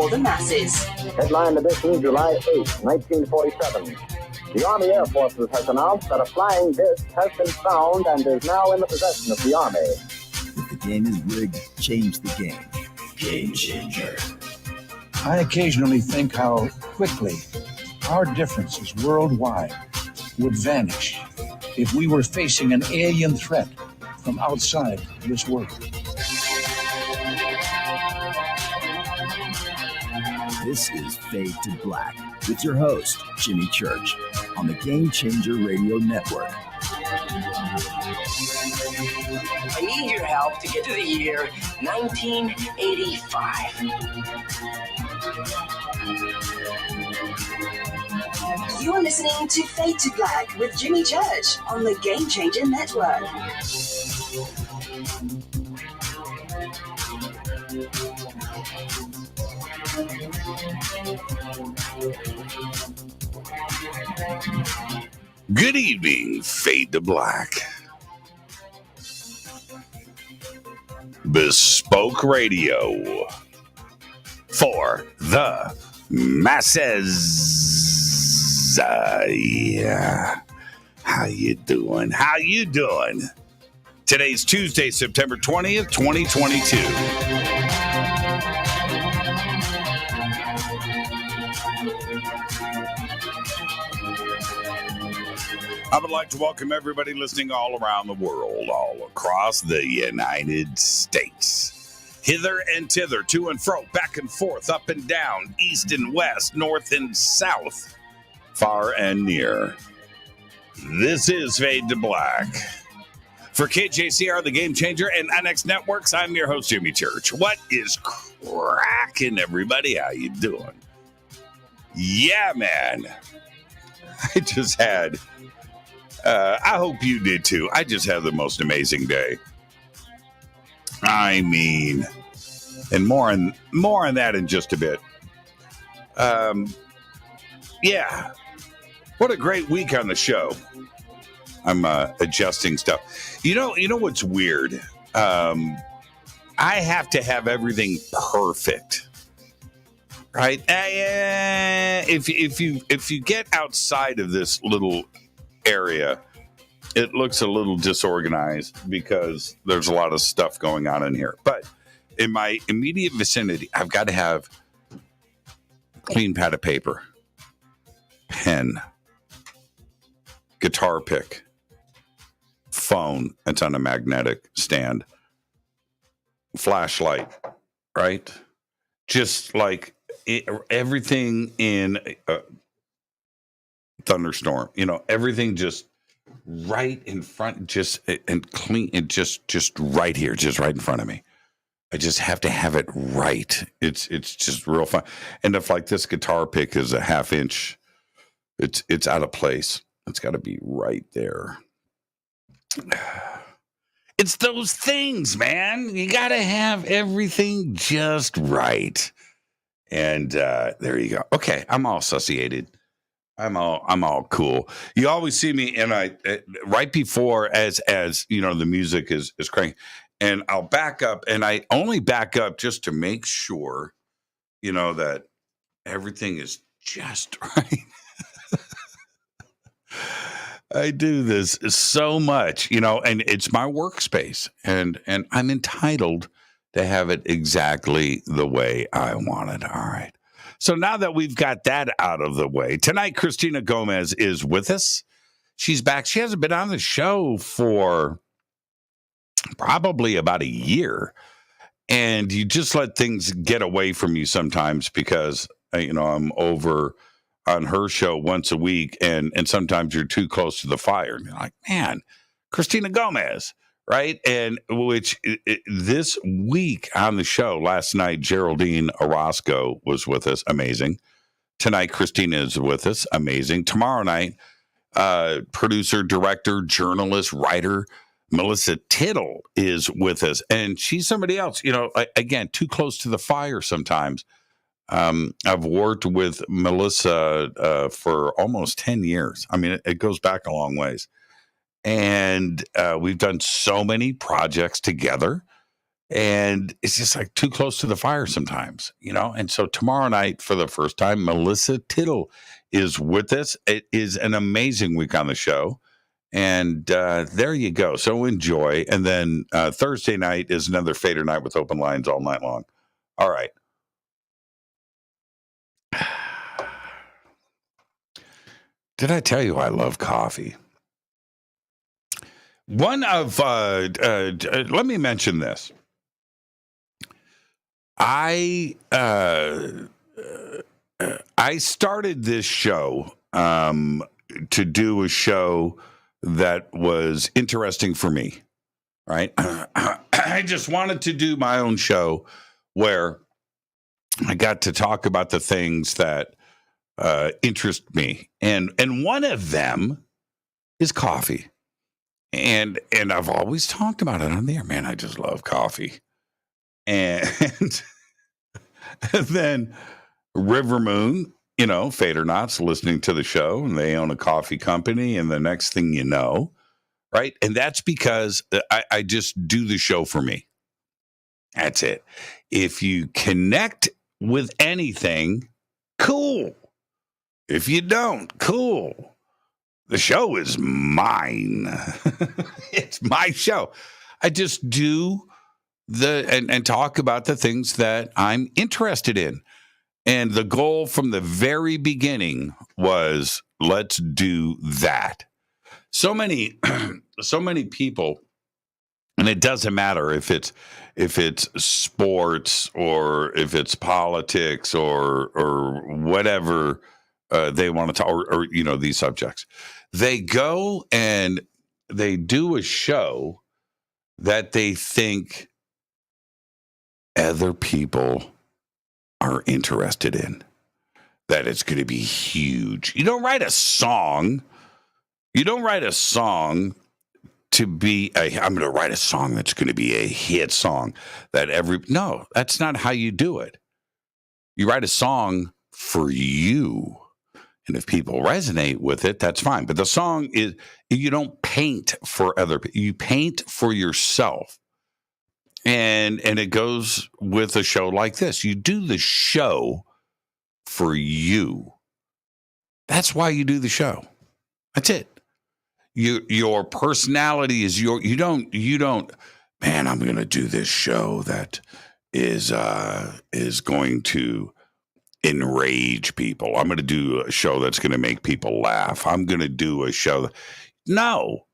for the masses. Headline edition, July 8, 1947. The Army Air Forces has announced that a flying disc has been found and is now in the possession of the Army. If the game is rigged, change the game. Game changer. I occasionally think how quickly our differences worldwide would vanish if we were facing an alien threat from outside this world. This is Fade to Black with your host, Jimmy Church, on the Game Changer Radio Network. I need your help to get to the year 1985. You're listening to Fade to Black with Jimmy Church on the Game Changer Network. Good evening, Fade to Black. Bespoke radio for the masses. Yeah. How you doing? How you doing? Today's Tuesday, September 20th, 2022. I would like to welcome everybody listening all around the world, all across the United States. Hither and thither, to and fro, back and forth, up and down, east and west, north and south, far and near. This is Fade to Black. For KJCR, the Game Changer, and UnX Networks, I'm your host, Jimmy Church. What is cracking, everybody? How you doing? Yeah, man. I just had... I hope you did too. I just had the most amazing day. I mean, and more on that in just a bit. Yeah, what a great week on the show. I'm adjusting stuff. You know what's weird? I have to have everything perfect, right? If you get outside of this little area, it looks a little disorganized because there's a lot of stuff going on in here. But in my immediate vicinity, I've got to have clean pad of paper, pen, guitar pick, phone, it's on a magnetic stand, flashlight, right? Just like everything in thunderstorm, everything just right in front, just and clean, and just right here, just right in front of me. I just have to have it right. It's just real fun. And if like this guitar pick is a half inch, it's out of place. It's got to be right there. It's those things, man. You got to have everything just right. And there you go. Okay, I'm all associated. I'm all cool. You always see me, and I right before as the music is cranking, and I'll back up, and I only back up just to make sure, that everything is just right. I do this so much, and it's my workspace, and I'm entitled to have it exactly the way I want it. All right. So now that we've got that out of the way, tonight, Cristina Gomez is with us. She's back. She hasn't been on the show for probably about a year. And you just let things get away from you sometimes because, I'm over on her show once a week. And sometimes you're too close to the fire. And you're like, man, Cristina Gomez. Right. And this week on the show, last night, Geraldine Orozco was with us. Amazing. Tonight, Cristina is with us. Amazing. Tomorrow night, producer, director, journalist, writer, Melissa Tittle is with us. And she's somebody else, again, too close to the fire sometimes. I've worked with Melissa for almost 10 years. I mean, it goes back a long ways. And we've done so many projects together. And it's just like too close to the fire sometimes, And so tomorrow night, for the first time, Melissa Tittle is with us. It is an amazing week on the show. And there you go. So enjoy. And then Thursday night is another Fader night with open lines all night long. All right. Did I tell you I love coffee? Let me mention this. I started this show to do a show that was interesting for me, right? I just wanted to do my own show where I got to talk about the things that interest me, and one of them is coffee, and I've always talked about it on the air. Man, I just love coffee, and then River Moon, Fadernauts listening to the show, and they own a coffee company, and the next thing you know, right, and that's because I just do the show for me. That's it. If you connect with anything, cool. If you don't, cool. The show is mine. It's my show. I just do and talk about the things that I'm interested in. And the goal from the very beginning was, let's do that. So many people, and it doesn't matter if it's sports or if it's politics or whatever they want to talk, or these subjects. They go and they do a show that they think other people are interested in, that it's going to be huge. You don't write a song to be I'm going to write a song that's going to be a hit song no, that's not how you do it. You write a song for you. And if people resonate with it, that's fine. But the song is, you don't paint for other people. You paint for yourself. And it goes with a show like this. You do the show for you. That's why you do the show. That's it. Your personality is you don't, man, I'm going to do this show that is going to enrage people. I'm going to do a show that's going to make people laugh. I'm going to do a show. No,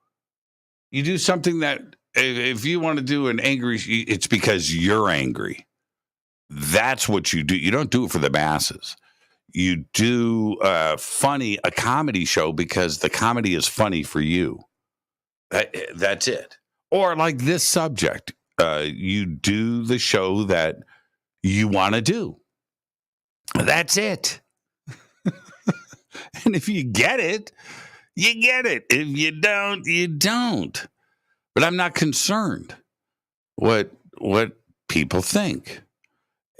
you do something that if you want to do an angry, it's because you're angry. That's what you do. You don't do it for the masses. You do a comedy show because the comedy is funny for you. That's it. Or like this subject, you do the show that you want to do. That's it. And if you get it, you get it. If you don't, you don't. But I'm not concerned what people think.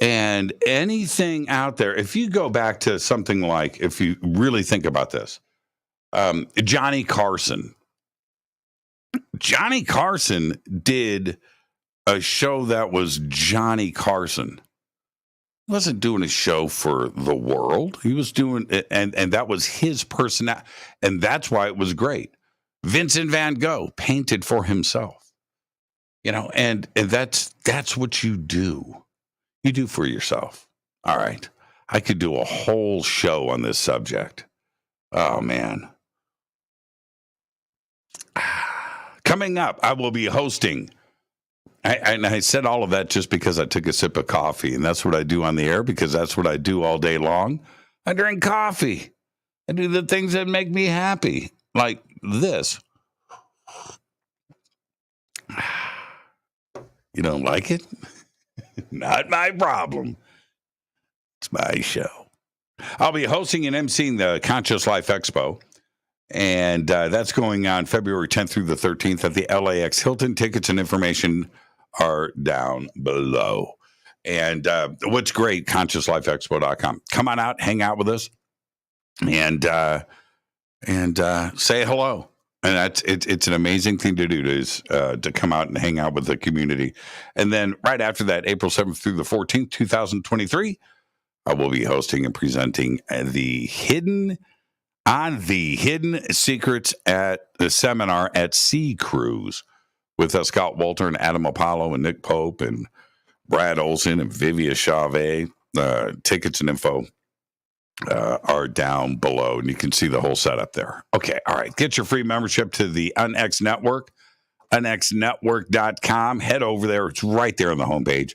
And anything out there, if you go back to something like, if you really think about this, Johnny Carson. Johnny Carson did a show that was Johnny Carson. He wasn't doing a show for the world. He was doing it, and that was his personality. And that's why it was great. Vincent van Gogh painted for himself. And that's what you do. You do for yourself. All right. I could do a whole show on this subject. Oh, man. Coming up, I will be hosting. I said all of that just because I took a sip of coffee, and that's what I do on the air, because that's what I do all day long. I drink coffee. I do the things that make me happy, like this. You don't like it? Not my problem. It's my show. I'll be hosting and emceeing the Conscious Life Expo, and that's going on February 10th through the 13th at the LAX Hilton. Tickets and information are down below. And what's great, consciouslifeexpo.com. Come on out, hang out with us, and say hello. And it's an amazing thing to do to come out and hang out with the community. And then right after that, April 7th through the 14th, 2023, I will be hosting and presenting the hidden secrets at the seminar at Sea Cruise with Scott Walter and Adam Apollo and Nick Pope and Brad Olson and Vivia Chavez. Tickets and info are down below, and you can see the whole setup there. Okay, all right. Get your free membership to the UnX Network, unxnetwork.com. Head over there. It's right there on the homepage.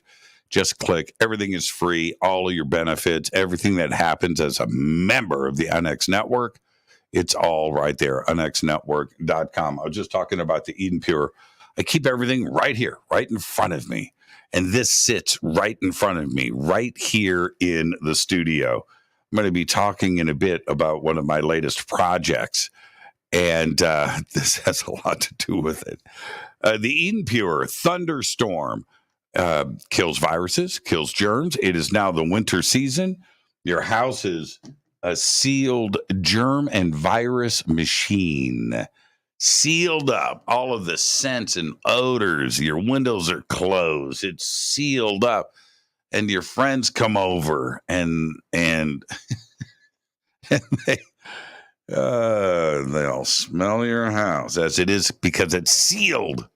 Just click. Everything is free. All of your benefits, everything that happens as a member of the UnX Network, it's all right there, unxnetwork.com. I was just talking about the Eden Pure. I keep everything right here, right in front of me. And this sits right in front of me, right here in the studio. I'm going to be talking in a bit about one of my latest projects, and this has a lot to do with it. The Eden Pure Thunderstorm kills viruses, kills germs. It is now the winter season. Your house is a sealed germ and virus machine. Sealed up, all of the scents and odors. Your windows are closed. It's sealed up. And your friends come over and they'll smell your house as it is because it's sealed.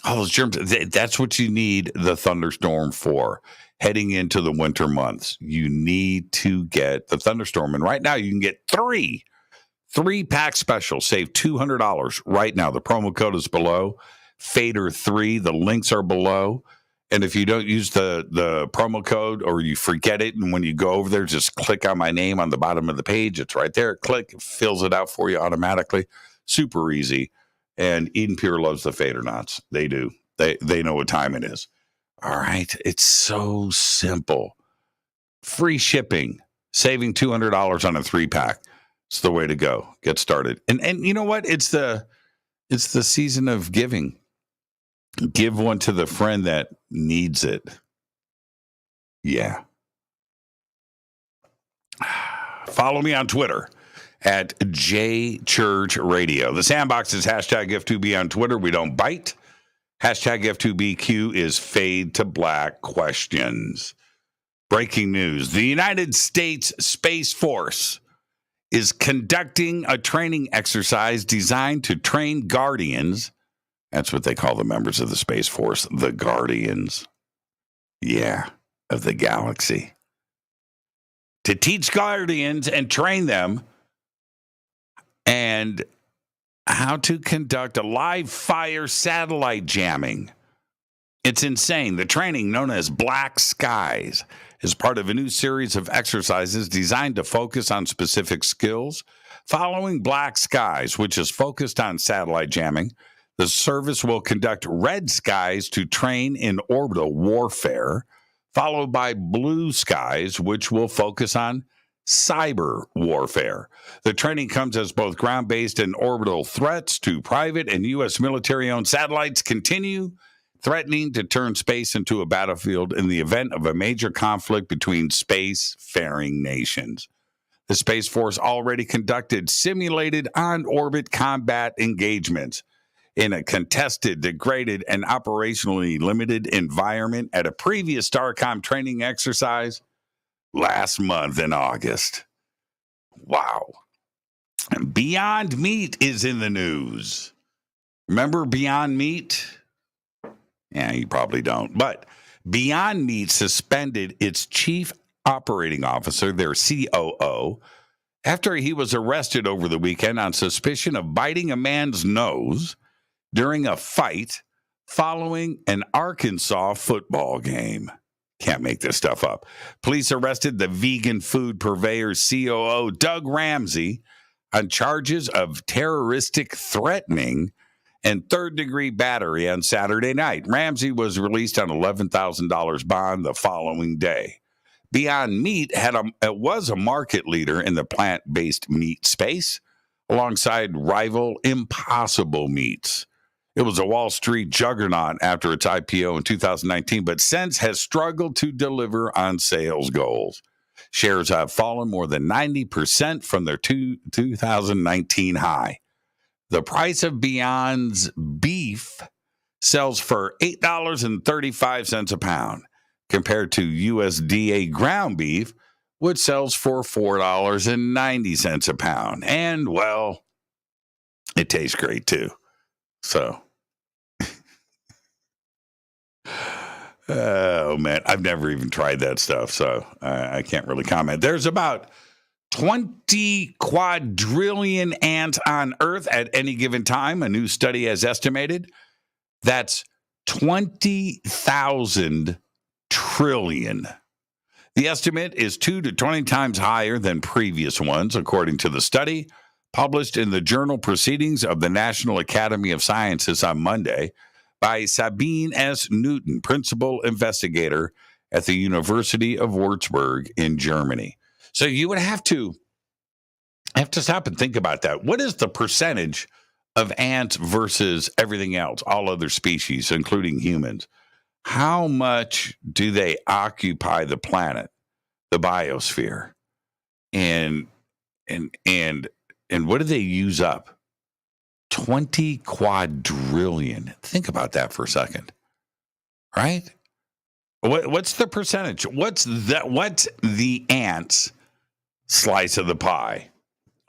All those germs. That's what you need the thunderstorm for. Heading into the winter months, you need to get the thunderstorm. And right now you can get three-pack special. Save $200 right now. The promo code is below. Fader3. The links are below. And if you don't use the promo code or you forget it, and when you go over there, just click on my name on the bottom of the page. It's right there. Click. It fills it out for you automatically. Super easy. And Eden Pure loves the Fader knots. They do. They know what time it is. All right. It's so simple. Free shipping. Saving $200 on a 3-pack. It's the way to go. Get started. And you know what? It's the season of giving. Give one to the friend that needs it. Yeah. Follow me on Twitter at JChurchRadio. The Sandbox is hashtag F2B on Twitter. We don't bite. Hashtag F2BQ is fade to black questions. Breaking news. The United States Space Force is conducting a training exercise designed to train Guardians. That's what they call the members of the Space Force, the Guardians. Yeah, of the galaxy. To teach Guardians and train them and how to conduct a live fire satellite jamming. It's insane. The training, known as Black Skies, is part of a new series of exercises designed to focus on specific skills. Following Black Skies, which is focused on satellite jamming, the service will conduct Red Skies to train in orbital warfare, followed by Blue Skies, which will focus on cyber warfare. The training comes as both ground-based and orbital threats to private and U.S. military-owned satellites continue, threatening to turn space into a battlefield in the event of a major conflict between space-faring nations. The Space Force already conducted simulated on-orbit combat engagements in a contested, degraded, and operationally limited environment at a previous STARCOM training exercise last month in August. Wow. Beyond Meat is in the news. Remember Beyond Meat? Yeah, you probably don't. But Beyond Meat suspended its chief operating officer, their COO, after he was arrested over the weekend on suspicion of biting a man's nose during a fight following an Arkansas football game. Can't make this stuff up. Police arrested the vegan food purveyor's COO, Doug Ramsey, on charges of terroristic threatening and third-degree battery on Saturday night. Ramsey was released on $11,000 bond the following day. Beyond Meat was a market leader in the plant-based meat space, alongside rival Impossible Meats. It was a Wall Street juggernaut after its IPO in 2019, but since has struggled to deliver on sales goals. Shares have fallen more than 90% from their 2019 high. The price of Beyond's beef sells for $8.35 a pound, compared to USDA ground beef, which sells for $4.90 a pound. And, well, it tastes great too. So, oh man, I've never even tried that stuff, so I can't really comment. There's about 20 quadrillion ants on Earth at any given time. A new study has estimated that's 20,000 trillion. The estimate is 2 to 20 times higher than previous ones, according to the study published in the journal Proceedings of the National Academy of Sciences on Monday by Sabine S. Newton, principal investigator at the University of Würzburg in Germany. So you would have to stop and think about that. What is the percentage of ants versus everything else, all other species, including humans? How much do they occupy the planet, the biosphere? And what do they use up? 20 quadrillion. Think about that for a second. Right? What's the percentage? What's the ants' slice of the pie?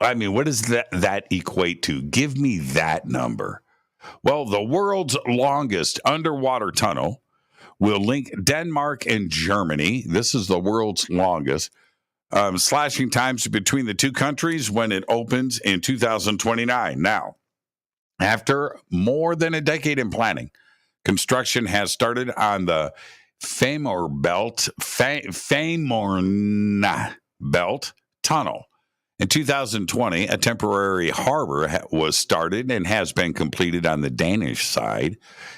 I mean, what does that equate to? Give me that number. Well, the world's longest underwater tunnel will link Denmark and Germany. This is the world's longest. Slashing times between the two countries when it opens in 2029. Now, after more than a decade in planning, construction has started on the Fehmarn Belt Tunnel. In 2020, a temporary harbor was started and has been completed on the Danish side.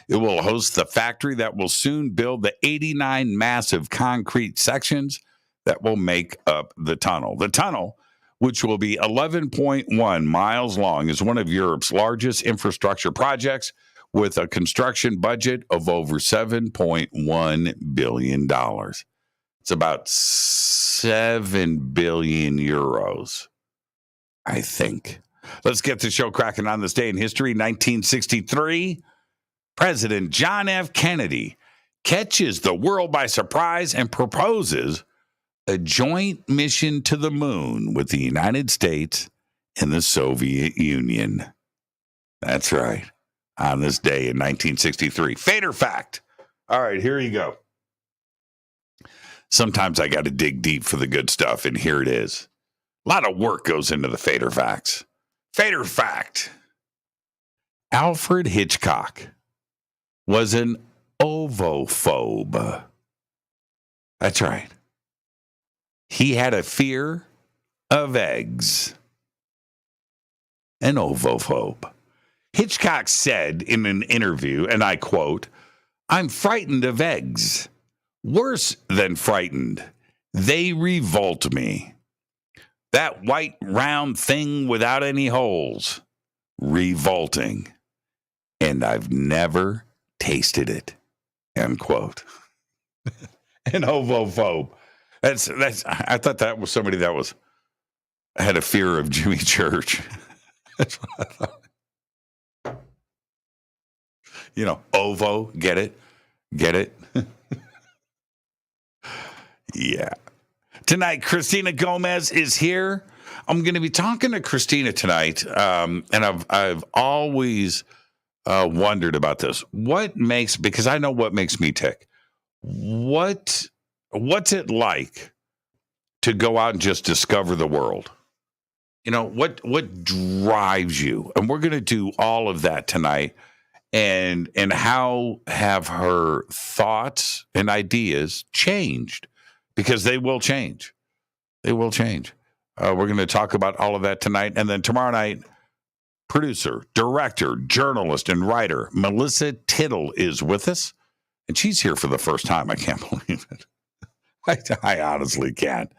It will host the factory that will soon build the 89 massive concrete sections that will make up the tunnel. The tunnel, which will be 11.1 miles long, is one of Europe's largest infrastructure projects with a construction budget of over $7.1 billion. It's about 7 billion euros, I think. Let's get the show cracking on this day in history. 1963, President John F. Kennedy catches the world by surprise and proposes a joint mission to the moon with the United States and the Soviet Union. That's right. On this day in 1963. Fact or fact? All right, here you go. Sometimes I got to dig deep for the good stuff, and here it is. A lot of work goes into the fact or facts. Fact or fact? Alfred Hitchcock was an ovophobe. That's right. He had a fear of eggs. An ovophobe. Hitchcock said in an interview, and I quote, "I'm frightened of eggs. Worse than frightened. They revolt me. That white round thing without any holes. Revolting. And I've never tasted it." End quote. An ovophobe. That's. I thought that was somebody that had a fear of Jimmy Church. That's what I thought. You know, ovo, get it? Get it? Yeah. Tonight, Cristina Gomez is here. I'm going to be talking to Cristina tonight, and I've always wondered about this. Because I know what makes me tick. What's it like to go out and just discover the world? You know, what drives you? And we're going to do all of that tonight. And how have her thoughts and ideas changed? Because they will change. They will change. We're going to talk about all of that tonight. And then tomorrow night, producer, director, journalist, and writer Melissa Tittle is with us. And she's here for the first time. I can't believe it. I honestly can't.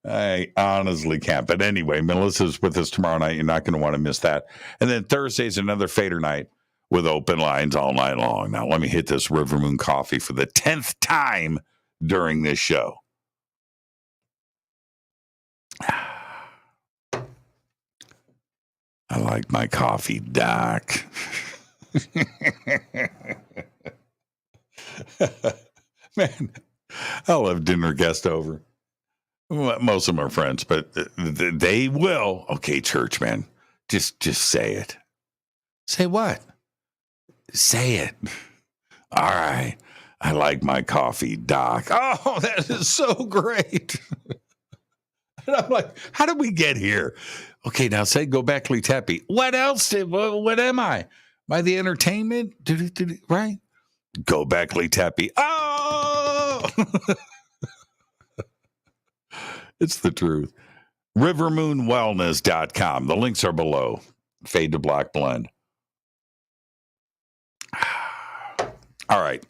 I honestly can't. But anyway, Melissa's with us tomorrow night. You're not going to want to miss that. And then Thursday's another Fader night with open lines all night long. Now, let me hit this River Moon coffee for the 10th time during this show. I like my coffee, Doc. Man, I'll have dinner guest over. Most of them are friends, but they will. Okay, church, man, just say it. Say what? Say it. All right. I like my coffee, Doc. Oh, that is so great. And I'm like, how did we get here? Okay, now say Gobekli Tepe. What else? What am I? Am I the entertainment? Right? Gobekli Tepe. Oh! It's the truth. Rivermoonwellness.com. The links are below. Fade to Black blend. All right.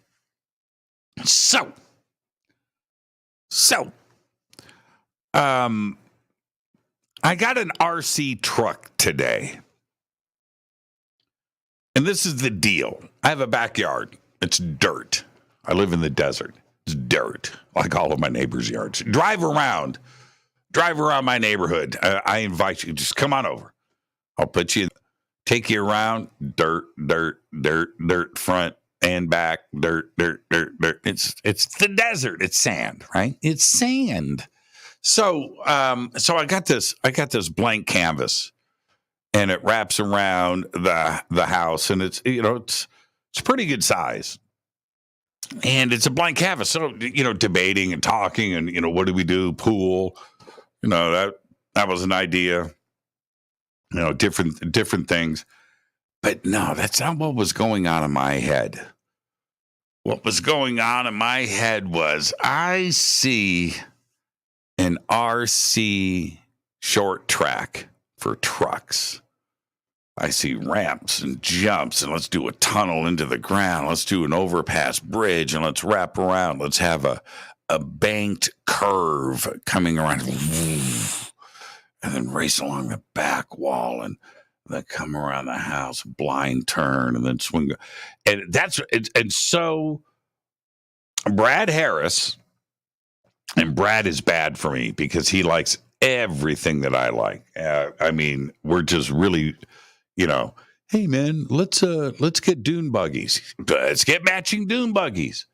So, I got an RC truck today. And this is the deal. I have a backyard. It's dirt. I live in the desert. It's dirt, like all of my neighbors' yards. Drive around my neighborhood. I invite you. Just come on over. I'll take you around. Dirt, front and back. Dirt. It's the desert. It's sand, right? It's sand. So I got this blank canvas, and it wraps around the house, and it's pretty good size. And it's a blank canvas. So, debating and talking and, what do we do? Pool, that was an idea, different things. But no, that's not what was going on in my head. What was going on in my head was I see an RC short track for trucks. I see ramps and jumps, and let's do a tunnel into the ground. Let's do an overpass bridge, and let's wrap around. Let's have a banked curve coming around, and then race along the back wall, and then come around the house, blind turn, and then swing. And so Brad Harris, and Brad is bad for me because he likes everything that I like. We're just really... hey man, let's get dune buggies. Let's get matching dune buggies.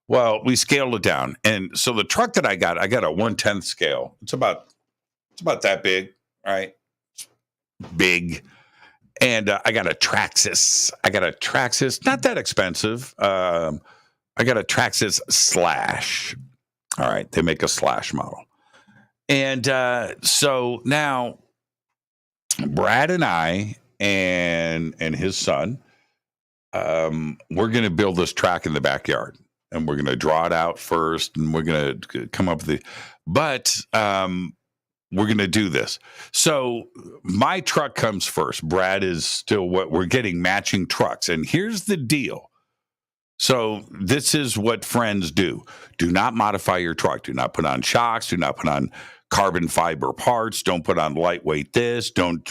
Well, we scaled it down, and so the truck that I got a 1/10 scale. It's about that big, right? Big, and I got a Traxxas. Not that expensive. I got a Traxxas Slash. All right, they make a Slash model, and so now Brad and I. And his son, we're going to build this track in the backyard, and we're going to draw it out first, and we're going to come up with but we're going to do this. So my truck comes first. Brad is still we're getting matching trucks. And here's the deal. So this is what friends do. Do not modify your truck. Do not put on shocks. Do not put on carbon fiber parts. Don't put on lightweight this. Don't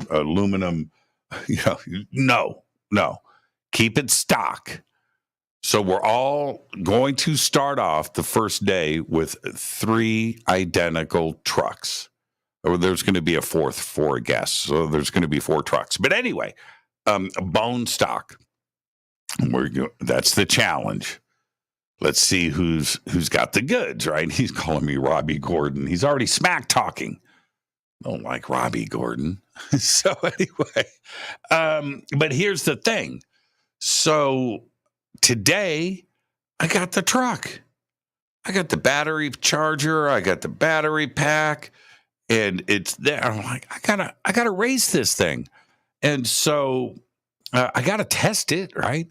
aluminum. No. Keep it stock. So we're all going to start off the first day with 3 identical trucks. Or there's going to be a fourth for a guest. So there's going to be 4 trucks. But anyway, bone stock. That's the challenge. Let's see who's got the goods, right? He's calling me Robbie Gordon. He's already smack talking. Don't like Robbie Gordon. So anyway, but here's the thing. So today I got the truck. I got the battery charger. I got the battery pack, and it's there. I'm like, I gotta race this thing, and so I gotta test it, right?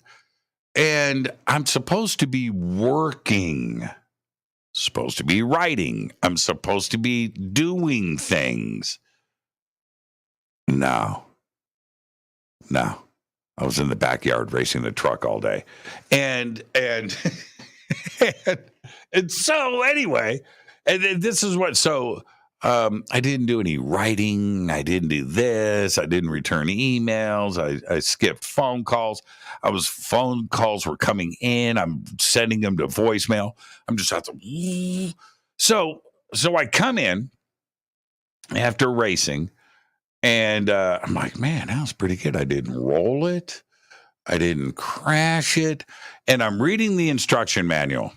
And I'm supposed to be working, supposed to be writing. I'm supposed to be doing things. No. I was in the backyard racing the truck all day. And so anyway, and this is what, so I didn't do any writing. I didn't do this. I didn't return emails. I skipped phone calls. Phone calls were coming in. I'm sending them to voicemail. I'm just out to, so I come in after racing, And I'm like, man, that was pretty good. I didn't roll it. I didn't crash it. And I'm reading the instruction manual.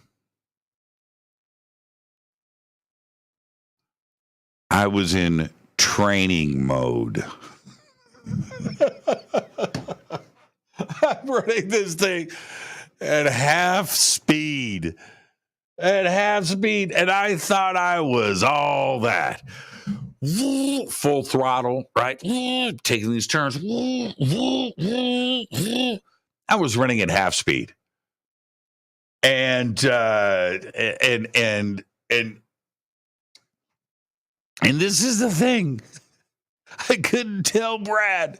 I was in training mode. I'm running this thing at half speed. And I thought I was all that. Full throttle, right? Taking these turns. I was running at half speed. And this is the thing. I couldn't tell Brad.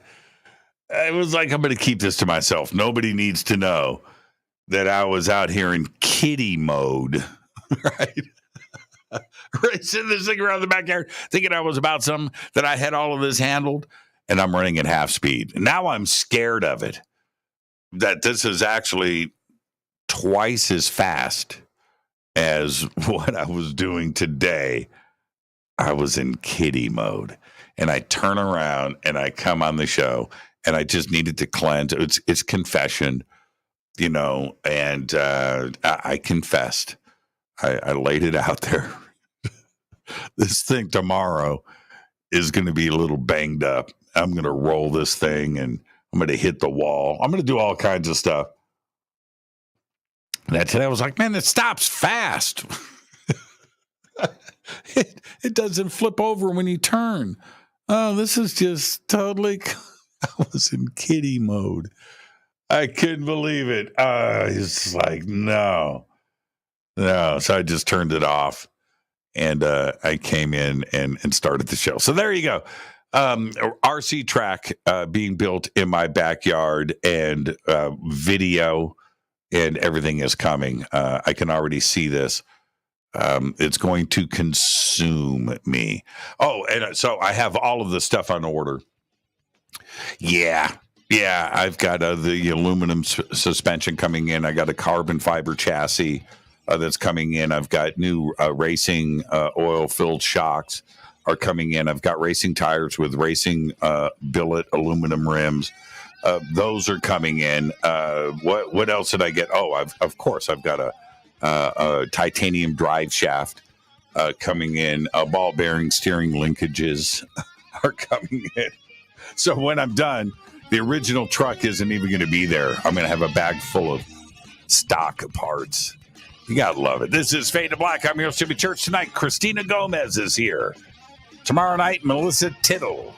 I was like, I'm going to keep this to myself. Nobody needs to know that I was out here in kiddie mode, right? Right, sitting there sitting around the backyard, thinking I was about something, that I had all of this handled, and I'm running at half speed. Now I'm scared of it, that this is actually twice as fast as what I was doing today. I was in kiddie mode, and I turn around and I come on the show, and I just needed to cleanse. It's confession, you know, and I confessed. I laid it out there. This thing tomorrow is going to be a little banged up. I'm going to roll this thing, and I'm going to hit the wall. I'm going to do all kinds of stuff. And today I was like, man, it stops fast. It doesn't flip over when you turn. Oh, this is just totally. I was in kiddie mode. I couldn't believe it. It's like, no. So I just turned it off. And I came in and started the show. So there you go. RC track being built in my backyard, and video and everything is coming. I can already see this. It's going to consume me. Oh, and so I have all of the stuff on order. Yeah, I've got the aluminum suspension coming in. I got a carbon fiber chassis that's coming in. I've got new racing oil-filled shocks are coming in. I've got racing tires with racing billet aluminum rims. Those are coming in. What else did I get? Oh, of course, I've got a titanium drive shaft coming in. Ball bearing steering linkages are coming in. So when I'm done, the original truck isn't even going to be there. I'm going to have a bag full of stock parts. You gotta love it. This is Fade to Black. I'm your host, Jimmy Church. Tonight, Cristina Gomez is here. Tomorrow night, Melissa Tittle.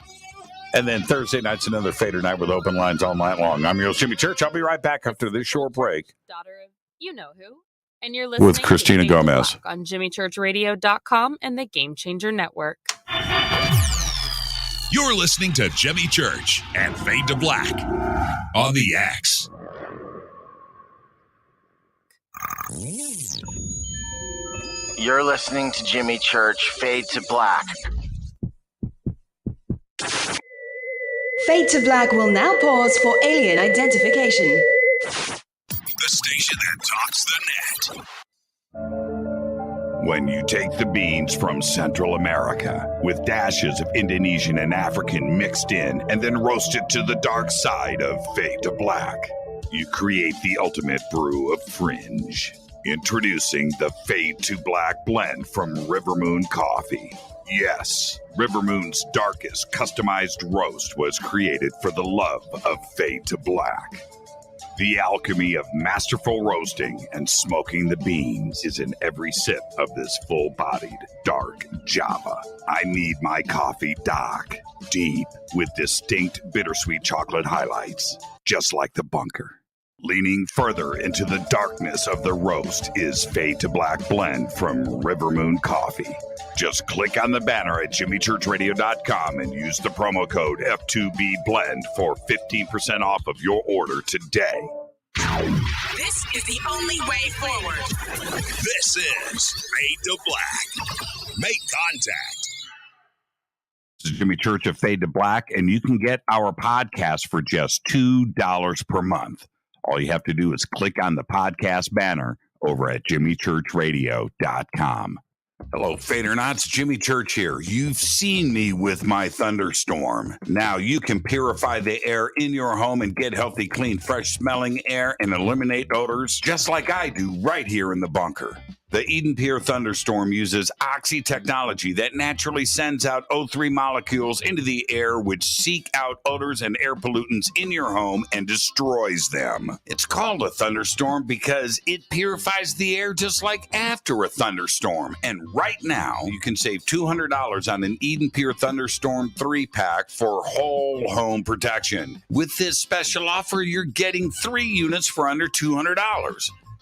And then Thursday night's another Fader night with open lines all night long. I'm your host, Jimmy Church. I'll be right back after this short break. Daughter of you-know-who. And you're listening with Cristina to Gomez on JimmyChurchRadio.com and the Game Changer Network. You're listening to Jimmy Church and Fade to Black on the X. You're listening to Jimmy Church, Fade to Black. Fade to Black will now pause for alien identification. The station that talks the net. When you take the beans from Central America with dashes of Indonesian and African mixed in and then roast it to the dark side of Fade to Black, you create the ultimate brew of fringe. Introducing the Fade to Black blend from Rivermoon Coffee. Yes, Rivermoon's darkest customized roast was created for the love of Fade to Black. The alchemy of masterful roasting and smoking the beans is in every sip of this full-bodied, dark Java. I need my coffee dark, deep, with distinct bittersweet chocolate highlights, just like the bunker. Leaning further into the darkness of the roast is Fade to Black blend from Rivermoon Coffee. Just click on the banner at JimmyChurchRadio.com and use the promo code F2BBLEND for 15% off of your order today. This is the only way forward. This is Fade to Black. Make contact. This is Jimmy Church of Fade to Black, and you can get our podcast for just $2 per month. All you have to do is click on the podcast banner over at JimmyChurchRadio.com. Hello, Fadernauts. Jimmy Church here. You've seen me with my thunderstorm. Now you can purify the air in your home and get healthy, clean, fresh-smelling air and eliminate odors just like I do right here in the bunker. The Eden Pure Thunderstorm uses oxy technology that naturally sends out O3 molecules into the air, which seek out odors and air pollutants in your home and destroys them. It's called a thunderstorm because it purifies the air just like after a thunderstorm. And right now, you can save $200 on an Eden Pure Thunderstorm 3-pack for whole home protection. With this special offer, you're getting 3 units for under $200.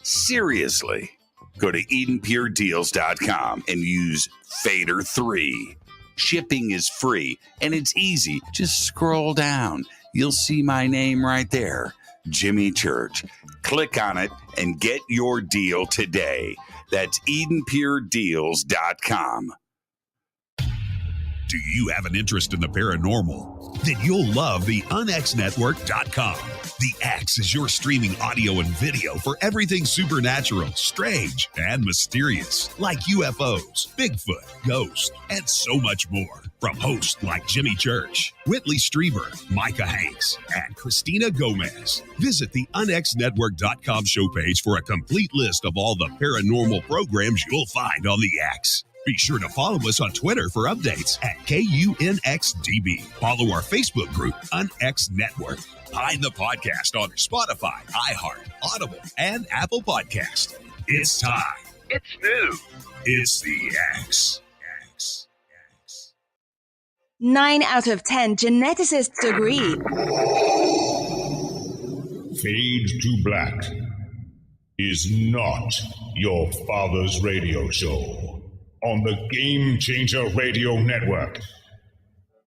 Seriously. Go to EdenPureDeals.com and use Fader3. Shipping is free and it's easy. Just scroll down. You'll see my name right there, Jimmy Church. Click on it and get your deal today. That's EdenPureDeals.com. Do you have an interest in the paranormal? Then you'll love the UnXNetwork.com. The X is your streaming audio and video for everything supernatural, strange, and mysterious, like UFOs, Bigfoot, ghosts, and so much more. From hosts like Jimmy Church, Whitley Strieber, Micah Hanks, and Cristina Gomez. Visit the UnXNetwork.com show page for a complete list of all the paranormal programs you'll find on the X. Be sure to follow us on Twitter for updates at KUNXDB. Follow our Facebook group, UnX Network. Find the podcast on Spotify, iHeart, Audible, and Apple Podcast. It's time. It's new. It's the X. 9 out of 10 geneticists agree. Fade to Black is not your father's radio show on the Game Changer Radio Network.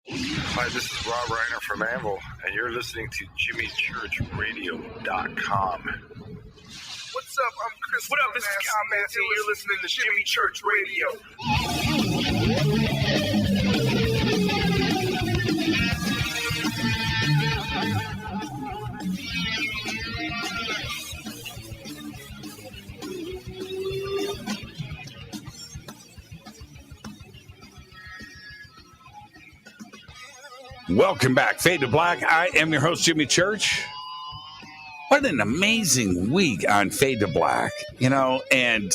Hi, this is Rob Reiner from Anvil, and you're listening to JimmyChurchRadio.com. What's up? I'm Chris. What up? This is Kyle Manson. You're listening to Jimmy Church Radio. Welcome back, Fade to Black. I am your host, Jimmy Church. What an amazing week on Fade to Black, and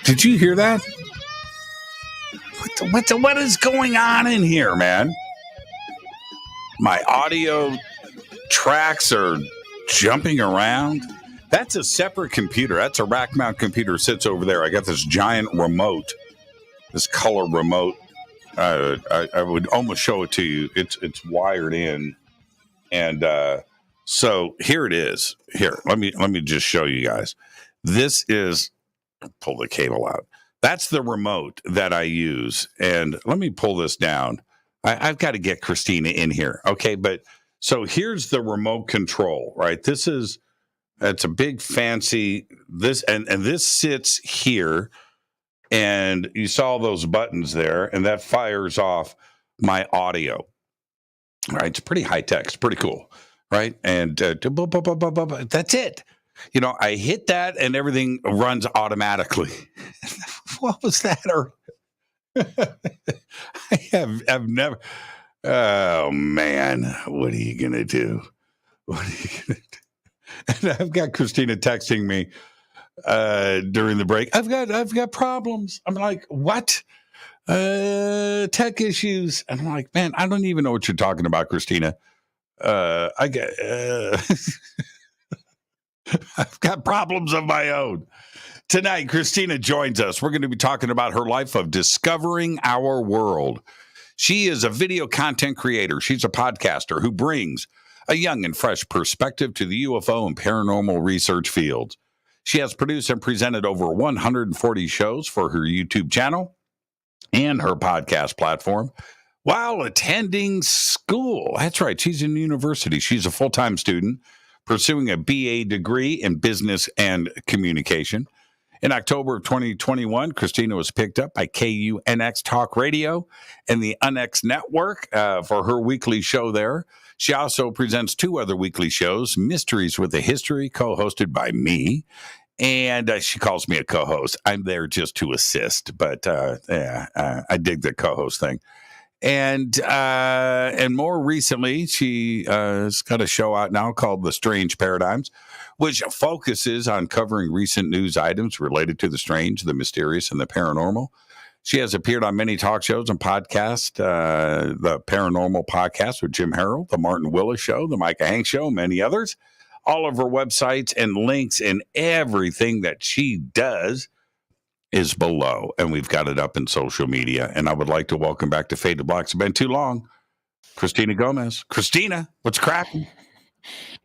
did you hear that? What is going on in here, man? My audio tracks are jumping around. That's a separate computer. That's a rack mount computer. Sits over there. I got this giant remote. This color remote, I would almost show it to you. It's wired in, and so here it is. Here, let me just show you guys. This is, pull the cable out. That's the remote that I use, and let me pull this down. I've got to get Cristina in here, okay? But so here's the remote control, right? It's a big fancy this, and this sits here. And you saw those buttons there, and that fires off my audio. Right? It's pretty high tech. It's pretty cool, right? And that's it. I hit that, and everything runs automatically. What was that? I've never. Oh man, what are you gonna do? What are you gonna do? And I've got Cristina texting me during the break. I've got problems. I'm like, what? Tech issues. And I'm like, man, I don't even know what you're talking about, Cristina. I've got problems of my own. Tonight, Cristina joins us. We're going to be talking about her life of discovering our world. She is a video content creator. She's a podcaster who brings a young and fresh perspective to the UFO and paranormal research fields. She has produced and presented over 140 shows for her YouTube channel and her podcast platform while attending school. That's right. She's in university. She's a full-time student pursuing a BA degree in business and communication. In October of 2021, Cristina was picked up by KUNX Talk Radio and the UnX Network for her weekly show there. She also presents 2 other weekly shows, Mysteries with a History, co-hosted by me, And she calls me a co-host. I'm there just to assist, but I dig the co-host thing. And more recently, she's got a show out now called The Strange Paradigms, which focuses on covering recent news items related to the strange, the mysterious, and the paranormal. She has appeared on many talk shows and podcasts, the Paranormal Podcast with Jim Harrell, the Martin Willis Show, the Micah Hanks Show, many others. All of her websites and links and everything that she does is below, and we've got it up in social media. And I would like to welcome back to Fade to Black. It's been too long, Cristina Gomez. Cristina, what's cracking?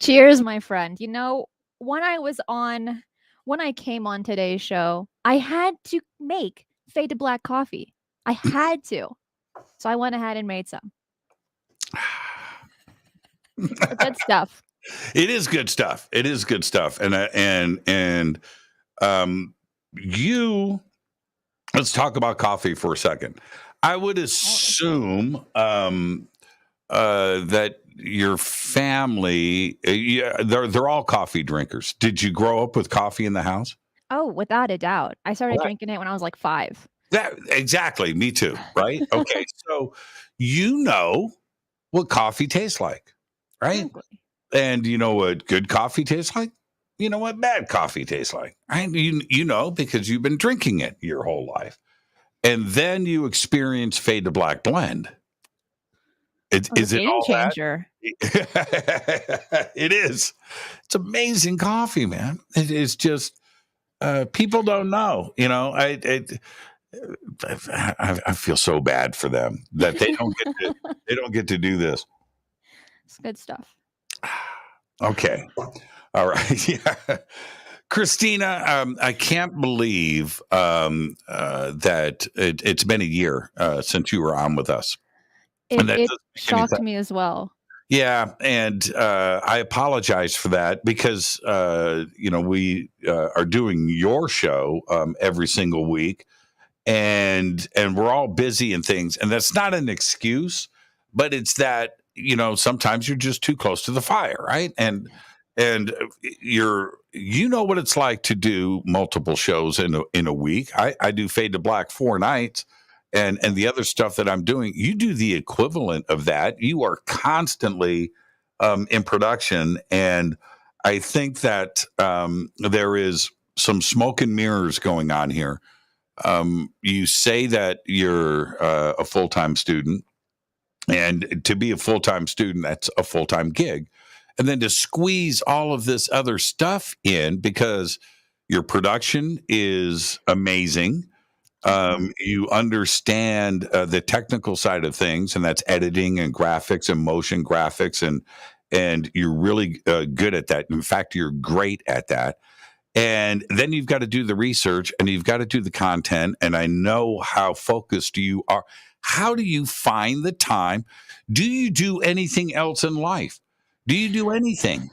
Cheers, my friend. You know, when I came on today's show, I had to make Fade to Black coffee. I had to. So I went ahead and made some. Good stuff. It is good stuff. It is good stuff. And let's talk about coffee for a second. I would assume that your family, they're all coffee drinkers. Did you grow up with coffee in the house? Oh, without a doubt. I started drinking it when I was like 5. Exactly. Me too. Right. Okay. So you know what coffee tastes like, right? Exactly. And you know what good coffee tastes like? You know what bad coffee tastes like, right? You know, because you've been drinking it your whole life. And then you experience Fade to Black blend. Is it all changer? It is. It's amazing coffee, man. It is just, people don't know, you know, I feel so bad for them that they don't get to do this. It's good stuff. Okay. All right. Yeah. Cristina, I can't believe that it's been a year since you were on with us. It shocked me as well. Yeah. And I apologize for that because, we are doing your show every single week and we're all busy and things. And that's not an excuse, but it's that, sometimes you're just too close to the fire, right? And you know what it's like to do multiple shows in a week. I do Fade to Black 4 nights, and the other stuff that I'm doing, you do the equivalent of that. You are constantly in production, and I think that there is some smoke and mirrors going on here. You say that you're a full-time student. And to be a full-time student, that's a full-time gig. And then to squeeze all of this other stuff in because your production is amazing. You understand the technical side of things, and that's editing and graphics and motion graphics. And you're really good at that. In fact, you're great at that. And then you've got to do the research and you've got to do the content. And I know how focused you are. How do you find the time? Do you do anything else in life? Do you do anything?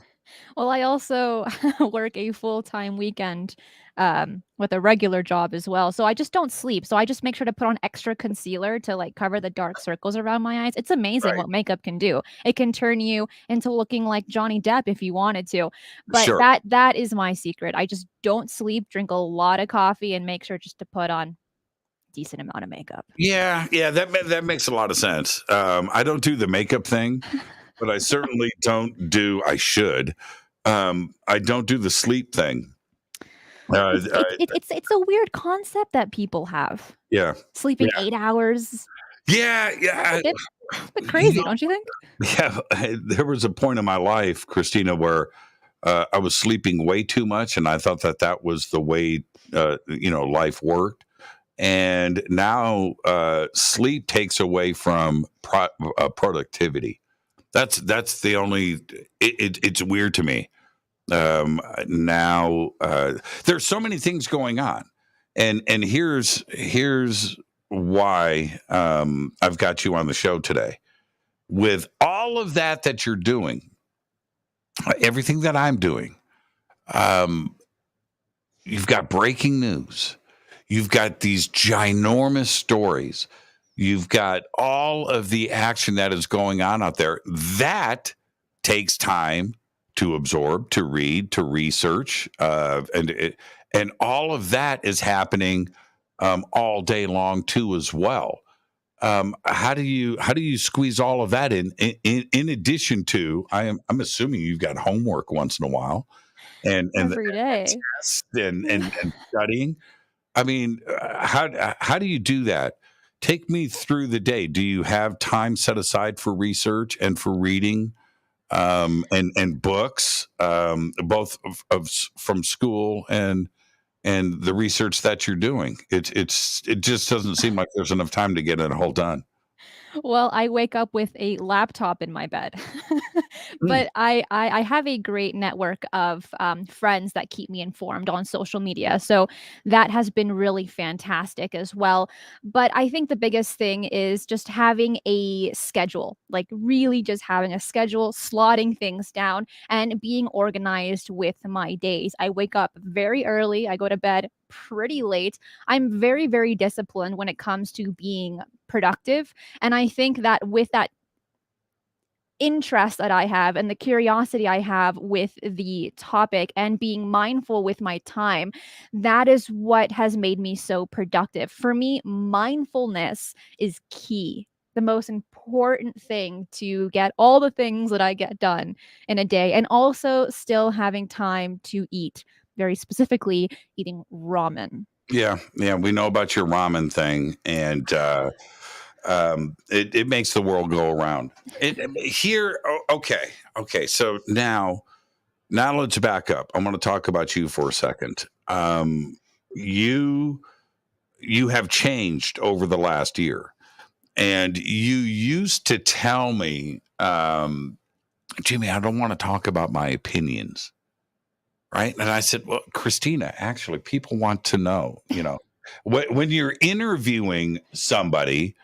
Well, I also work a full-time weekend with a regular job as well. So I just don't sleep. So I just make sure to put on extra concealer to cover the dark circles around my eyes. It's amazing what makeup can do. It can turn you into looking like Johnny Depp if you wanted to. But that is my secret. I just don't sleep, drink a lot of coffee, and make sure just to put on decent amount of makeup. Yeah, that makes a lot of sense. I don't do the makeup thing, but I certainly don't do. I should. I don't do the sleep thing. It's a weird concept that people have. Yeah, sleeping 8 hours. Yeah. It's a bit crazy, don't you think? Yeah, there was a point in my life, Cristina, where I was sleeping way too much, and I thought that was the way life worked. And now sleep takes away from productivity. That's the only. It's weird to me. Now there's so many things going on, and here's why I've got you on the show today. With all of that you're doing, everything that I'm doing, you've got breaking news. You've got these ginormous stories. You've got all of the action that is going on out there. That takes time to absorb, to read, to research, and all of that is happening all day long too as well. How do you squeeze all of that in addition to I'm assuming you've got homework once in a while and Every day. tests and studying. I mean, how do you do that? Take me through the day. Do you have time set aside for research and for reading and books, both from school and the research that you're doing? It just doesn't seem like there's enough time to get it all done. Well, I wake up with a laptop in my bed. But I have a great network of friends that keep me informed on social media. So that has been really fantastic as well. But I think the biggest thing is just having a schedule, like really just having a schedule, slotting things down, and being organized with my days. I wake up very early, I go to bed pretty late. I'm very, very disciplined when it comes to being productive. And I think that with that interest that I have and the curiosity I have with the topic and being mindful with my time, that is what has made me so productive. For me, mindfulness is key. The most important thing to get all the things that I get done in a day, and also still having time to eat, very specifically eating ramen. Yeah, we know about your ramen thing, and it makes the world go around. Okay. So now let's back up. I want to talk about you for a second. You have changed over the last year, and you used to tell me, Jimmy, I don't want to talk about my opinions. Right. And I said, well, Cristina, actually, people want to know, when you're interviewing somebody,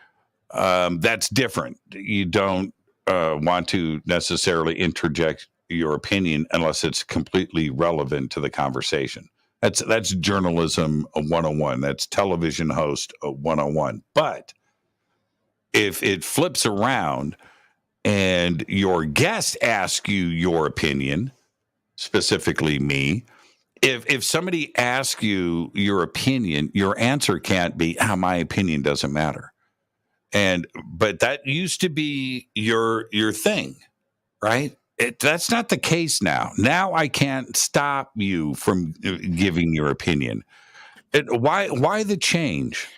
that's different. You don't want to necessarily interject your opinion unless it's completely relevant to the conversation. That's journalism 101. That's television host 101. But if it flips around and your guest asks you your opinion, specifically me, if somebody asks you your opinion, your answer can't be, my opinion doesn't matter. But that used to be your thing, right? That's not the case now. Now I can't stop you from giving your opinion. Why the change?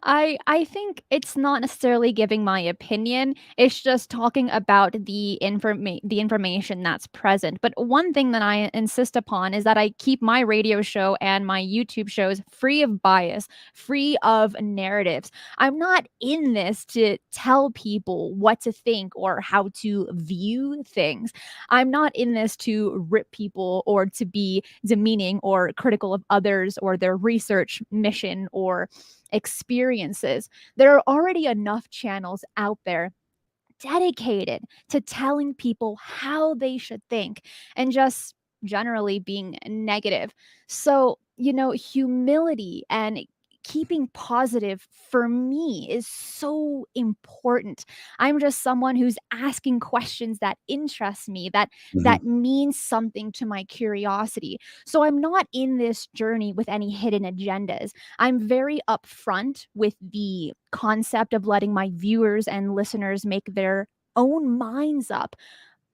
I think it's not necessarily giving my opinion. It's just talking about the information that's present. But one thing that I insist upon is that I keep my radio show and my YouTube shows free of bias, free of narratives. I'm not in this to tell people what to think or how to view things. I'm not in this to rip people or to be demeaning or critical of others or their research mission or experiences. There are already enough channels out there dedicated to telling people how they should think and just generally being negative. So, humility and keeping positive for me is so important. I'm just someone who's asking questions that interest me, that means something to my curiosity. So I'm not in this journey with any hidden agendas. I'm very upfront with the concept of letting my viewers and listeners make their own minds up.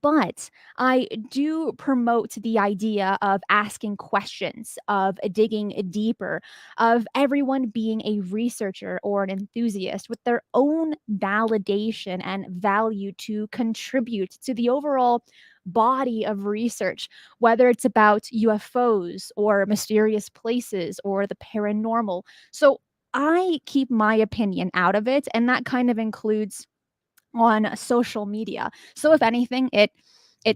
But I do promote the idea of asking questions, of digging deeper, of everyone being a researcher or an enthusiast with their own validation and value to contribute to the overall body of research, whether it's about UFOs or mysterious places or the paranormal. So I keep my opinion out of it, and that kind of includes on social media. So if anything, it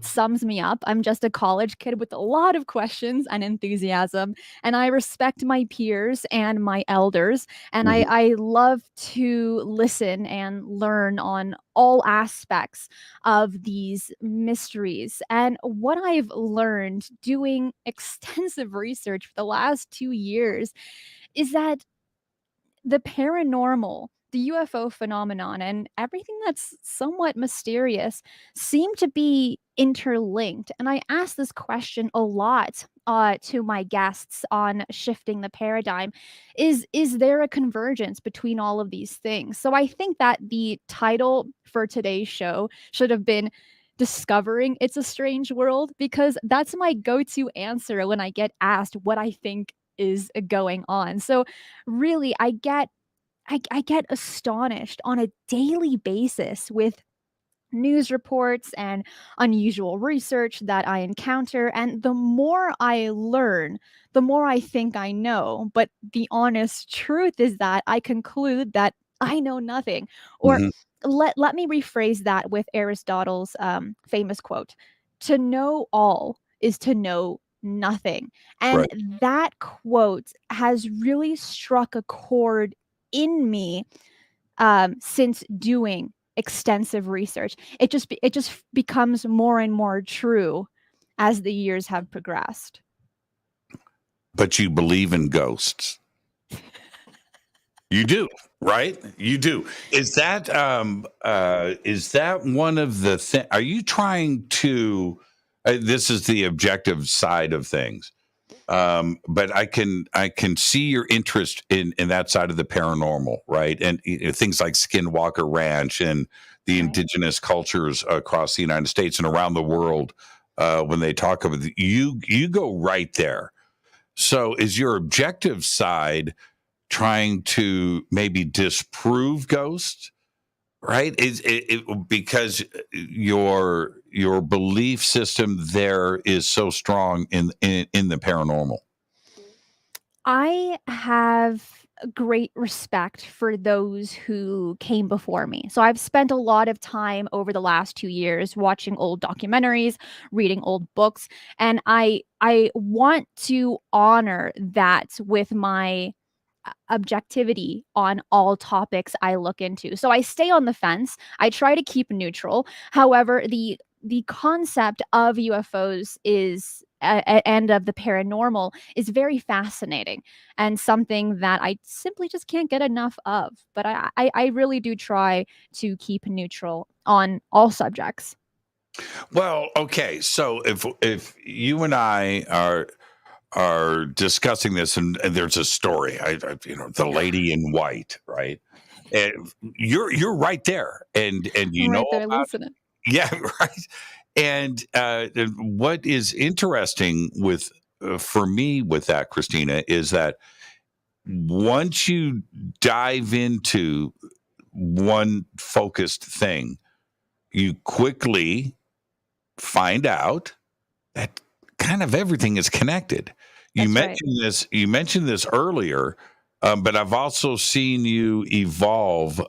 sums me up. I'm just a college kid with a lot of questions and enthusiasm, and I respect my peers and my elders, and I love to listen and learn on all aspects of these mysteries. And what I've learned doing extensive research for the last 2 years is that the paranormal, the UFO phenomenon and everything that's somewhat mysterious seem to be interlinked. And I ask this question a lot to my guests on shifting the paradigm. Is there a convergence between all of these things? So I think that the title for today's show should have been Discovering It's a Strange World, because that's my go-to answer when I get asked what I think is going on. So really, I get astonished on a daily basis with news reports and unusual research that I encounter. And the more I learn, the more I think I know. But the honest truth is that I conclude that I know nothing. Or Mhm. let me rephrase that with Aristotle's famous quote: to know all is to know nothing. And Right. that quote has really struck a chord in me since doing extensive research. It just becomes more and more true as the years have progressed. But you believe in ghosts. You do, right? You do. Is that one of the things? Are you trying to? This is the objective side of things, but I can see your interest in that side of the paranormal, right? And things like Skinwalker Ranch and the indigenous cultures across the United States and around the world. When they talk about you go right there. So, is your objective side trying to maybe disprove ghosts, right? Is it because your belief system there is so strong in the paranormal? I have great respect for those who came before me. So I've spent a lot of time over the last 2 years watching old documentaries, reading old books, and I want to honor that with my objectivity on all topics I look into. So I stay on the fence. I try to keep neutral. However, the concept of UFOs is and of the paranormal is very fascinating and something that I simply just can't get enough of. But I really do try to keep neutral on all subjects. Well, okay. So if you and I are discussing this, and there's a story, the lady in white, right? And you're right there, and you I'm know right there about listening. yeah, right. And what is interesting with for me with that, Christina, is that once you dive into one focused thing, you quickly find out that kind of everything is connected. You That's right. mentioned this. You mentioned this earlier, but I've also seen you evolve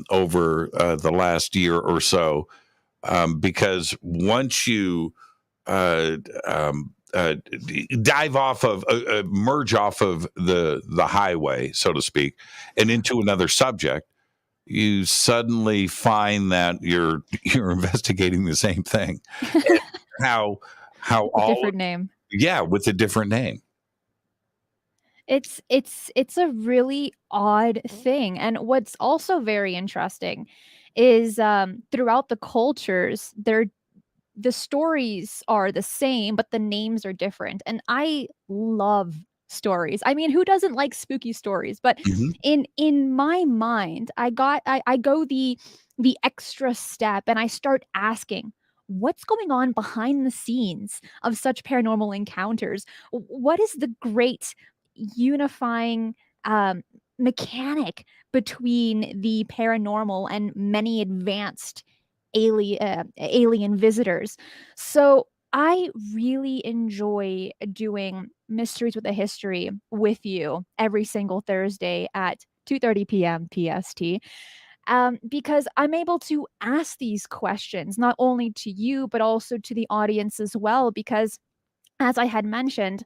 over the last year or so. Because once you uh, um, dive off of merge off of the highway, so to speak, and into another subject, you suddenly find that you're investigating the same thing. And how A all different name. yeah, with a different name. It's a really odd thing. And what's also very interesting is throughout the cultures, the stories are the same, but the names are different. And I love stories. I mean, who doesn't like spooky stories? But Mhm. in my mind, I go the extra step and I start asking, what's going on behind the scenes of such paranormal encounters? What is the great unifying mechanic between the paranormal and many advanced alien visitors? So I really enjoy doing Mysteries with a History with you every single Thursday at 2:30 p.m. PST. Because I'm able to ask these questions not only to you but also to the audience as well. Because, as I had mentioned,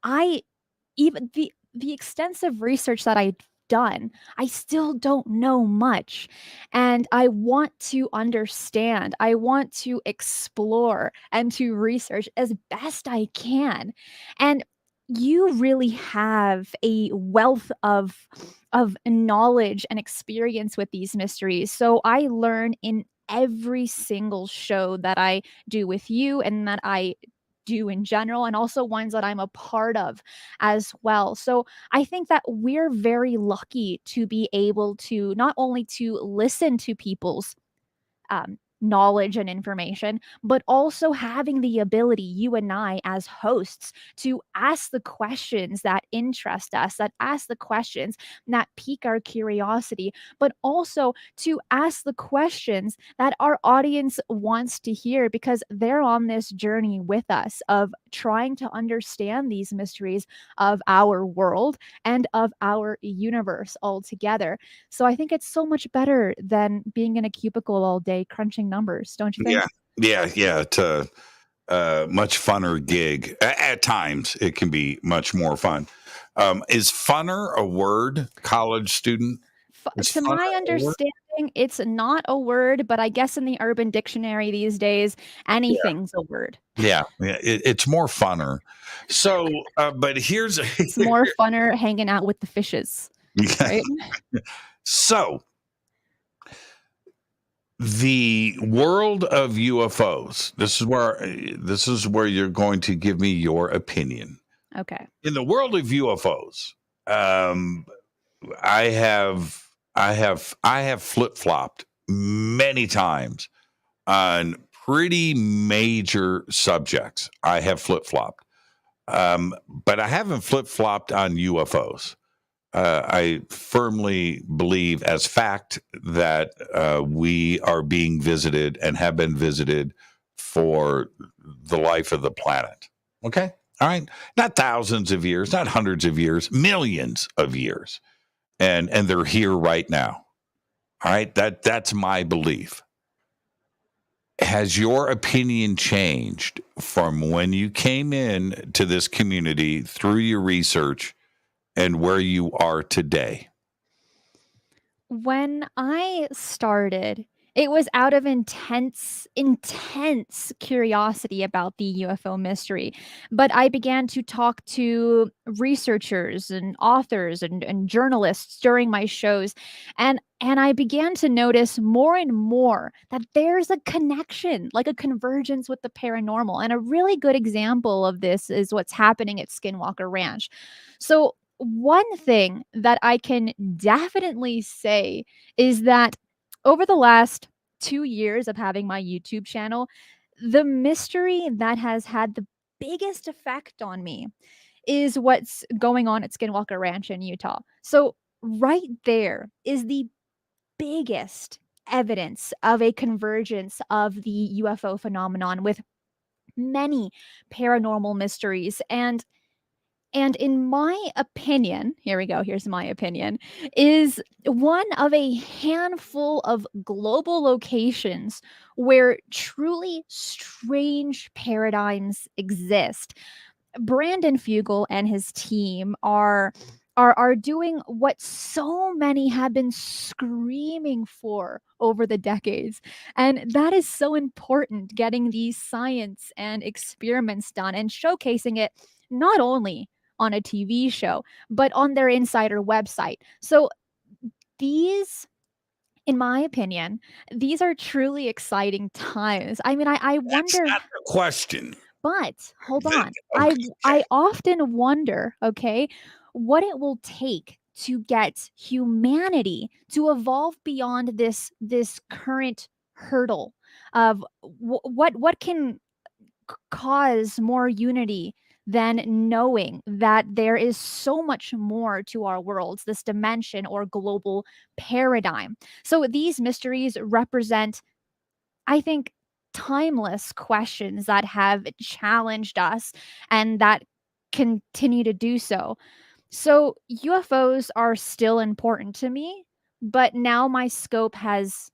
I even the extensive research that I've done, I still don't know much. And I want to understand. I want to explore and to research as best I can. And you really have a wealth of knowledge and experience with these mysteries. So I learn in every single show that I do with you and that I do in general, and also ones that I'm a part of as well. So I think that we're very lucky to be able to not only to listen to people's knowledge and information, but also having the ability, you and I as hosts, to ask the questions that interest us, that ask the questions that pique our curiosity, but also to ask the questions that our audience wants to hear because they're on this journey with us of trying to understand these mysteries of our world and of our universe altogether. So I think it's so much better than being in a cubicle all day crunching numbers, don't you think? Yeah. It's a much funner gig. At times, it can be much more fun. Is funner a word, college student? To my understanding, it's not a word, but I guess in the Urban Dictionary these days, anything's a word. Yeah, it's more funner. So, but here's It's more funner hanging out with the fishes, right? So, the world of UFOs. This is where you're going to give me your opinion. Okay. In the world of UFOs, I have flip-flopped many times on pretty major subjects. I have flip-flopped, but I haven't flip-flopped on UFOs. I firmly believe as fact that we are being visited and have been visited for the life of the planet. Okay? All right? Not thousands of years, not hundreds of years, millions of years. And they're here right now. All right? That's my belief. Has your opinion changed from when you came in to this community through your research and where you are today? When I started, it was out of intense curiosity about the UFO mystery. But I began to talk to researchers and authors and journalists during my shows. And I began to notice more and more that there's a connection, like a convergence with the paranormal. And a really good example of this is what's happening at Skinwalker Ranch. So one thing that I can definitely say is that over the last 2 years of having my YouTube channel, the mystery that has had the biggest effect on me is what's going on at Skinwalker Ranch in Utah. So right there is the biggest evidence of a convergence of the UFO phenomenon with many paranormal mysteries. And in my opinion, here we go, here's my opinion, is one of a handful of global locations where truly strange paradigms exist. Brandon Fugel and his team are doing what so many have been screaming for over the decades. And that is so important, getting these science and experiments done and showcasing it not only on a TV show, but on their insider website. So these, in my opinion, these are truly exciting times. I mean, I wonder. That's not the question. But hold on. I often wonder, okay, what it will take to get humanity to evolve beyond this current hurdle of what can cause more unity than knowing that there is so much more to our worlds, this dimension or global paradigm. So these mysteries represent, I think, timeless questions that have challenged us and that continue to do so. So UFOs are still important to me, but now my scope has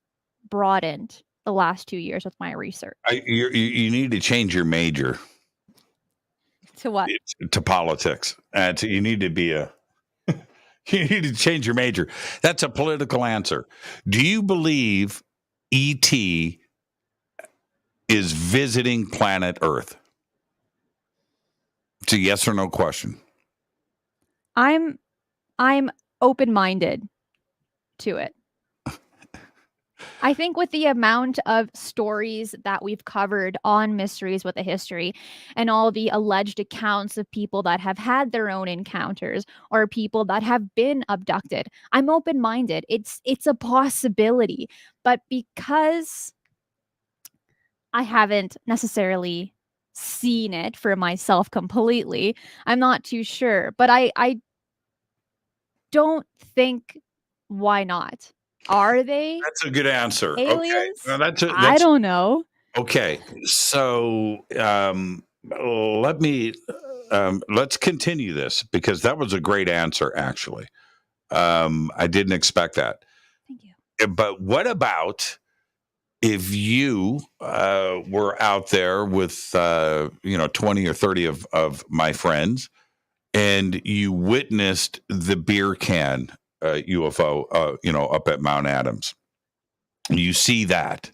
broadened the last 2 years with my research. You need to change your major. To what? To politics. You need to be you need to change your major. That's a political answer. Do you believe ET is visiting planet Earth? It's a yes or no question. I'm open-minded to it. I think with the amount of stories that we've covered on Mysteries with a History and all the alleged accounts of people that have had their own encounters or people that have been abducted, I'm open-minded. It's a possibility. But because I haven't necessarily seen it for myself completely, I'm not too sure. But I don't think, why not? Are they? That's a good answer. Aliens? Okay. Now I don't know. Okay. So let's continue this because that was a great answer, actually. I didn't expect that. Thank you. But what about if you were out there with 20 or 30 of my friends and you witnessed the beer can UFO up at Mount Adams? You see that.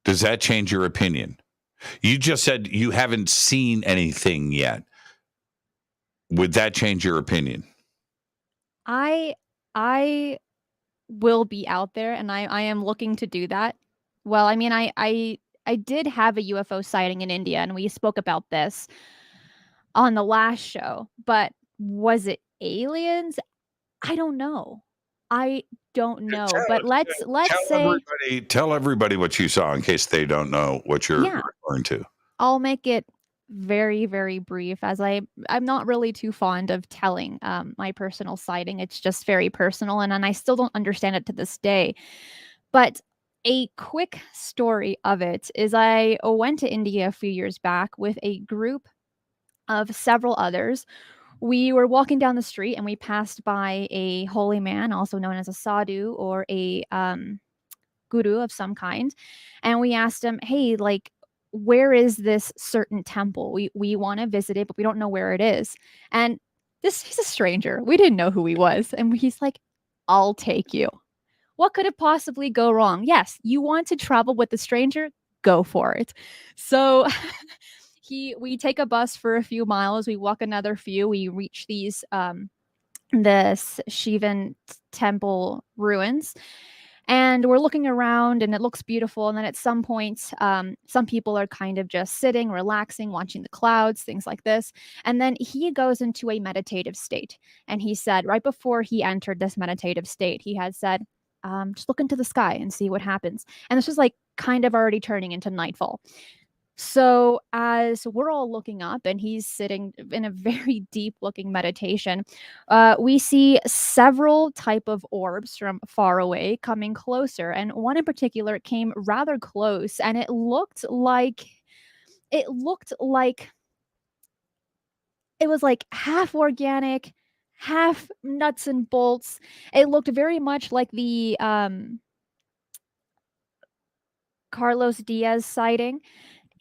Does that change your opinion? You just said you haven't seen anything yet. Would that change your opinion? I will be out there, and I am looking to do that. Well, I mean, I did have a UFO sighting in India, and we spoke about this on the last show. But was it aliens? I don't know. I don't know. But let's say tell everybody what you saw in case they don't know what you're referring to. I'll make it very, very brief, as I'm not really too fond of telling my personal sighting. It's just very personal, and I still don't understand it to this day. But a quick story of it is I went to India a few years back with a group of several others. We were walking down the street and we passed by a holy man, also known as a sadhu or a guru of some kind. And we asked him, hey, like, where is this certain temple? We want to visit it, but we don't know where it is. And he's a stranger. We didn't know who he was. And he's like, I'll take you. What could have possibly go wrong? Yes, you want to travel with a stranger? Go for it. So we take a bus for a few miles. We walk another few. We reach these this Shivan temple ruins. And we're looking around and it looks beautiful. And then at some point, some people are kind of just sitting, relaxing, watching the clouds, things like this. And then he goes into a meditative state. And he said, right before he entered this meditative state, he had said, just look into the sky and see what happens. And this was like kind of already turning into nightfall. So as we're all looking up and he's sitting in a very deep looking meditation, we see several type of orbs from far away coming closer. And one in particular came rather close, and it looked like it was like half organic, half nuts and bolts. It looked very much like the Carlos Diaz sighting.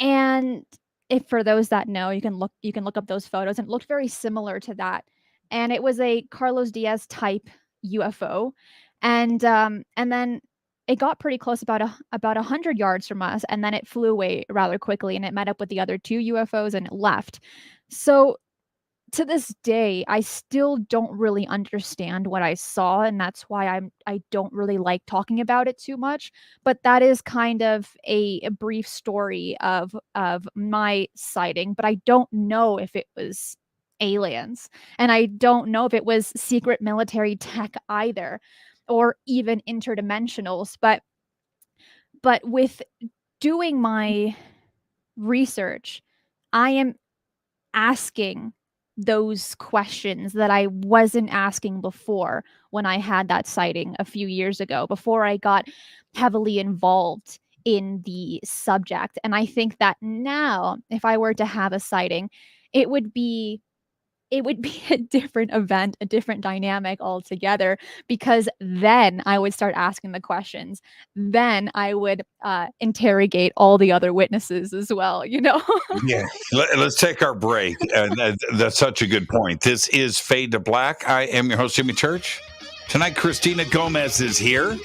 And if for those that know, you can look up those photos, and it looked very similar to that. And it was a Carlos Diaz type UFO. And then it got pretty close, about 100 yards from us, and then it flew away rather quickly, and it met up with the other two UFOs and it left. So to this day, I still don't really understand what I saw, and that's why I don't really like talking about it too much. But that is kind of a brief story of my sighting. But I don't know if it was aliens, and I don't know if it was secret military tech either, or even interdimensionals. But with doing my research, I am asking those questions that I wasn't asking before when I had that sighting a few years ago, before I got heavily involved in the subject. And I think that now, if I were to have a sighting, it would be a different event, a different dynamic altogether, because then I would start asking the questions. Then I would interrogate all the other witnesses as well, Yeah. Let's take our break. And that's such a good point. This is Fade to Black. I am your host, Jimmy Church. Tonight, Cristina Gomez is here.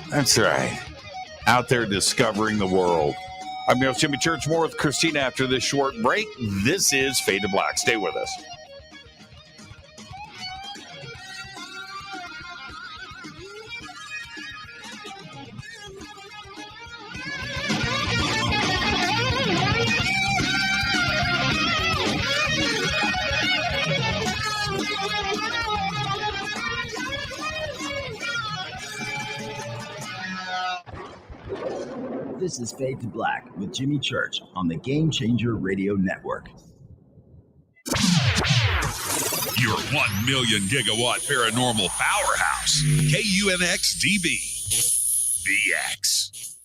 That's right. Out there discovering the world. I'm your host, Jimmy Church. More with Cristina after this short break. This is Fade to Black. Stay with us. This is Fade to Black with Jimmy Church on the Game Changer Radio Network. Your 1 million gigawatt paranormal powerhouse, KUNX DB, VX.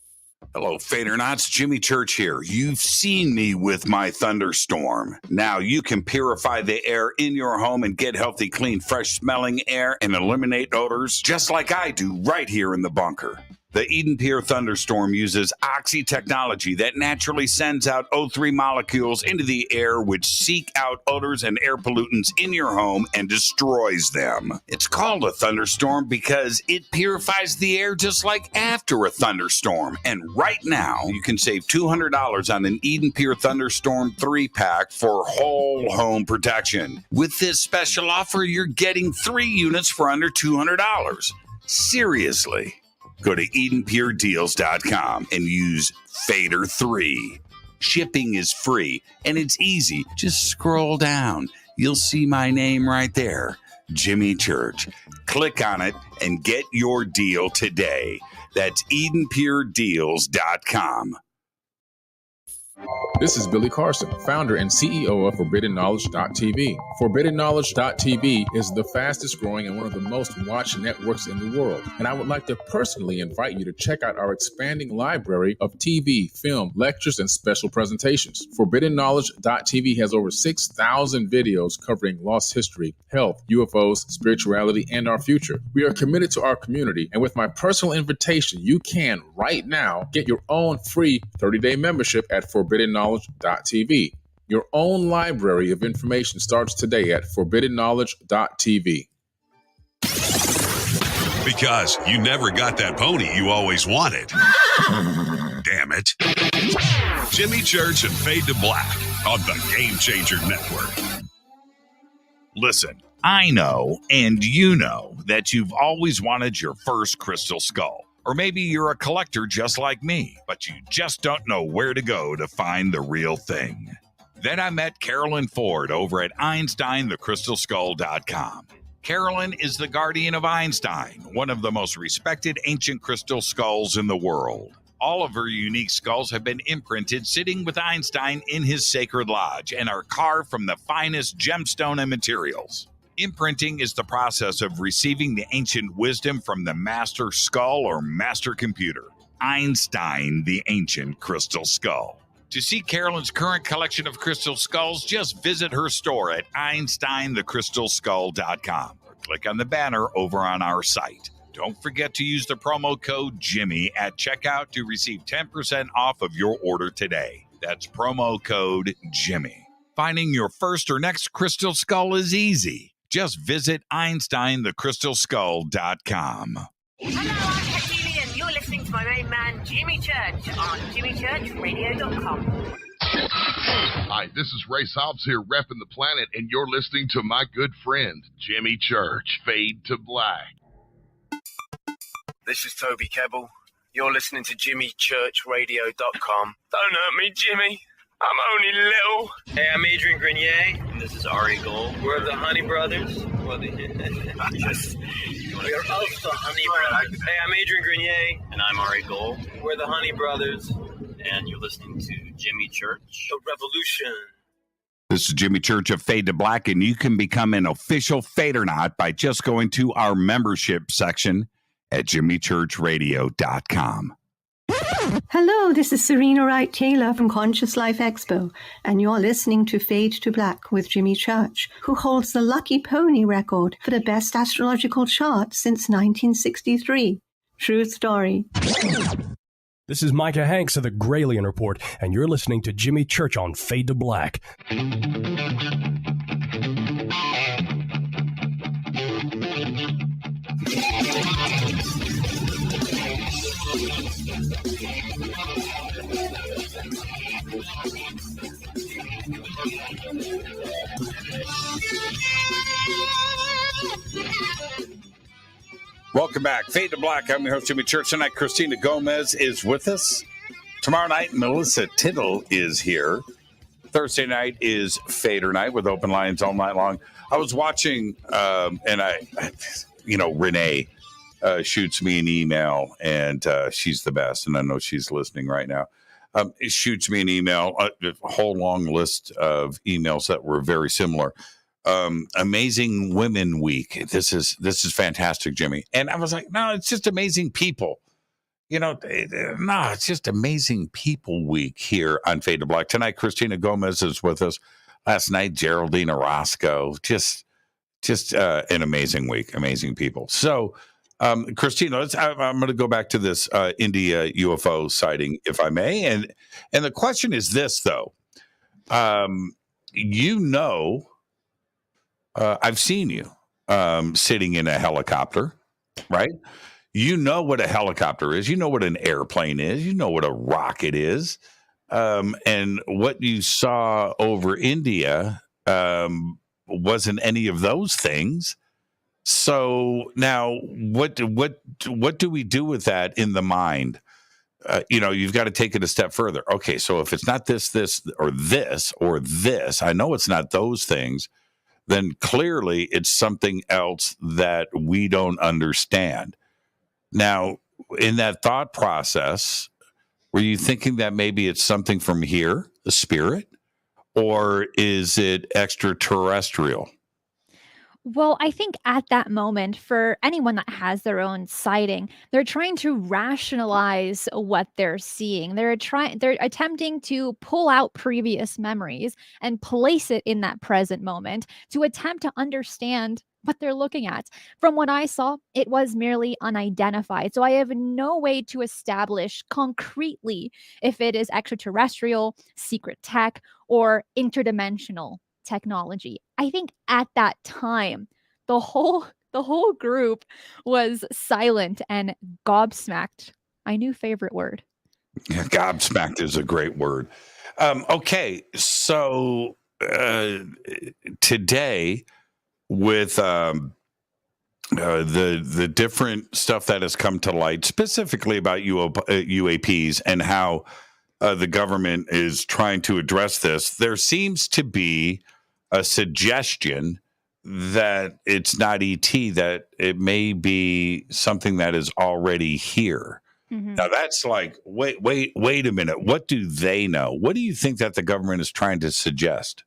Hello, Fadernauts. Jimmy Church here. You've seen me with my thunderstorm. Now you can purify the air in your home and get healthy, clean, fresh smelling air and eliminate odors just like I do right here in the bunker. The Eden Pier Thunderstorm uses oxy technology that naturally sends out O3 molecules into the air, which seek out odors and air pollutants in your home and destroys them. It's called a thunderstorm because it purifies the air just like after a thunderstorm. And right now, you can save $200 on an Eden Pier Thunderstorm 3-pack for whole home protection. With this special offer, you're getting 3 units for under $200. Seriously. Go to EdenPureDeals.com and use Fader3. Shipping is free and it's easy. Just scroll down. You'll see my name right there, Jimmy Church. Click on it and get your deal today. That's EdenPureDeals.com. This is Billy Carson, founder and CEO of ForbiddenKnowledge.tv. ForbiddenKnowledge.tv is the fastest growing and one of the most watched networks in the world. And I would like to personally invite you to check out our expanding library of TV, film, lectures, and special presentations. ForbiddenKnowledge.tv has over 6,000 videos covering lost history, health, UFOs, spirituality, and our future. We are committed to our community, and with my personal invitation, you can right now get your own free 30-day membership at ForbiddenKnowledge.tv. Your own library of information starts today at ForbiddenKnowledge.tv. Because you never got that pony you always wanted. Damn it. Jimmy Church and Fade to Black on the Game Changer Network. Listen, I know, and you know, that you've always wanted your first crystal skull. Or maybe you're a collector just like me, but you just don't know where to go to find the real thing. Then I met Carolyn Ford over at EinsteinTheCrystalSkull.com. Carolyn is the guardian of Einstein, one of the most respected ancient crystal skulls in the world. All of her unique skulls have been imprinted sitting with Einstein in his sacred lodge and are carved from the finest gemstone and materials. Imprinting is the process of receiving the ancient wisdom from the master skull or master computer. Einstein, the ancient crystal skull. To see Carolyn's current collection of crystal skulls, just visit her store at EinsteinTheCrystalSkull.com or click on the banner over on our site. Don't forget to use the promo code Jimmy at checkout to receive 10% off of your order today. That's promo code Jimmy. Finding your first or next crystal skull is easy. Just visit EinsteinTheCrystalSkull.com. Hello, I'm Katie, and you're listening to my main man, Jimmy Church, on JimmyChurchRadio.com. Hi, this is Ray Hobbs here, repping the planet, and you're listening to my good friend, Jimmy Church, Fade to Black. This is Toby Kebbell. You're listening to JimmyChurchRadio.com. Don't hurt me, Jimmy. I'm only little. Hey, I'm Adrian Grenier, and this is Ari Gold. We're the Honey Brothers. We're of the Honey Brothers. Hey, I'm Adrian Grenier, and I'm Ari Gold. We're the Honey Brothers, and you're listening to Jimmy Church. The Revolution. This is Jimmy Church of Fade to Black, and you can become an official Fadernaut by just going to our membership section at JimmyChurchRadio.com. Hello, this is Serena Wright Taylor from Conscious Life Expo, and you're listening to Fade to Black with Jimmy Church, who holds the Lucky Pony record for the best astrological chart since 1963. True story. This is Micah Hanks of the Gralien Report, and you're listening to Jimmy Church on Fade to Black. Welcome back. Fade to Black. I'm your host, Jimmy Church. Tonight, Cristina Gomez is with us. Tomorrow night, Melissa Tittle is here. Thursday night is Fader night with open lines all night long. I was watching, Renee shoots me an email, and she's the best, and I know she's listening right now. It shoots me an email, a whole long list of emails that were very similar. Amazing Women Week. This is fantastic, Jimmy. And I was like, no, it's just amazing people. No, it's just Amazing People Week here on Fade to Black. Tonight, Cristina Gomez is with us. Last night, Geraldine Orozco. Just an amazing week, amazing people. So, Cristina, I'm going to go back to this India UFO sighting, if I may. And the question is this, though. I've seen you sitting in a helicopter, right? You know what a helicopter is. You know what an airplane is. You know what a rocket is. And what you saw over India wasn't any of those things. So now what do we do with that in the mind? You've got to take it a step further. Okay, so if it's not this, or this, I know it's not those things, then clearly it's something else that we don't understand. Now, in that thought process, were you thinking that maybe it's something from here, a spirit, or is it extraterrestrial? Well, I think at that moment, for anyone that has their own sighting, they're trying to rationalize what they're seeing. They're attempting to pull out previous memories and place it in that present moment to attempt to understand what they're looking at. From what I saw, it was merely unidentified. So I have no way to establish concretely if it is extraterrestrial, secret tech, or interdimensional technology. I think at that time, the whole group was silent and gobsmacked. My new favorite word. Yeah, gobsmacked is a great word. Okay, so today, with the different stuff that has come to light, specifically about UAPs and how the government is trying to address this, there seems to be a suggestion that it's not ET, that it may be something that is already here. Mm-hmm. Now that's like, wait a minute. What do they know? What do you think that the government is trying to suggest?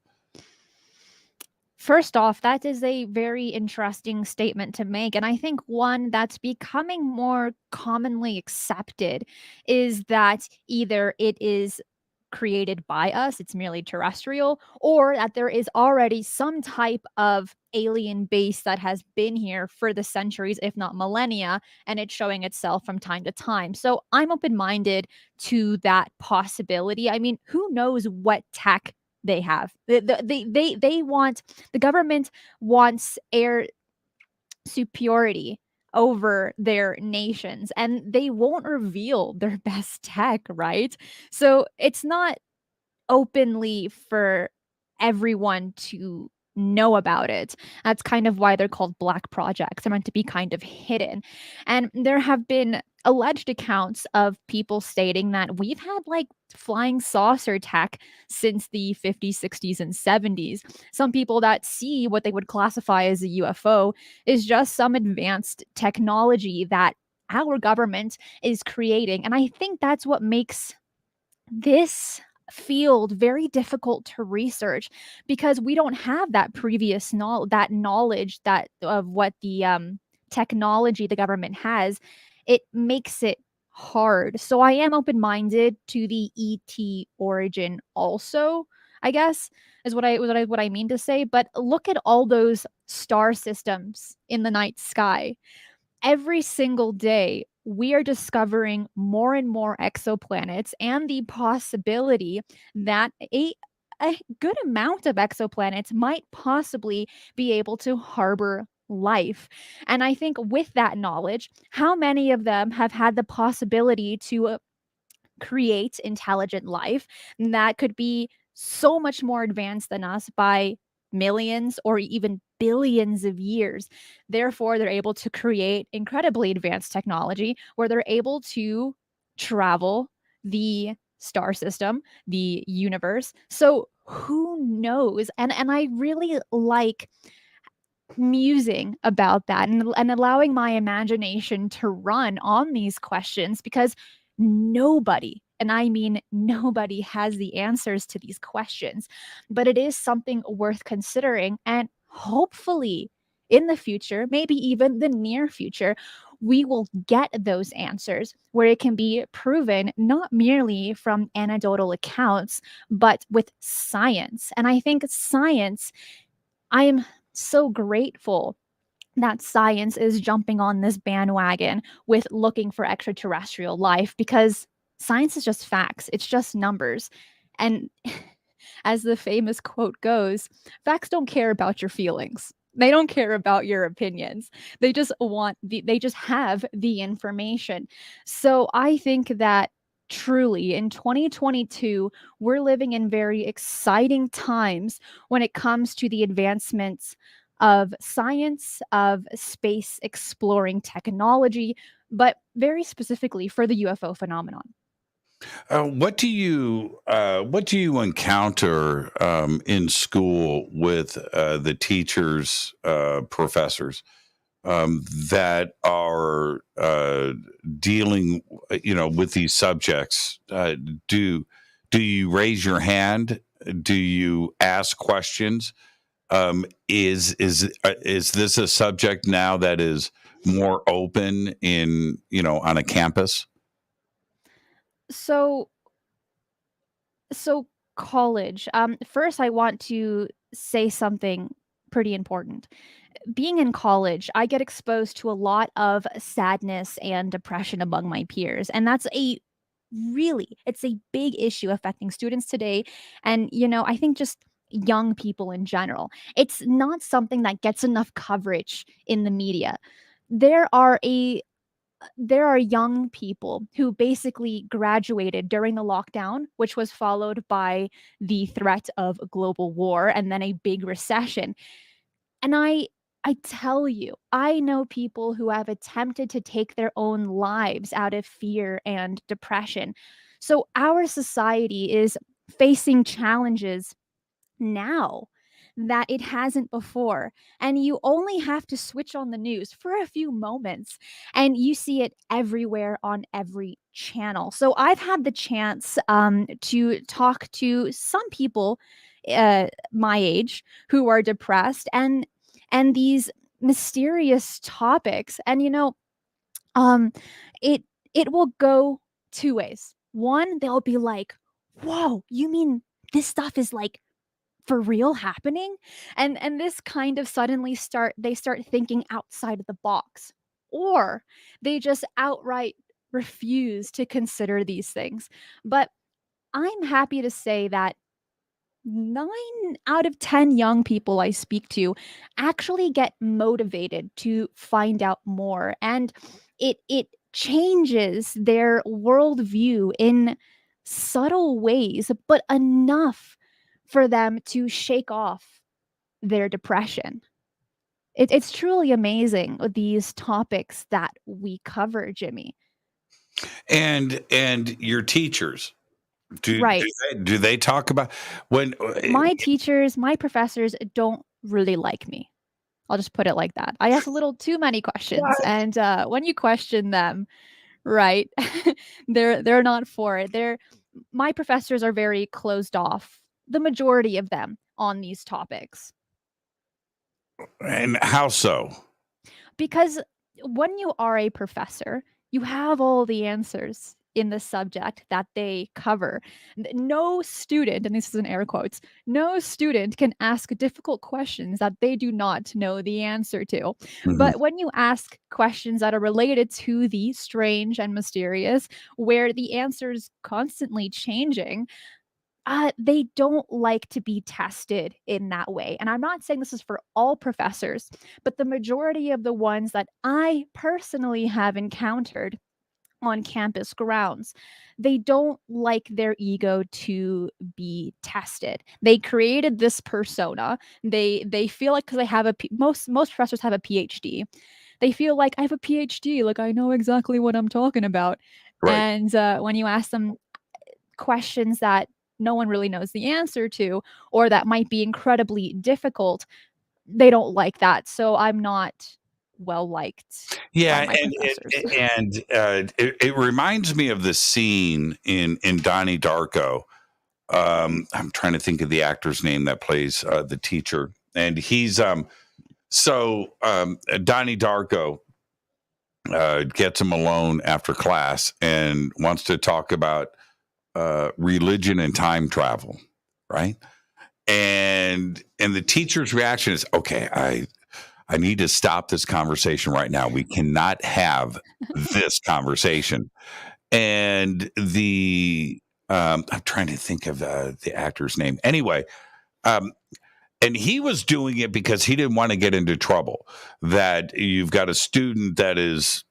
First off, that is a very interesting statement to make. And I think one that's becoming more commonly accepted is that either it is created by us, it's merely terrestrial, or that there is already some type of alien base that has been here for the centuries, if not millennia, and it's showing itself from time to time. So I'm open-minded to that possibility. I mean, who knows what tech they have? The government wants air superiority over their nations, and they won't reveal their best tech, right? So it's not openly for everyone to know about it. That's kind of why they're called black projects. They're meant to be kind of hidden. And there have been alleged accounts of people stating that we've had like flying saucer tech since the 50s, 60s, and 70s. Some people that see what they would classify as a UFO is just some advanced technology that our government is creating. And I think that's what makes this field very difficult to research, because we don't have that previous knowledge that of what the technology the government has. It makes it hard. So I am open-minded to the ET origin also, I guess, is what I mean to say. But look at all those star systems in the night sky. Every single day, we are discovering more and more exoplanets, and the possibility that a good amount of exoplanets might possibly be able to harbor life. And I think with that knowledge, how many of them have had the possibility to create intelligent life that could be so much more advanced than us by millions or even billions of years. Therefore, they're able to create incredibly advanced technology where they're able to travel the star system, the universe. So who knows? And I really like musing about that and allowing my imagination to run on these questions, because nobody, and I mean nobody, has the answers to these questions. But it is something worth considering, and hopefully in the future, maybe even the near future, we will get those answers where it can be proven not merely from anecdotal accounts, but with science. And I think science, I am so grateful that science is jumping on this bandwagon with looking for extraterrestrial life, because science is just facts, it's just numbers. And as the famous quote goes, facts don't care about your feelings. They don't care about your opinions. They just they just have the information. So I think that truly in 2022, we're living in very exciting times when it comes to the advancements of science, of space exploring technology, but very specifically for the UFO phenomenon. What do you encounter in school with the teachers, professors that are dealing, with these subjects? Do you raise your hand? Do you ask questions? Is this a subject now that is more open in on a campus? So college. First, I want to say something pretty important. Being in college, I get exposed to a lot of sadness and depression among my peers, and that's it's a big issue affecting students today. And I think just young people in general. It's not something that gets enough coverage in the media. There are young people who basically graduated during the lockdown, which was followed by the threat of global war and then a big recession. And I tell you, I know people who have attempted to take their own lives out of fear and depression. So our society is facing challenges now that it hasn't before. And you only have to switch on the news for a few moments and you see it everywhere on every channel. So I've had the chance to talk to some people my age who are depressed and these mysterious topics. And it will go two ways. One, they'll be like, whoa, you mean this stuff is like for real happening? And this kind of suddenly start thinking outside of the box, or they just outright refuse to consider these things. But I'm happy to say that 9 out of 10 young people I speak to actually get motivated to find out more, and it changes their worldview in subtle ways, but enough for them to shake off their depression. It's truly amazing, these topics that we cover, Jimmy. And your teachers, Right. do they talk about when My teachers, my professors don't really like me. I'll just put it like that. I ask a little too many questions. What? And when you question them, right, they're not for it. My professors are very closed off, the majority of them, on these topics. And how so? Because when you are a professor, you have all the answers in the subject that they cover. No student, and this is in air quotes, no student can ask difficult questions that they do not know the answer to. Mm-hmm. But when you ask questions that are related to the strange and mysterious, where the answer is constantly changing, they don't like to be tested in that way. And I'm not saying this is for all professors, but the majority of the ones that I personally have encountered on campus grounds, they don't like their ego to be tested. They created this persona. They feel like, because they have most professors have a PhD. They feel like, I have a PhD, like I know exactly what I'm talking about. Right. And when you ask them questions that no one really knows the answer to, or that might be incredibly difficult, they don't like that. So I'm not well liked. Yeah, by my professors. it reminds me of the scene in Donnie Darko. I'm trying to think of the actor's name that plays the teacher, and he's Donnie Darko gets him alone after class and wants to talk about religion and time travel, right? And the teacher's reaction is, okay, I need to stop this conversation right now. We cannot have this conversation. And I'm trying to think of the actor's name. Anyway, and he was doing it because he didn't want to get into trouble. That you've got a student that is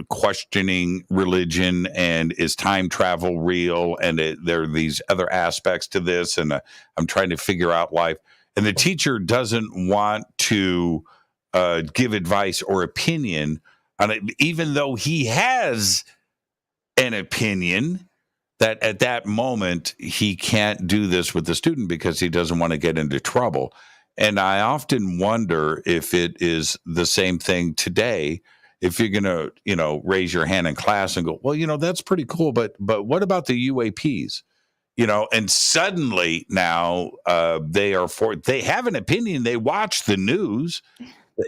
questioning religion and is time travel real, and there are these other aspects to this, and I'm trying to figure out life. And the teacher doesn't want to give advice or opinion on it, even though he has an opinion. That at that moment, he can't do this with the student because he doesn't want to get into trouble. And I often wonder if it is the same thing today. If you're going to, raise your hand in class and go, well, that's pretty cool. But what about the UAPs? And suddenly now they have an opinion. They watch the news,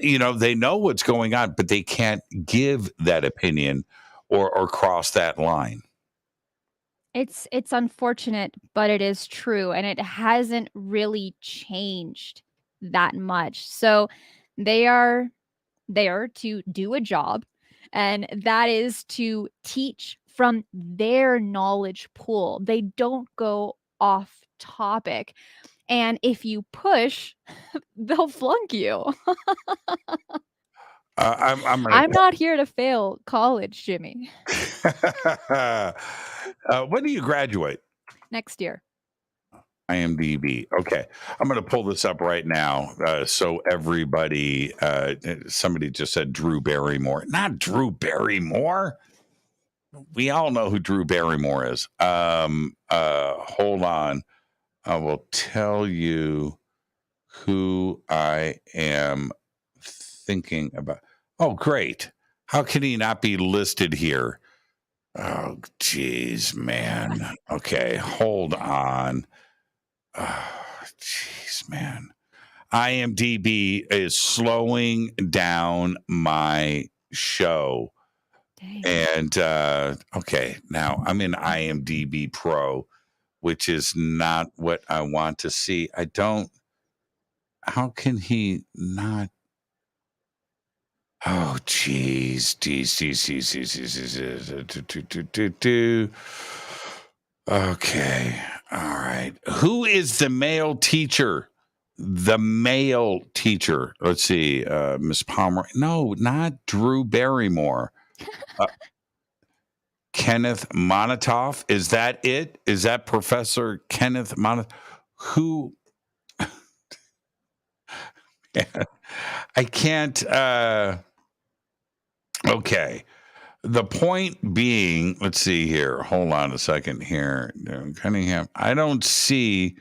they know what's going on, but they can't give that opinion or cross that line. It's unfortunate, but it is true, and it hasn't really changed that much. So they are there to do a job, and that is to teach from their knowledge pool. They don't go off topic. And if you push, they'll flunk you. I'm not here to fail college, Jimmy. When do you graduate? Next year. IMDb. Okay. I'm going to pull this up right now. So everybody, somebody just said Drew Barrymore. Not Drew Barrymore. We all know who Drew Barrymore is. Hold on. I will tell you who I am thinking about. Oh, great. How can he not be listed here? Oh, geez, man. Okay, hold on. Oh, jeez, man. IMDb is slowing down my show. Dang. And, okay, now I'm in IMDb Pro, which is not what I want to see. How can he not? Oh, geez. Okay. All right. Who is the male teacher? The male teacher. Let's see. Miss Palmer. No, not Drew Barrymore. Kenneth Monatoff. Is that it? Is that Professor Kenneth Monatoff? Who? I can't. Okay. The point being, let's see here. Hold on a second here. Cunningham. I don't see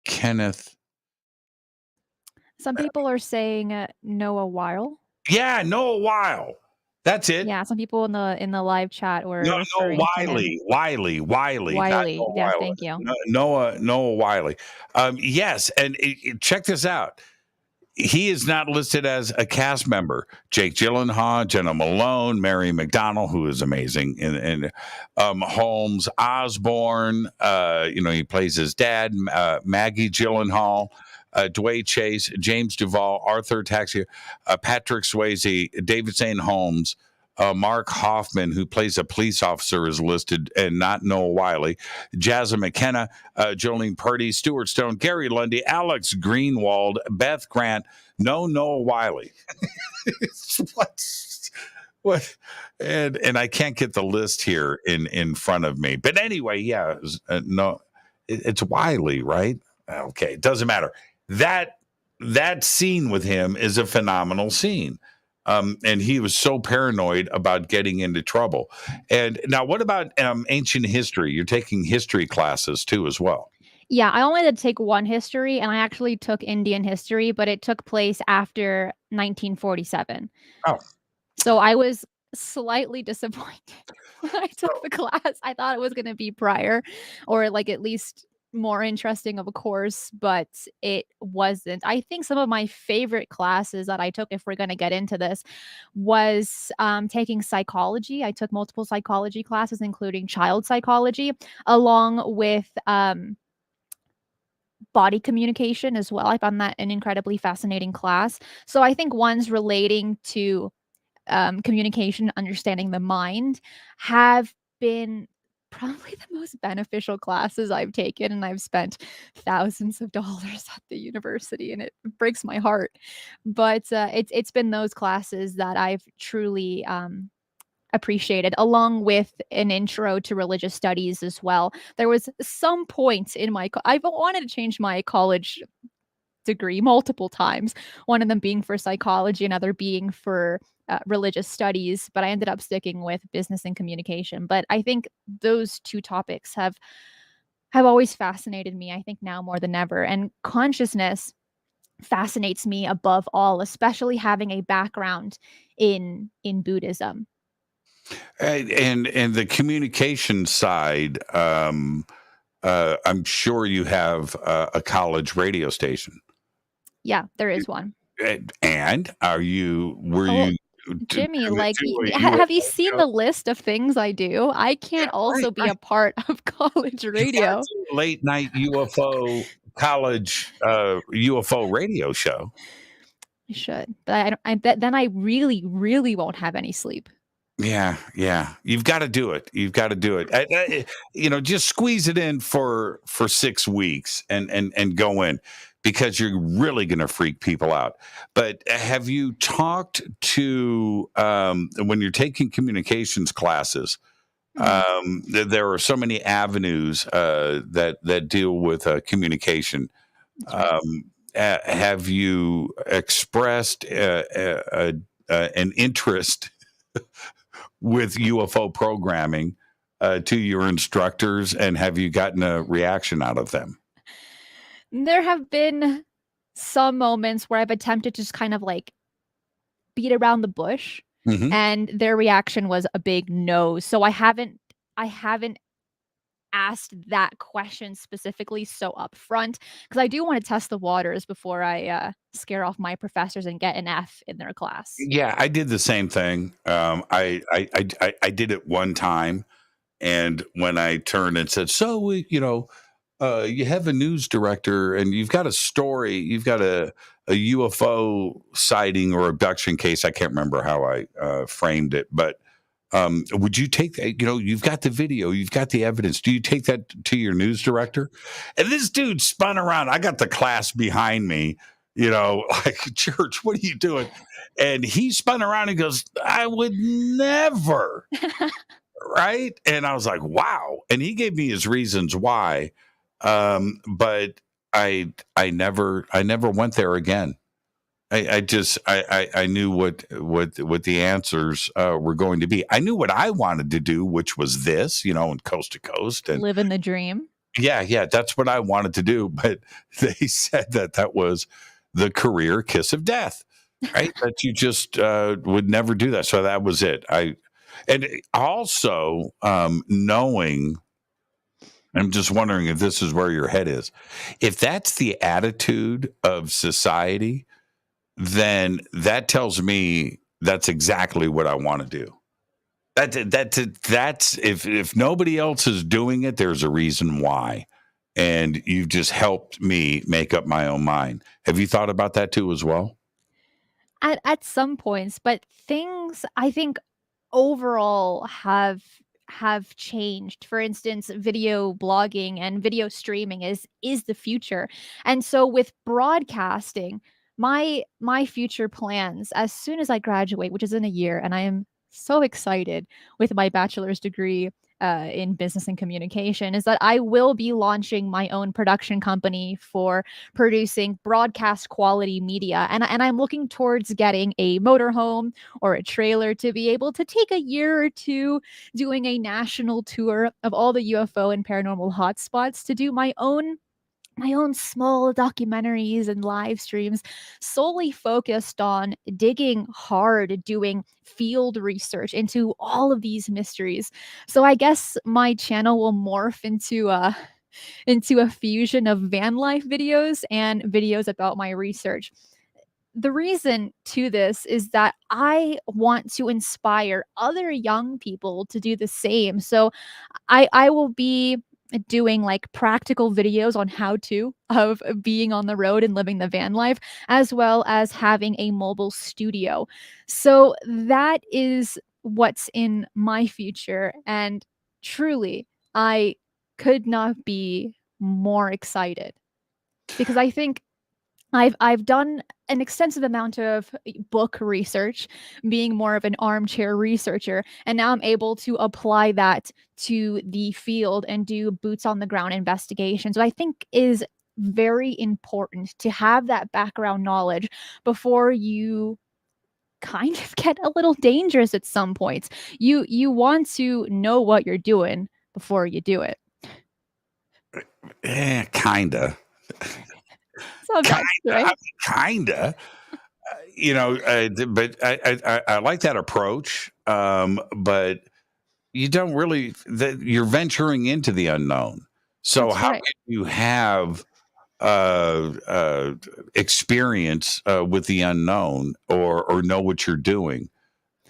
Kenneth. Some people are saying Noah Weil. Yeah, Noah Weil. That's it. Yeah, some people in the live chat were Wiley. Yeah, thank you. Noah Wiley. Yes, and check this out. He is not listed as a cast member. Jake Gyllenhaal, Jenna Malone, Mary McDonnell, who is amazing, and Holmes Osborne. He plays his dad. Maggie Gyllenhaal, Dwayne Chase, James Duvall, Arthur Taxia, Patrick Swayze, David St. Holmes. Mark Hoffman, who plays a police officer, is listed, and not Noah Wiley. Jazza McKenna, Jolene Purdy, Stuart Stone, Gary Lundy, Alex Greenwald, Beth Grant. No Noah Wiley. What? And I can't get the list here in front of me. But anyway, yeah, no, it's Wiley, right? Okay, it doesn't matter. That scene with him is a phenomenal scene. And he was so paranoid about getting into trouble. And now, what about ancient history? You're taking history classes too, as well. Yeah, I only had to take one history, and I actually took Indian history, but it took place after 1947. Oh. So I was slightly disappointed when I took the class. I thought it was going to be prior, or like at least more interesting of a course, but it wasn't. I think some of my favorite classes that I took, if we're going to get into this, was taking psychology. I took multiple psychology classes, including child psychology, along with body communication as well. I found that an incredibly fascinating class. So I think ones relating to communication, understanding the mind, have been probably the most beneficial classes I've taken, and I've spent thousands of dollars at the university, and it breaks my heart. But it's been those classes that I've truly appreciated, along with an intro to religious studies as well. There was some point in my I've wanted to change my college degree multiple times, one of them being for psychology, another being for religious studies, but I ended up sticking with business and communication. But I think those two topics have always fascinated me, I think now more than ever. And consciousness fascinates me above all, especially having a background in Buddhism. And the communication side, I'm sure you have a college radio station. Yeah, there is one. And were you Jimmy, like, have you seen the list of things I do? I can't also be a part of college radio. Late night UFO college UFO radio show. I should, but then I really, really won't have any sleep. Yeah. You've got to do it. Just squeeze it in for 6 weeks and go in, because you're really going to freak people out. But have you talked to, when you're taking communications classes, there are so many avenues that deal with communication. Have you expressed an interest with UFO programming to your instructors, and have you gotten a reaction out of them? There have been some moments where I've attempted to just kind of like beat around the bush, and their reaction was a big no. So I haven't asked that question specifically so upfront, because I do want to test the waters before I scare off my professors and get an F in their class. Yeah, I did the same thing. I did it one time, and when I turned and said, "So you have a news director, and you've got a story, you've got a UFO sighting or abduction case." I can't remember how I framed it, but would you take that? You've got the video, you've got the evidence. Do you take that to your news director? And this dude spun around. I got the class behind me, like, "Church, what are you doing?" And he spun around and goes, "I would never." Right. And I was like, wow. And he gave me his reasons why. But I never went there again. I knew what the answers were going to be. I knew what I wanted to do, which was this, and coast to coast and living the dream. Yeah, that's what I wanted to do. But they said that was the career kiss of death, right? That you just would never do that. So that was it. And also knowing. I'm just wondering if this is where your head is. If that's the attitude of society, then that tells me that's exactly what I want to do. That's if nobody else is doing it, there's a reason why. And you've just helped me make up my own mind. Have you thought about that too as well? At some points, but things I think overall have changed. For instance, video blogging and video streaming is the future. And so with broadcasting, my future plans, as soon as I graduate, which is in a year, and I am so excited with my bachelor's degree in business and communication, is that I will be launching my own production company for producing broadcast quality media. And I'm looking towards getting a motorhome or a trailer to be able to take a year or two doing a national tour of all the UFO and paranormal hotspots to do my own my own small documentaries and live streams solely focused on digging hard, doing field research into all of these mysteries. So I guess my channel will morph into a fusion of van life videos and videos about my research. The reason to this is that I want to inspire other young people to do the same. So I will be doing like practical videos on how to of being on the road and living the van life, as well as having a mobile studio. So that is what's in my future. And truly, I could not be more excited, because I think I've done an extensive amount of book research, being more of an armchair researcher, and now I'm able to apply that to the field and do boots on the ground investigations. So I think is very important to have that background knowledge before you kind of get a little dangerous at some points. You want to know what you're doing before you do it. Kinda. Kinda. But I like that approach. But you don't really. You're venturing into the unknown. So That's how right. can you have experience with the unknown or know what you're doing?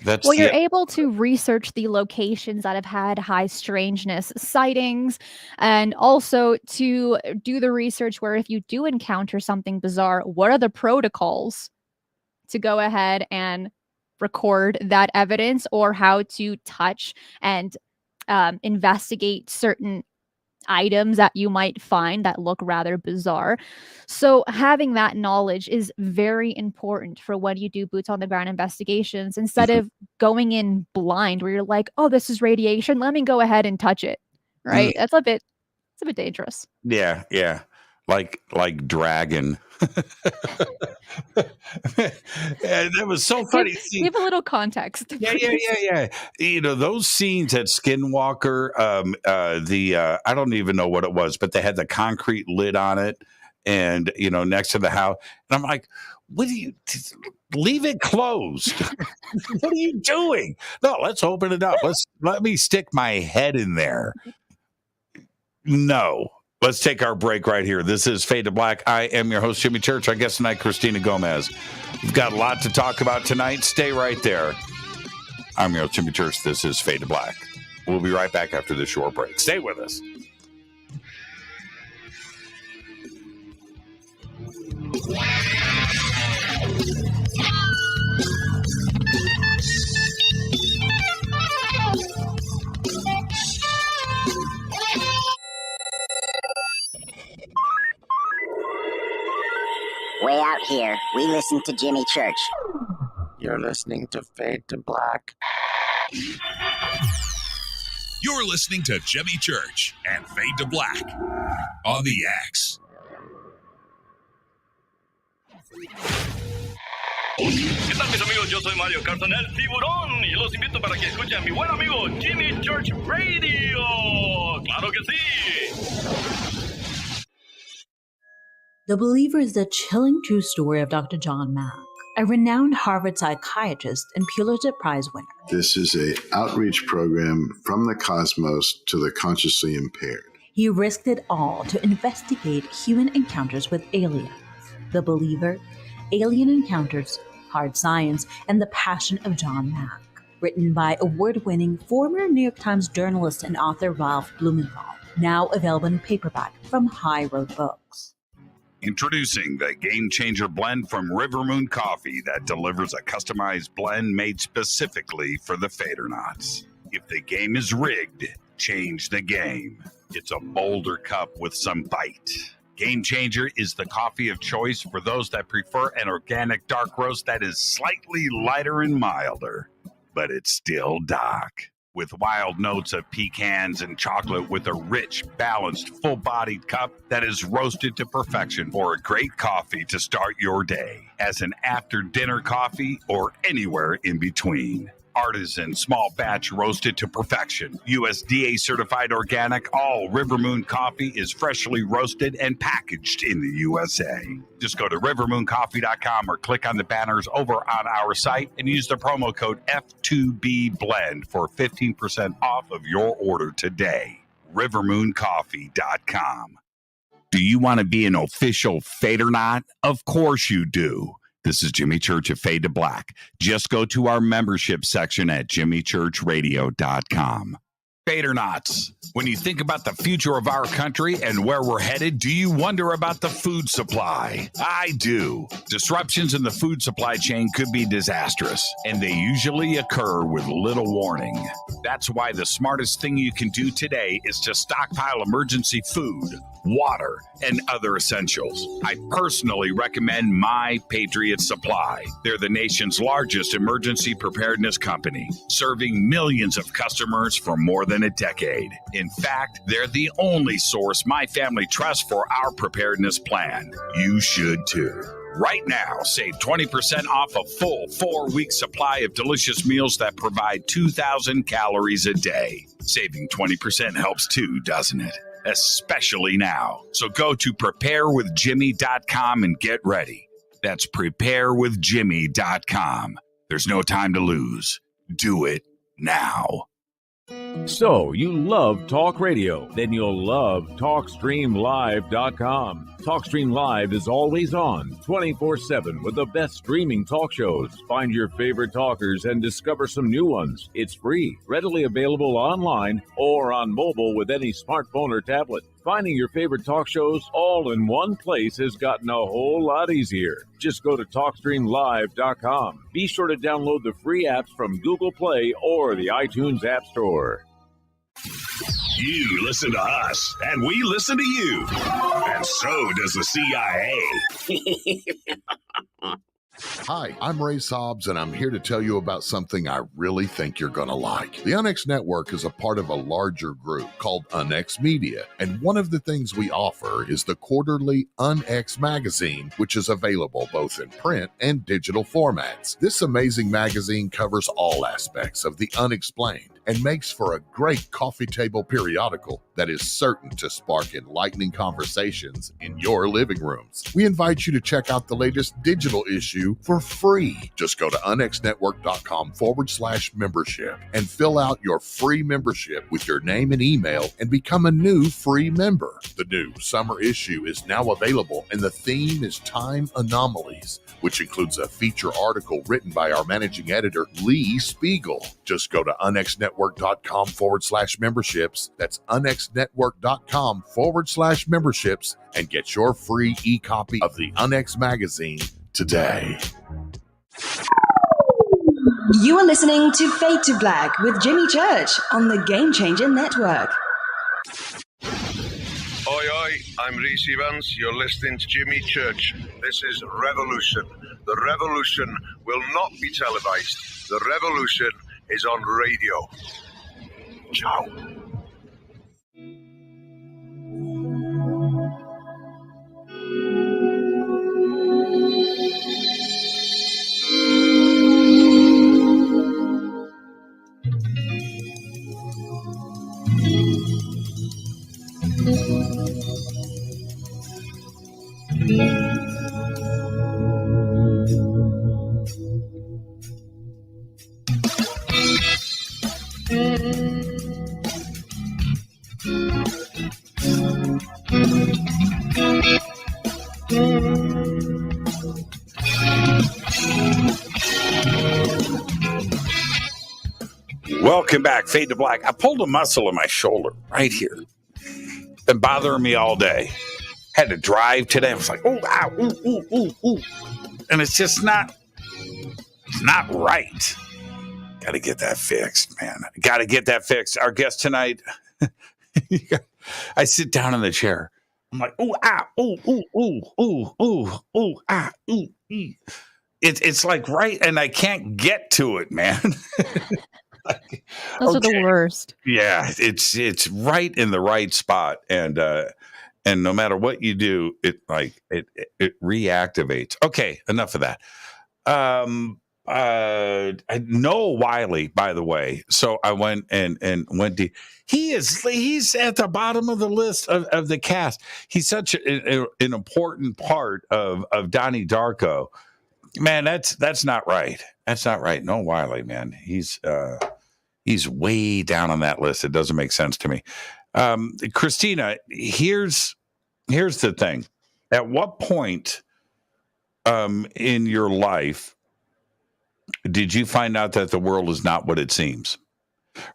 Well, you're able to research the locations that have had high strangeness sightings, and also to do the research where if you do encounter something bizarre, what are the protocols to go ahead and record that evidence, or how to touch and investigate certain items that you might find that look rather bizarre. So having that knowledge is very important for when you do boots on the ground investigations, instead of going in blind where you're like, oh, this is radiation, let me go ahead and touch it. Right? It's a bit dangerous. Yeah. Like Dragon. And that was so funny. Give a little context. Yeah. Those scenes at Skinwalker, I don't even know what it was, but they had the concrete lid on it, and next to the house. And I'm like, what do you leave it closed? What are you doing? No, let's open it up. Let me stick my head in there. No. Let's take our break right here. This is Fade to Black. I am your host, Jimmy Church. Our guest tonight, Cristina Gomez. We've got a lot to talk about tonight. Stay right there. I'm your host, Jimmy Church. This is Fade to Black. We'll be right back after this short break. Stay with us. Way out here, we listen to Jimmy Church. You're listening to Fade to Black. You're listening to Jimmy Church and Fade to Black on the X. ¿Qué tal, mis amigos? Yo soy Mario Carson, el tiburón, y los invito para que escuchen a mi buen amigo Jimmy Church Radio. ¡Claro que sí! The Believer is the chilling true story of Dr. John Mack, a renowned Harvard psychiatrist and Pulitzer Prize winner. This is an outreach program from the cosmos to the consciously impaired. He risked it all to investigate human encounters with aliens. The Believer, Alien Encounters, Hard Science, and the Passion of John Mack. Written by award-winning former New York Times journalist and author Ralph Blumenthal. Now available in paperback from High Road Books. Introducing the Game Changer blend from River Moon Coffee that delivers a customized blend made specifically for the Fadernauts. If the game is rigged, change the game. It's a bolder cup with some bite. Game Changer is the coffee of choice for those that prefer an organic dark roast that is slightly lighter and milder, but it's still dark. With wild notes of pecans and chocolate, with a rich, balanced, full-bodied cup that is roasted to perfection for a great coffee to start your day, as an after-dinner coffee or anywhere in between. Artisan, small batch, roasted to perfection. USDA certified organic. All River Moon coffee is freshly roasted and packaged in the USA. Just go to rivermooncoffee.com or click on the banners over on our site and use the promo code F2BBLEND for 15% off of your order today. rivermooncoffee.com. Do you want to be an official Fade or Not? Of course you do. This is Jimmy Church of Fade to Black. Just go to our membership section at jimmychurchradio.com. Fade or Nots. When you think about the future of our country and where we're headed, do you wonder about the food supply? I do. Disruptions in the food supply chain could be disastrous, and they usually occur with little warning. That's why the smartest thing you can do today is to stockpile emergency food, water, and other essentials. I personally recommend My Patriot Supply. They're the nation's largest emergency preparedness company, serving millions of customers for more than a decade. In fact, they're the only source my family trusts for our preparedness plan. You should too. Right now, save 20% off a full 4-week supply of delicious meals that provide 2,000 calories a day. Saving 20% helps too, doesn't it? Especially now. So go to preparewithjimmy.com and get ready. That's preparewithjimmy.com. There's no time to lose. Do it now. So, you love talk radio? Then you'll love TalkStreamLive.com. TalkStream Live is always on, 24/7 with the best streaming talk shows. Find your favorite talkers and discover some new ones. It's free, readily available online or on mobile with any smartphone or tablet. Finding your favorite talk shows all in one place has gotten a whole lot easier. Just go to TalkStreamLive.com. Be sure to download the free apps from Google Play or the iTunes App Store. You listen to us, and we listen to you. And so does the CIA. Hi, I'm Ray Sobbs, and I'm here to tell you about something I really think you're going to like. The UnX Network is a part of a larger group called UnX Media, and one of the things we offer is the quarterly UnX magazine, which is available both in print and digital formats. This amazing magazine covers all aspects of the unexplained and makes for a great coffee table periodical that is certain to spark enlightening conversations in your living rooms. We invite you to check out the latest digital issue for free. Just go to unxnetwork.com/membership and fill out your free membership with your name and email and become a new free member. The new summer issue is now available, and the theme is Time Anomalies, which includes a feature article written by our managing editor, Lee Spiegel. Just go to unxnetwork.com/memberships. That's unxnetwork.com/memberships and get your free e-copy of the UnX magazine today. You are listening to Fade to Black with Jimmy Church on the Game Changer Network. Oi, oi, I'm Reese Evans. You're listening to Jimmy Church. This is Revolution. The revolution will not be televised. The revolution is on radio. Ciao. Welcome back, Fade to Black. I pulled a muscle in my shoulder right here. Been bothering me all day. Had to drive today. I was like, oh, ow, ooh, ooh, ooh, ooh. And it's just not right. Got to get that fixed, man. Got to get that fixed. Our guest tonight, I sit down in the chair. I'm like, ooh, ah, ooh, ooh, ooh, ooh, ooh, ooh, ah, ooh, ee. It's like right, and I can't get to it, man. Those are the worst. Yeah, it's right in the right spot, and no matter what you do, it reactivates. Okay, enough of that. Noah Wiley, by the way. So I went and went to. He's at the bottom of the list of the cast. He's such an important part of Donnie Darko. Man, that's not right. That's not right. Noah Wiley, man, he's way down on that list. It doesn't make sense to me. Cristina, here's the thing. At what point in your life did you find out that the world is not what it seems?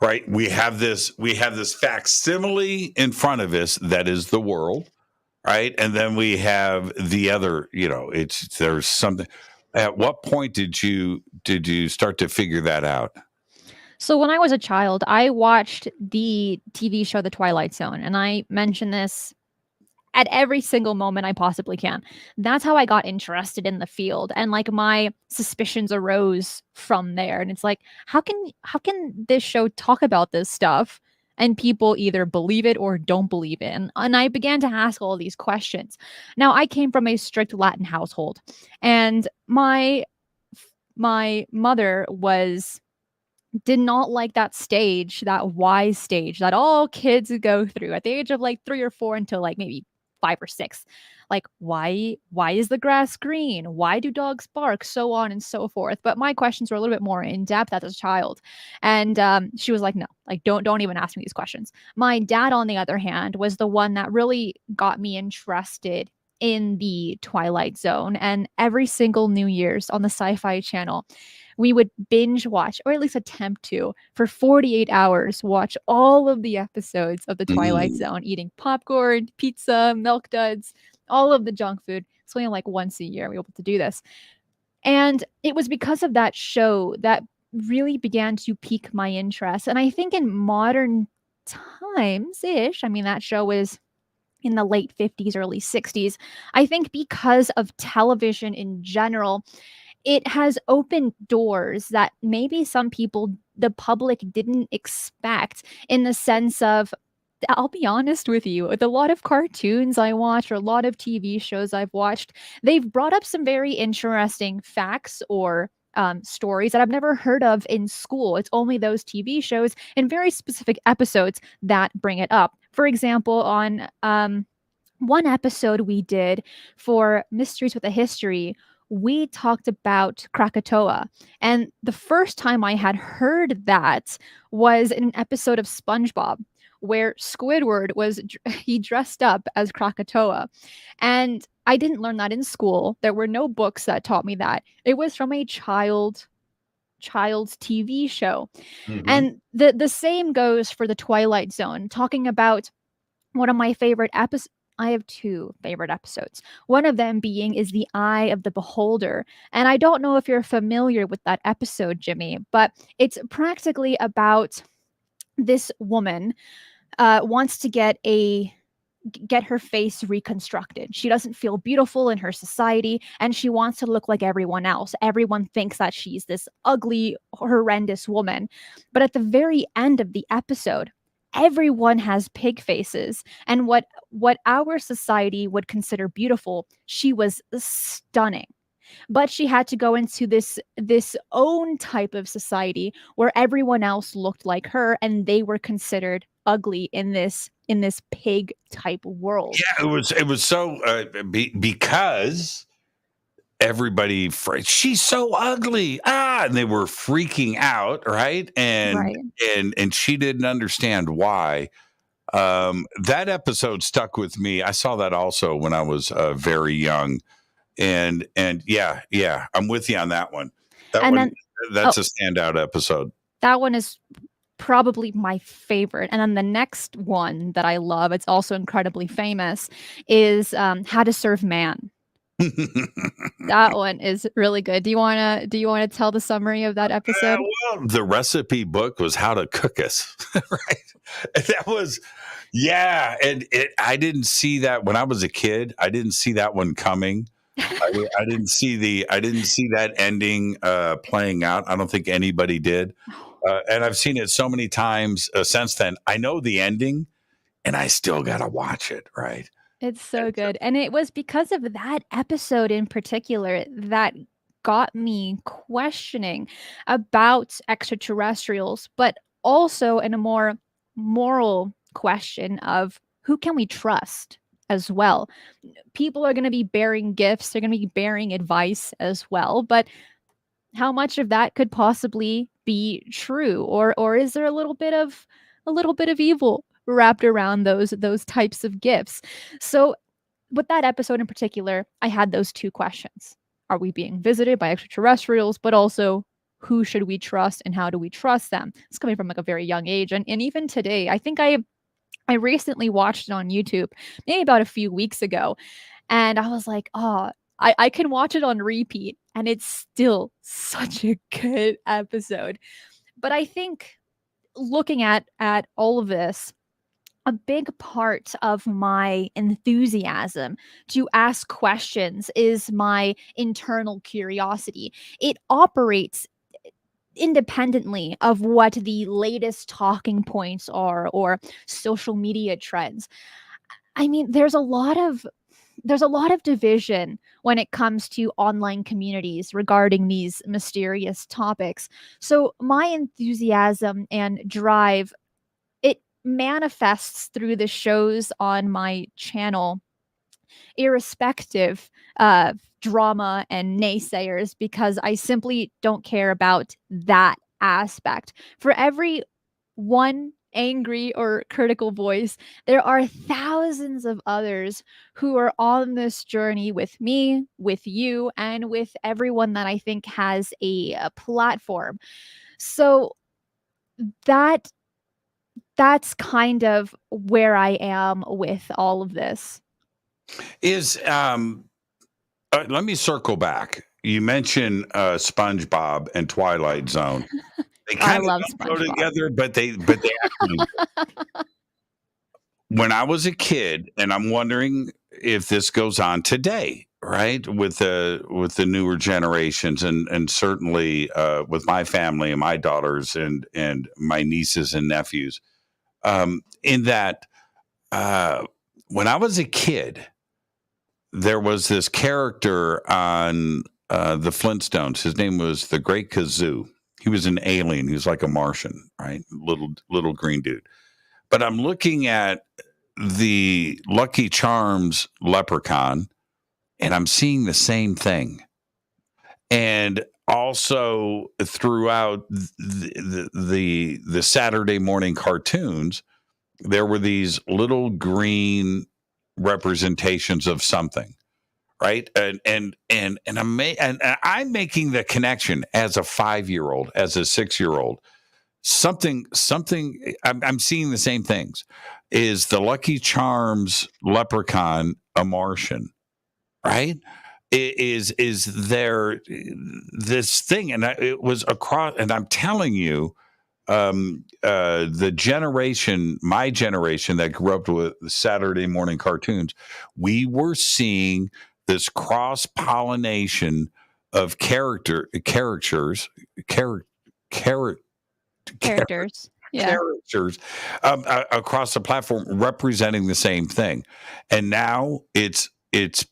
Right? We have this facsimile in front of us that is the world, right? And then we have the other, there's something. At what point did you start to figure that out? So when I was a child, I watched the TV show The Twilight Zone, and I mention this at every single moment I possibly can. That's how I got interested in the field, and like my suspicions arose from there. And it's like, how can this show talk about this stuff and people either believe it or don't believe it? And I began to ask all these questions. Now, I came from a strict Latin household, and my mother did not like that stage, that wise stage that all kids go through at the age of like 3 or 4 until like maybe 5 or 6. Like, why is the grass green? Why do dogs bark? So on and so forth. But my questions were a little bit more in depth as a child. And she was like, no, like, don't even ask me these questions. My dad, on the other hand, was the one that really got me interested in the Twilight Zone. And every single New Year's on the Sci-Fi Channel, we would binge watch, or at least attempt to, for 48 hours, watch all of the episodes of the Twilight Zone, eating popcorn, pizza, milk duds, all of the junk food. It's only like once a year we were able to do this. And it was because of that show that really began to pique my interest. And I think in modern times-ish, I mean, that show was in the late 50s, early 60s. I think because of television in general, it has opened doors that maybe some people, the public, didn't expect, in the sense of, I'll be honest with you, with a lot of cartoons I watch or a lot of TV shows I've watched, they've brought up some very interesting facts or stories that I've never heard of in school. It's only those TV shows and very specific episodes that bring it up. For example, on one episode we did for Mysteries with a History, we talked about Krakatoa. And the first time I had heard that was in an episode of SpongeBob, where Squidward he dressed up as Krakatoa. And I didn't learn that in school. There were no books that taught me that. It was from a child's TV show. Mm-hmm. And the same goes for the Twilight Zone, talking about one of my favorite episodes. I have 2 favorite episodes. One of them being is The Eye of the Beholder. And I don't know if you're familiar with that episode, Jimmy, but it's practically about this woman wants to get her face reconstructed. She doesn't feel beautiful in her society, and she wants to look like everyone else. Everyone thinks that she's this ugly, horrendous woman. But at the very end of the episode, everyone has pig faces, and what our society would consider beautiful, she was stunning. But she had to go into this own type of society where everyone else looked like her, and they were considered ugly in this pig type world. Yeah, it was so because everybody, she's so ugly, and they were freaking out, right? And she didn't understand why. That episode stuck with me. I saw that also when I was very young, and yeah, I'm with you on that one. That's a standout episode. That one is probably my favorite. And then the next one that I love, it's also incredibly famous, is How to Serve Man. That one is really good. Do you want to tell the summary of that episode? Well, the recipe book was How to Cook Us, right? And that was, and I didn't see that when I was a kid. I didn't see that one coming. I didn't see that ending playing out. I don't think anybody did. And I've seen it so many times since then. I know the ending, and I still got to watch it, right? It's so good. And it was because of that episode in particular that got me questioning about extraterrestrials, but also in a more moral question of who can we trust as well. People are going to be bearing gifts, they're going to be bearing advice as well, but how much of that could possibly be true, or is there a little bit of evil wrapped around those types of gifts? So with that episode in particular, I had those two questions. Are we being visited by extraterrestrials? But also, who should we trust and how do we trust them? It's coming from like a very young age. And even today, I think I recently watched it on YouTube, maybe about a few weeks ago. And I was like, oh, I can watch it on repeat. And it's still such a good episode. But I think looking at all of this, a big part of my enthusiasm to ask questions is my internal curiosity. It operates independently of what the latest talking points are or social media trends. I mean, there's a lot of division when it comes to online communities regarding these mysterious topics. So my enthusiasm and drive, it manifests through the shows on my channel, irrespective of drama and naysayers, because I simply don't care about that aspect. For every one angry or critical voice, there are thousands of others who are on this journey with me, with you, and with everyone that I think has a platform. So that's kind of where I am with all of this. Let me circle back. You mentioned SpongeBob and Twilight Zone. They kind of go together, but they actually. When I was a kid, and I'm wondering if this goes on today, right, with the newer generations, and certainly with my family and my daughters and my nieces and nephews, in that when I was a kid, there was this character on the Flintstones. His name was the Great Kazoo. He was an alien. He was like a Martian, right? Little green dude. But I'm looking at the Lucky Charms leprechaun, and I'm seeing the same thing. And also throughout the Saturday morning cartoons, there were these little green representations of something. Right. And I'm making the connection as a 5-year-old, as a 6-year-old, something I'm seeing the same things. Is the Lucky Charms leprechaun a Martian? Right. Is there this thing? And it was across, and I'm telling you, the generation, my generation that grew up with Saturday morning cartoons, we were seeing this cross-pollination of characters across the platform representing the same thing. And now it's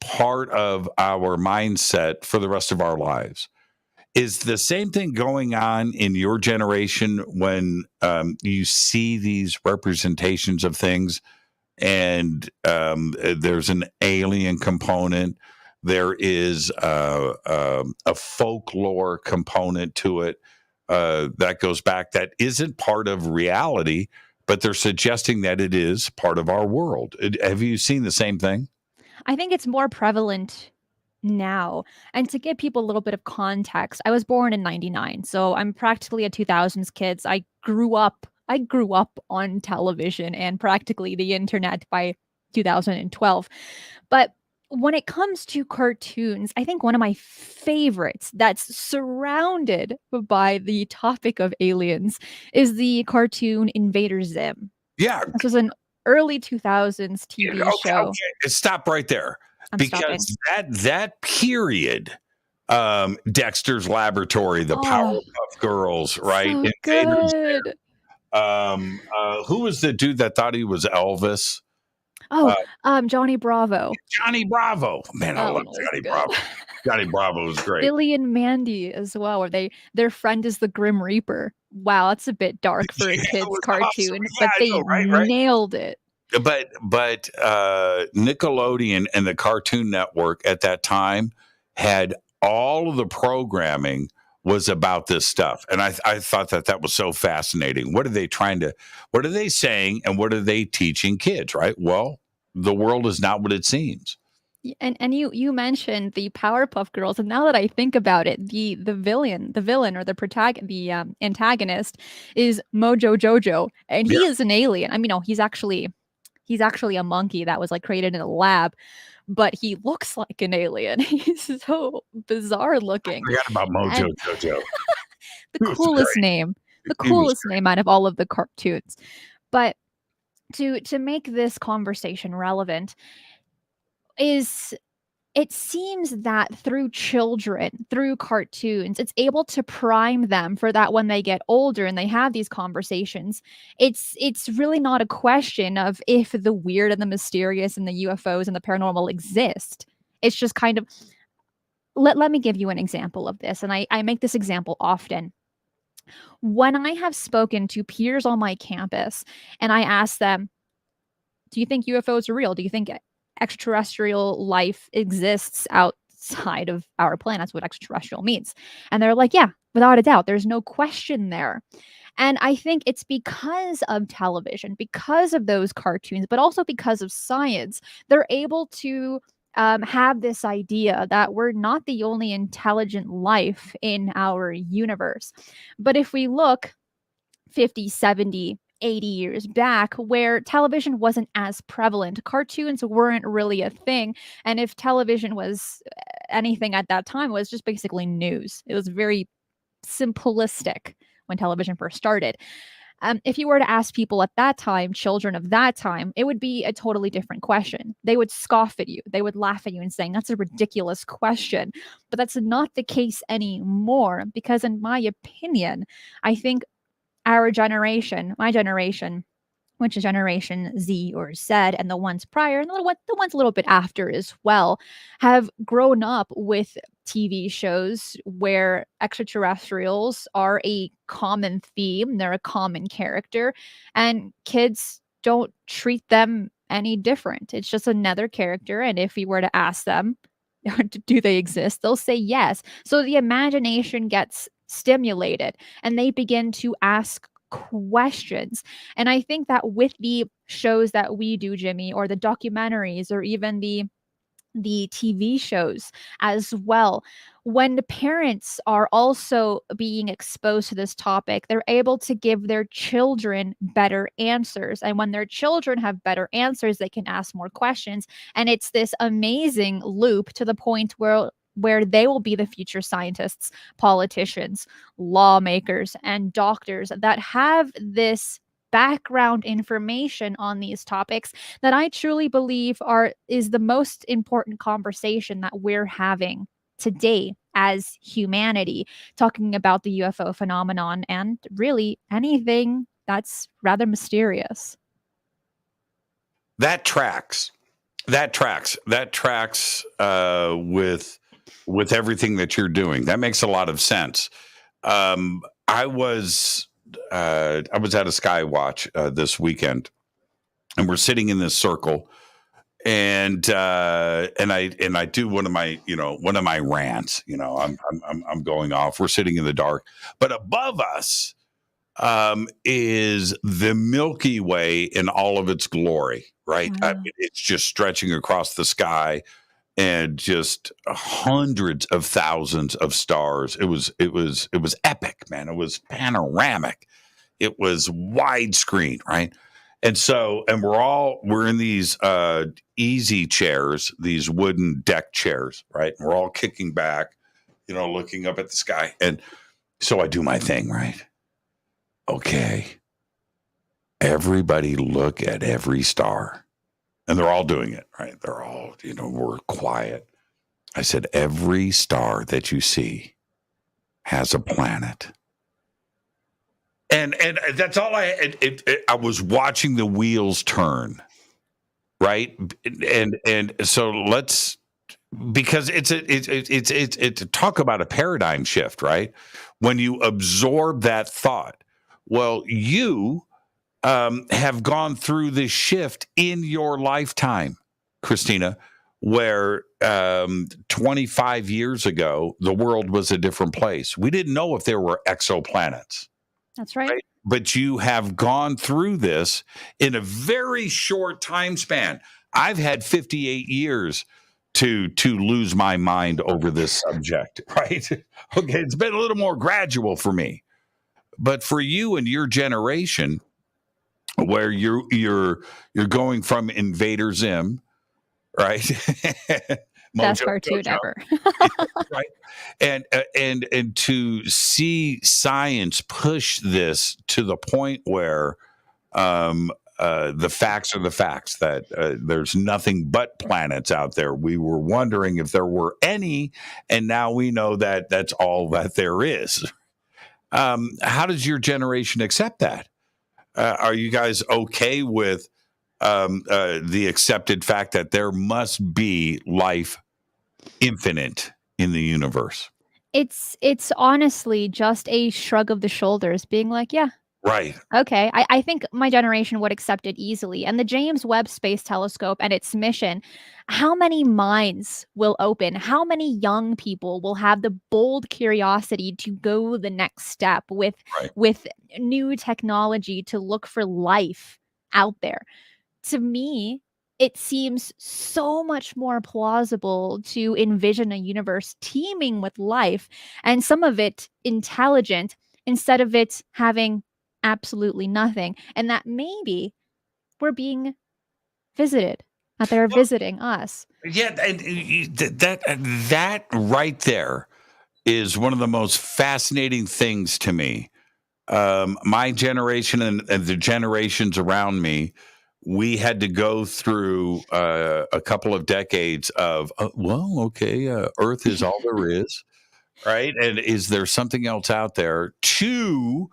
part of our mindset for the rest of our lives. Is the same thing going on in your generation when you see these representations of things? And there's an alien component. There is a folklore component to it that goes back, that isn't part of reality, but they're suggesting that it is part of our world. Have you seen the same thing? I think it's more prevalent now. And to give people a little bit of context, I was born in 99, so I'm practically a 2000s kid. I grew up on television and practically the internet by 2012. But when it comes to cartoons, I think one of my favorites that's surrounded by the topic of aliens is the cartoon Invader Zim. Yeah. This was an early 2000s TV show. Okay. Stop right there. Because that period, Dexter's Laboratory, the Powerpuff Girls, right? So good. Who was the dude that thought he was Elvis? Johnny Bravo. Johnny Bravo. Man, I love Johnny Bravo. Johnny Bravo was great. Billy and Mandy as well, where their friend is the Grim Reaper. Wow, that's a bit dark for a kid's cartoon, awesome. but they Right? nailed it. But Nickelodeon and the Cartoon Network at that time had all of the programming was about this stuff. And I thought that was so fascinating. What are they saying and what are they teaching kids, right? Well, the world is not what it seems. And you mentioned the Powerpuff Girls, and now that I think about it, the villain or the antagonist is Mojo Jojo, and he is an alien. I mean, no, he's actually a monkey that was like created in a lab, but he looks like an alien. He's so bizarre looking. I forgot about Mojo Jojo. The coolest name out of all of the cartoons. But to make this conversation relevant, it seems that through children, through cartoons, it's able to prime them for that when they get older and they have these conversations. It's really not a question of if the weird and the mysterious and the UFOs and the paranormal exist. It's just kind of, let me give you an example of this. And I make this example often. When I have spoken to peers on my campus and I ask them, do you think UFOs are real? Do you think extraterrestrial life exists outside of our planet? That's what extraterrestrial means. And they're like, yeah, without a doubt, there's no question there. And I think it's because of television, because of those cartoons, but also because of science, they're able to have this idea that we're not the only intelligent life in our universe. But if we look 50, 70, 80 years back, where television wasn't as prevalent, cartoons weren't really a thing, and if television was anything at that time, it was just basically news. It was very simplistic when television first started. If you were to ask people at that time, children of that time, it would be a totally different question. They would scoff at you. They would laugh at you and saying, that's a ridiculous question. But that's not the case anymore, because in my opinion, I think our generation, my generation, which is Generation Z or Z, and the ones prior, and the ones a little bit after as well, have grown up with TV shows where extraterrestrials are a common theme, they're a common character, and kids don't treat them any different. It's just another character, and if we were to ask them, do they exist? They'll say yes. So the imagination gets stimulated and they begin to ask questions. And I think that with the shows that we do, Jimmy, or the documentaries, or even the TV shows as well, when the parents are also being exposed to this topic, they're able to give their children better answers. And when their children have better answers, they can ask more questions. And it's this amazing loop to the point where they will be the future scientists, politicians, lawmakers, and doctors that have this background information on these topics that I truly believe is the most important conversation that we're having today as humanity, talking about the UFO phenomenon and really anything that's rather mysterious. That tracks with everything that you're doing. That makes a lot of sense. I was at a Skywatch this weekend, and we're sitting in this circle, and I do one of my rants. I'm going off. We're sitting in the dark, but above us is the Milky Way in all of its glory. Right, I mean, it's just stretching across the sky, and just hundreds of thousands of stars. It was epic, man. It was panoramic. It was widescreen, right? And we're in these easy chairs, these wooden deck chairs, right? And we're all kicking back, looking up at the sky. And so I do my thing, right? Okay. Everybody look at every star. And they're all doing it, right? They're all, we're quiet. I said, every star that you see has a planet. And that's all I was watching the wheels turn, right? And so let's because it's talk about a paradigm shift, right? When you absorb that thought, well, you have gone through this shift in your lifetime, Cristina, where 25 years ago, the world was a different place. We didn't know if there were exoplanets. That's right. But you have gone through this in a very short time span. I've had 58 years to lose my mind over this subject, right? Okay, it's been a little more gradual for me. But for you and your generation, where you're going from Invader Zim, right? Best cartoon ever. Right. And to see science push this to the point where the facts are the facts, that there's nothing but planets out there. We were wondering if there were any, and now we know that that's all that there is. How does your generation accept that? Are you guys okay with the accepted fact that there must be life infinite in the universe? It's honestly just a shrug of the shoulders, being like, yeah. Right. Okay. I think my generation would accept it easily. And the James Webb Space Telescope and its mission, how many minds will open? How many young people will have the bold curiosity to go the next step with new technology to look for life out there? To me, it seems so much more plausible to envision a universe teeming with life, and some of it intelligent, instead of it having absolutely nothing. And that maybe we're being visited, that they're visiting us. Yeah, and that right there is one of the most fascinating things to me. My generation and the generations around me, we had to go through a couple of decades of, Earth is all there is, right? And is there something else out there to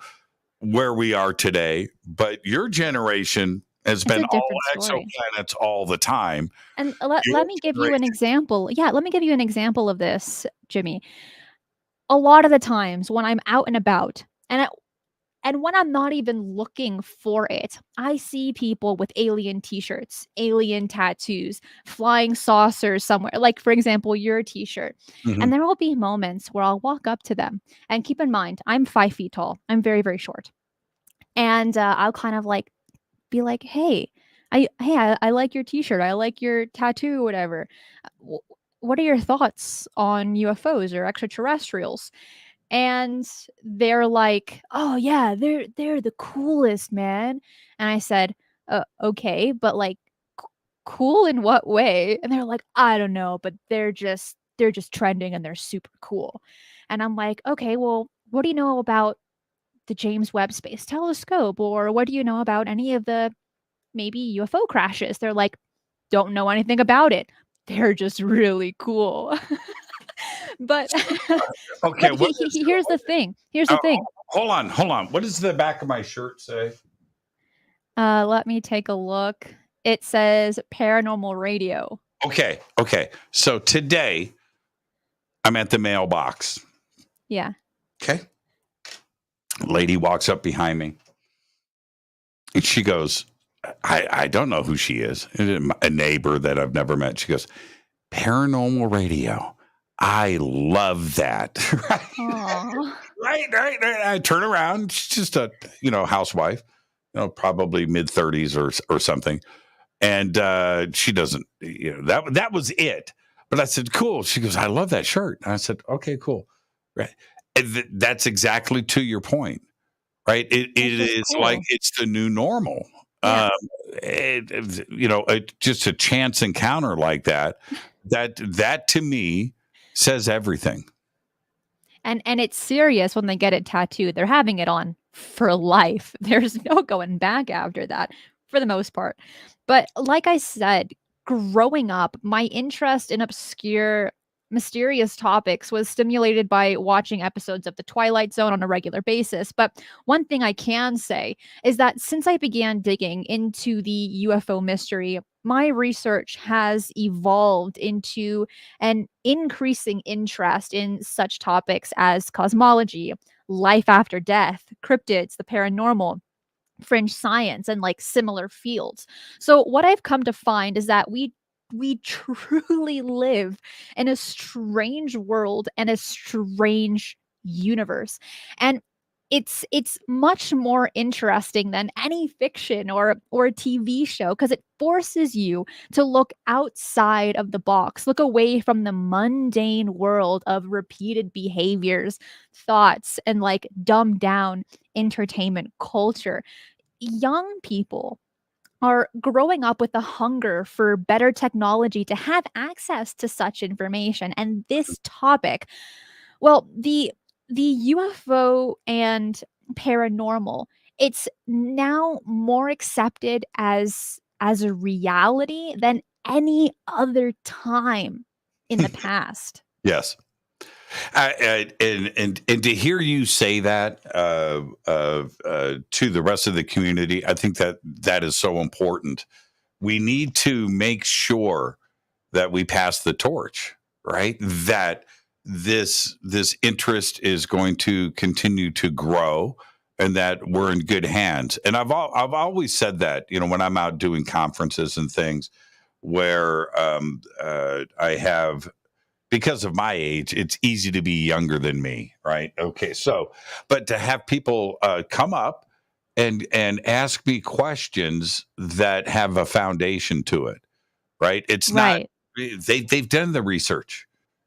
where we are today? But your generation has been all exoplanets all the time. And let me give you an example. Yeah, let me give you an example of this, Jimmy. A lot of the times when I'm out and about, and when I'm not even looking for it, I see people with alien t-shirts, alien tattoos, flying saucers somewhere. Like, for example, your t-shirt. Mm-hmm. And there will be moments where I'll walk up to them. And keep in mind, I'm 5 feet tall. I'm very, very short. And I'll kind of like be like, hey, I like your t-shirt. I like your tattoo, whatever. What are your thoughts on UFOs or extraterrestrials? And they're like, oh yeah, they're the coolest, man. And I said, okay, but like cool in what way? And they're like, I don't know, but they're just trending and they're super cool. And I'm like, okay, well, what do you know about the James Webb Space Telescope? Or what do you know about any of the maybe UFO crashes? They're like, don't know anything about it. They're just really cool. But okay, but here's the thing. Here's the thing. Hold on. What does the back of my shirt say? Let me take a look. It says Paranormal Radio. Okay. So today, I'm at the mailbox. Yeah. Okay. Lady walks up behind me, and she goes, I don't know who she is. A neighbor that I've never met. She goes, Paranormal Radio. I love that. Right. I turn around. She's just a, housewife, probably mid-30s or something. And she doesn't, that was it. But I said, cool. She goes, I love that shirt. And I said, okay, cool. Right. And that's exactly to your point, right? It is cool. Like it's the new normal. Yeah. Just a chance encounter like that to me says everything. And it's serious when they get it tattooed. They're having it on for life. There's no going back after that, for the most part. But like I said, growing up, my interest in obscure, mysterious topics was stimulated by watching episodes of the Twilight Zone on a regular basis. But one thing I can say is that since I began digging into the UFO mystery, my research has evolved into an increasing interest in such topics as cosmology, life after death, cryptids, the paranormal, fringe science, and like similar fields. So what I've come to find is that we truly live in a strange world and a strange universe. And it's much more interesting than any fiction or a TV show, because it forces you to look outside of the box, look away from the mundane world of repeated behaviors, thoughts, and like dumbed down entertainment culture. Young people are growing up with a hunger for better technology to have access to such information. And this topic, well, the UFO and paranormal, it's now more accepted as a reality than any other time in the past. Yes. And to hear you say that to the rest of the community, I think that is so important. We need to make sure that we pass the torch, right? That this interest is going to continue to grow, and that we're in good hands. And I've always said that, when I'm out doing conferences and things where I have. Because of my age, it's easy to be younger than me, right? Okay, but to have people come up and ask me questions that have a foundation to it, right? It's right. Not they've done the research,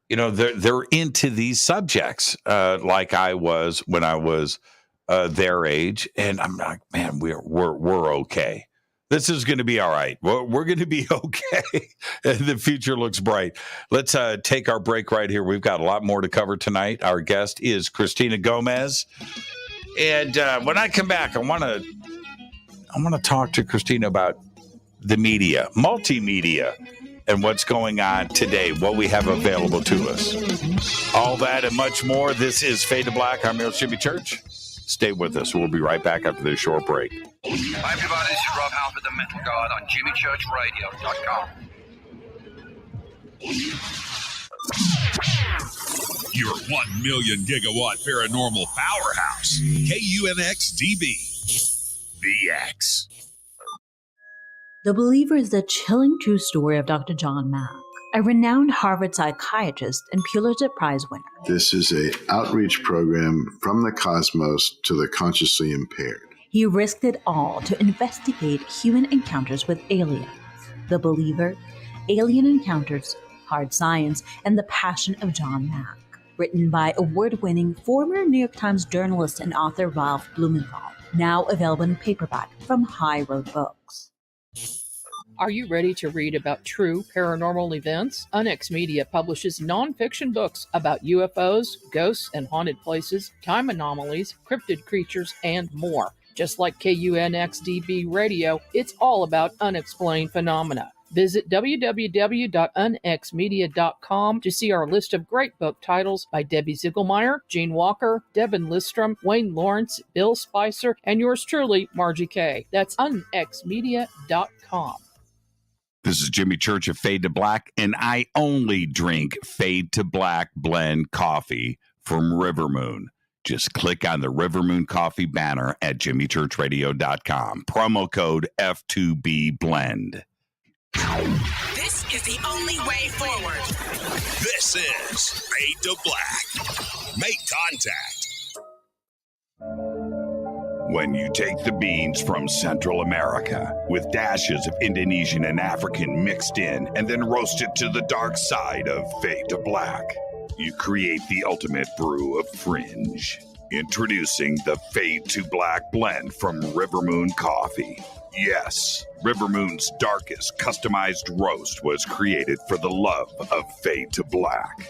they're into these subjects like I was when I was their age, and I'm like, man, we're okay. This is going to be all right. We're going to be okay. The future looks bright. Let's take our break right here. We've got a lot more to cover tonight. Our guest is Cristina Gomez. And when I come back, I want to talk to Cristina about the media, multimedia, and what's going on today, what we have available to us. All that and much more. This is Fade to Black. I'm your host, Jimmy Church. Stay with us. We'll be right back after this short break. Hi, everybody. This is Rob Halford, the Metal God, on JimmyChurchRadio.com. Your 1 million gigawatt paranormal powerhouse, KUNX The X. The Believer is the chilling true story of Dr. John Mack, a renowned Harvard psychiatrist and Pulitzer Prize winner. This is an outreach program from the cosmos to the consciously impaired. He risked it all to investigate human encounters with aliens. The Believer, Alien Encounters, Hard Science, and the Passion of John Mack. Written by award-winning former New York Times journalist and author Ralph Blumenthal. Now available in paperback from High Road Books. Are you ready to read about true paranormal events? UnX Media publishes nonfiction books about UFOs, ghosts and haunted places, time anomalies, cryptid creatures, and more. Just like KUNX Radio, it's all about unexplained phenomena. Visit www.unxmedia.com to see our list of great book titles by Debbie Ziegelmeyer, Gene Walker, Devin Listrom, Wayne Lawrence, Bill Spicer, and yours truly, Margie Kay. That's unxmedia.com. This is Jimmy Church of Fade to Black, and I only drink Fade to Black blend coffee from River Moon. Just click on the River Moon coffee banner at jimmychurchradio.com. Promo code F2B blend. This is the only way forward. This is Fade to Black. Make contact. When you take the beans from Central America with dashes of Indonesian and African mixed in and then roast it to the dark side of Fade to Black, you create the ultimate brew of fringe. Introducing the Fade to Black blend from River Moon Coffee. Yes, River Moon's darkest customized roast was created for the love of Fade to Black.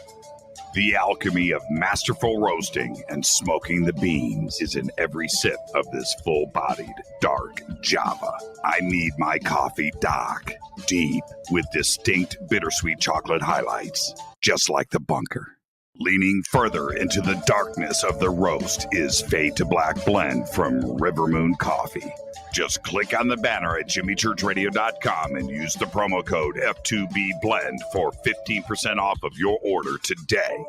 The alchemy of masterful roasting and smoking the beans is in every sip of this full-bodied, dark Java. I need my coffee dark, deep, with distinct bittersweet chocolate highlights, just like the bunker. Leaning further into the darkness of the roast is Fade to Black Blend from River Moon Coffee. Just click on the banner at jimmychurchradio.com and use the promo code F2BBLEND for 15% off of your order today.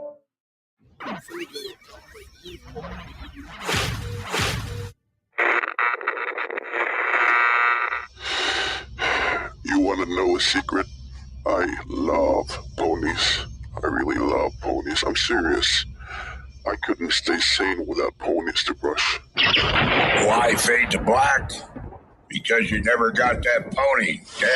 You want to know a secret? I love ponies. I really love ponies. I'm serious. I couldn't stay sane without ponies to brush. Why Fade to Black? Because you never got that pony. Damn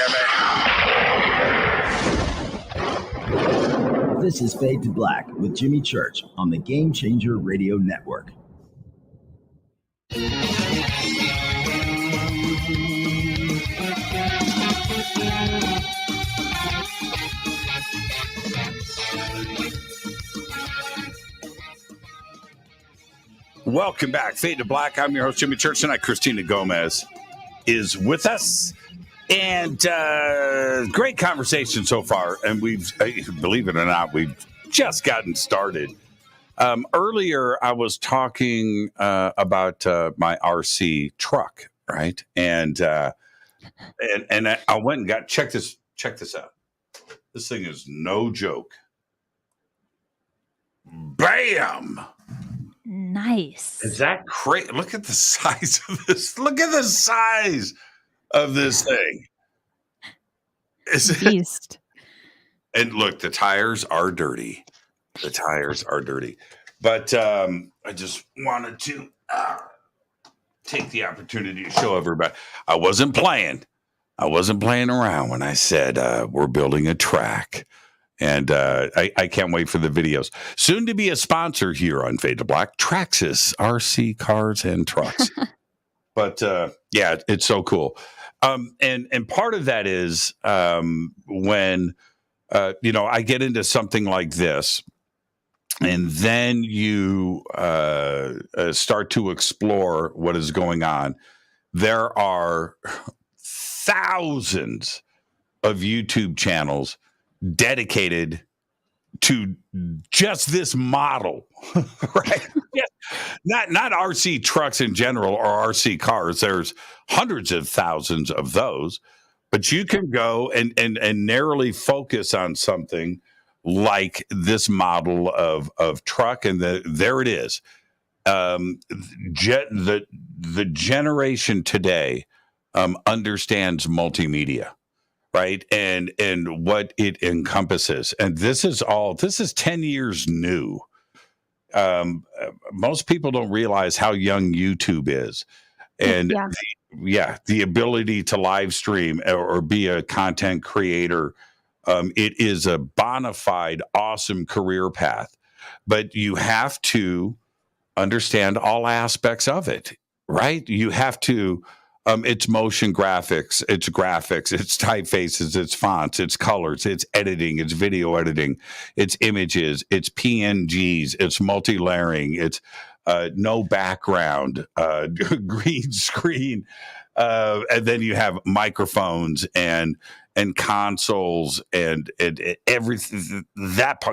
it. This is Fade to Black with Jimmy Church on the Game Changer Radio Network. Welcome back. Fade to Black. I'm your host, Jimmy Church. Tonight, Cristina Gomez is with us. And great conversation so far. And we've, believe it or not, we've just gotten started. Earlier, I was talking about my RC truck, right? And I went and got, check this out. This thing is no joke. Bam! Nice. Is that crazy? Look at the size of this. Look at the size of this thing. Beast. And look, the tires are dirty. But I just wanted to take the opportunity to show everybody. I wasn't playing around when I said we're building a track. And I can't wait for the videos. Soon to be a sponsor here on Fade to Black, Traxxas RC Cars and Trucks. But yeah, it's so cool. And part of that is when I get into something like this, and then you start to explore what is going on. There are thousands of YouTube channels dedicated to just this model, right? Yeah. Not RC trucks in general or RC cars. There's hundreds of thousands of those, but you can go and narrowly focus on something like this model of truck, and there it is. The generation today understands multimedia. Right. And what it encompasses. And this is 10 years new. Most people don't realize how young YouTube is. And the ability to live stream or be a content creator. It is a bona fide, awesome career path. But you have to understand all aspects of it. Right. You have to. It's motion graphics, it's typefaces, it's fonts, it's colors, it's editing, it's video editing, it's images, it's PNGs, it's multi-layering, it's no background, green screen, and then you have microphones and consoles and everything,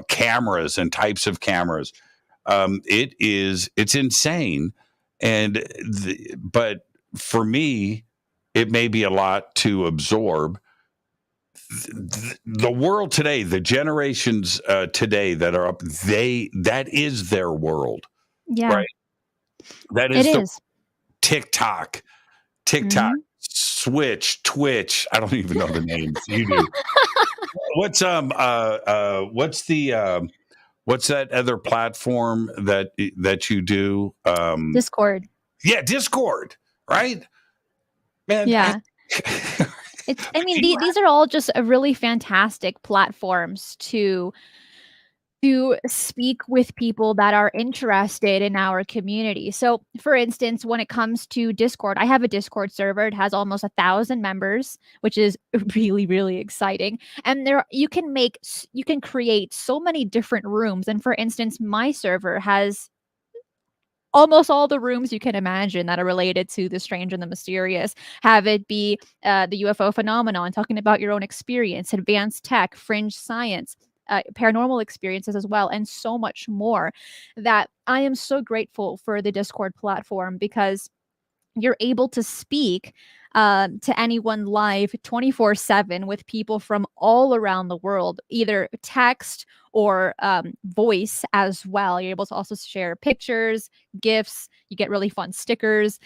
cameras and types of cameras. It's insane, but for me, it may be a lot to absorb. The world today, the generations today that are up, that is their world. Yeah. Right? That is TikTok, Switch, Twitch. I don't even know the names. You do. What's that other platform that you do? Discord. Yeah, Discord. Right, man. Yeah, these are all just really fantastic platforms to speak with people that are interested in our community. So, for instance, when it comes to Discord, I have a Discord server. It has almost 1,000 members, which is really, really exciting. And you can create so many different rooms. And for instance, my server has almost all the rooms you can imagine that are related to the strange and the mysterious. Have it be the UFO phenomenon, talking about your own experience, advanced tech, fringe science, paranormal experiences as well, and so much more, that I am so grateful for the Discord platform, because you're able to speak to anyone live 24/7 with people from all around the world, either text or voice as well. You're able to also share pictures, gifts. You get really fun stickers.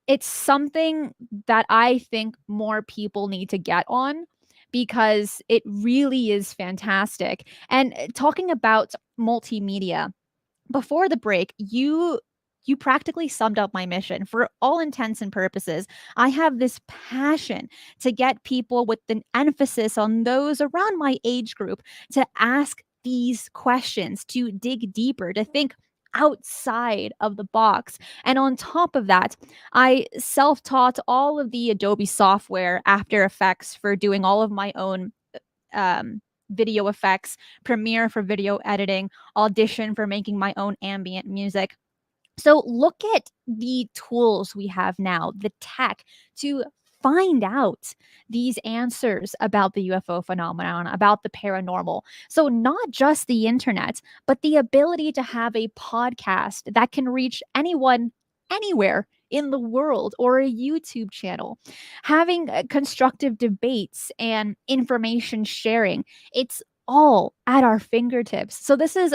It's something that I think more people need to get on, because it really is fantastic. And talking about multimedia, before the break, you practically summed up my mission. For all intents and purposes, I have this passion to get people, with an emphasis on those around my age group, to ask these questions, to dig deeper, to think outside of the box. And on top of that, I self-taught all of the Adobe software, After Effects, for doing all of my own video effects, Premiere for video editing, Audition for making my own ambient music. So look at the tools we have now, the tech, to find out these answers about the UFO phenomenon, about the paranormal. So not just the internet, but the ability to have a podcast that can reach anyone, anywhere in the world, or a YouTube channel, having constructive debates and information sharing. It's all at our fingertips. So this is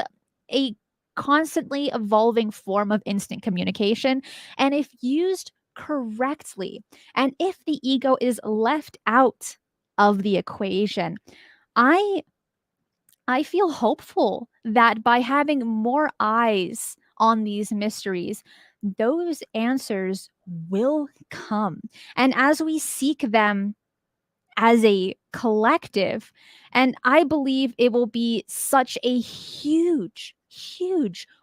a constantly evolving form of instant communication. And if used correctly, and if the ego is left out of the equation, I feel hopeful that by having more eyes on these mysteries, those answers will come. And as we seek them as a collective, and I believe it will be such a huge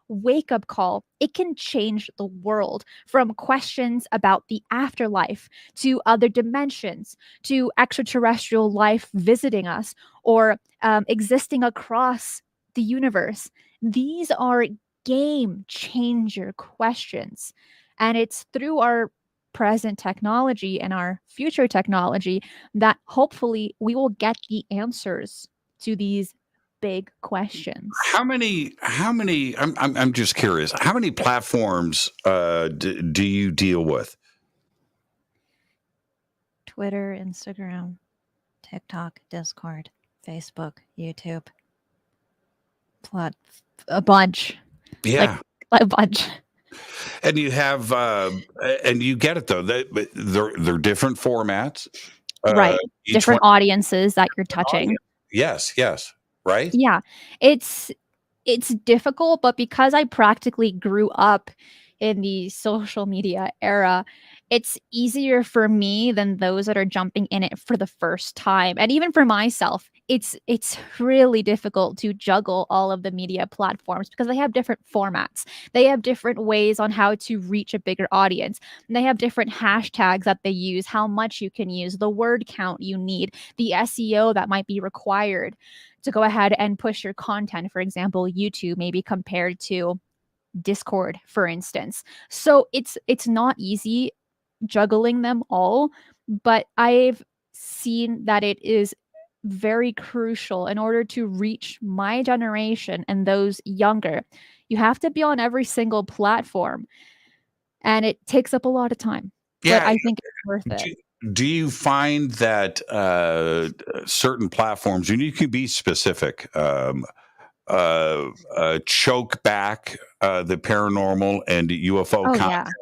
wake-up call. It can change the world, from questions about the afterlife, to other dimensions, to extraterrestrial life visiting us, or existing across the universe. These are game changer questions, and it's through our present technology and our future technology that hopefully we will get the answers to these big questions. How many I'm just curious, how many platforms do you deal with? Twitter, Instagram, TikTok, Discord, Facebook, YouTube. A bunch. Yeah. Like a bunch. And you have and you get it though. They're different formats. Right. Different audiences that you're touching. Yes, right? Yeah. It's difficult, but because I practically grew up in the social media era, it's easier for me than those that are jumping in it for the first time. And even for myself, it's really difficult to juggle all of the media platforms, because they have different formats. They have different ways on how to reach a bigger audience. And they have different hashtags that they use, how much you can use, the word count you need, the SEO that might be required to go ahead and push your content. For example, YouTube maybe compared to Discord, for instance. So it's not easy juggling them all, but I've seen that it is very crucial in order to reach my generation and those younger. You have to be on every single platform, and it takes up a lot of time. Yeah, but I think it's worth it. Do you find that certain platforms, and you can be specific, choke back the paranormal and UFO content,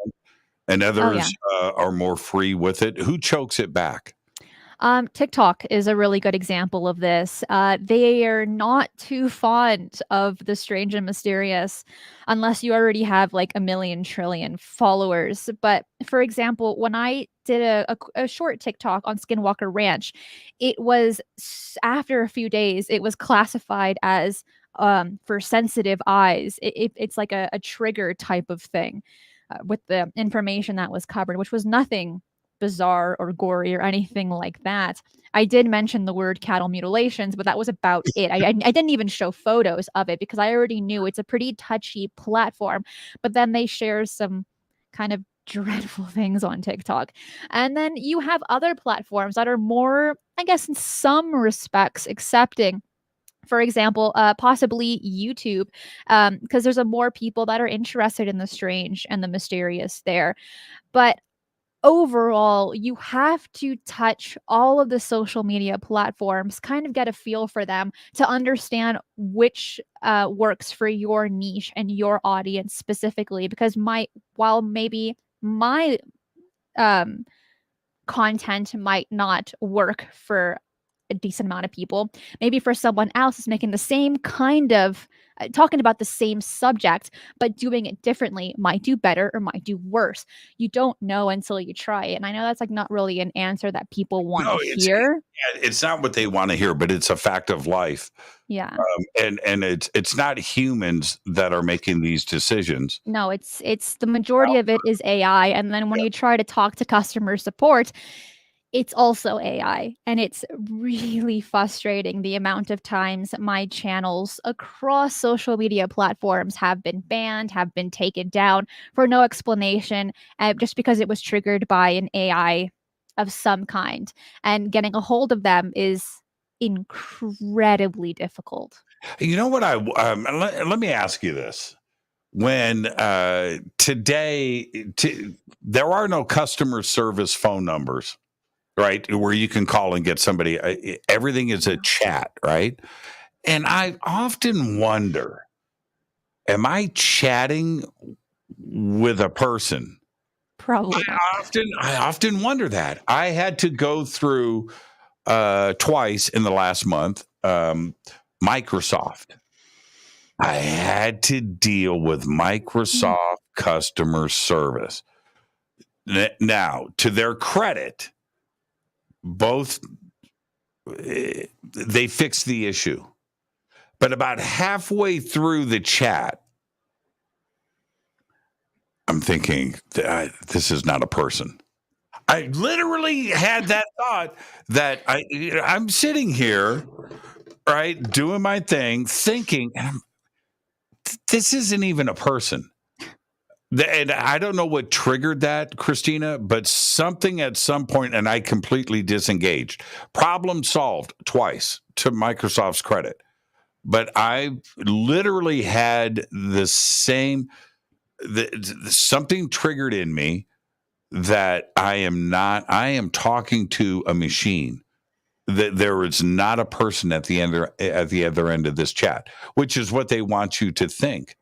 and others are more free with it? Who chokes it back? TikTok is a really good example of this. They are not too fond of the strange and mysterious unless you already have like 1 trillion followers. But for example, when I did a short TikTok on Skinwalker Ranch, it was after a few days, it was classified as for sensitive eyes. It's like a trigger type of thing with the information that was covered, which was nothing bizarre or gory or anything like that. I did mention the word cattle mutilations, but that was about it. I didn't even show photos of it because I already knew it's a pretty touchy platform. But then they share some kind of dreadful things on TikTok. And then you have other platforms that are more, I guess, in some respects accepting For example, possibly YouTube, because there's more people that are interested in the strange and the mysterious there. But overall, you have to touch all of the social media platforms, kind of get a feel for them to understand which works for your niche and your audience specifically. Because while maybe my content might not work for a decent amount of people, maybe for someone else is making the same kind of talking about the same subject but doing it differently, might do better or might do worse. You don't know until you try it, and I know that's like not really an answer that people want to hear. It's not what they want to hear, but it's a fact of life. Yeah. And it's not humans that are making these decisions. No, it's the majority of it is AI, and then when you try to talk to customer support, it's also AI, and it's really frustrating the amount of times my channels across social media platforms have been banned, have been taken down for no explanation, just because it was triggered by an AI of some kind. And getting a hold of them is incredibly difficult. You know what? Let me ask you this. When there are no customer service phone numbers, right, where you can call and get somebody. Everything is a chat, right? And I often wonder, am I chatting with a person? Probably not. I often wonder that. I had to go through twice in the last month, Microsoft. I had to deal with Microsoft customer service. Now, to their credit, both they fixed the issue, but about halfway through the chat, I'm thinking, this is not a person. I literally had that thought that I'm sitting here, right, doing my thing, thinking, this isn't even a person. And I don't know what triggered that, Cristina, but something at some point, and I completely disengaged. Problem solved twice, to Microsoft's credit. But I literally had the same, something triggered in me that I am talking to a machine. That there is not a person at the other end of this chat, which is what they want you to think.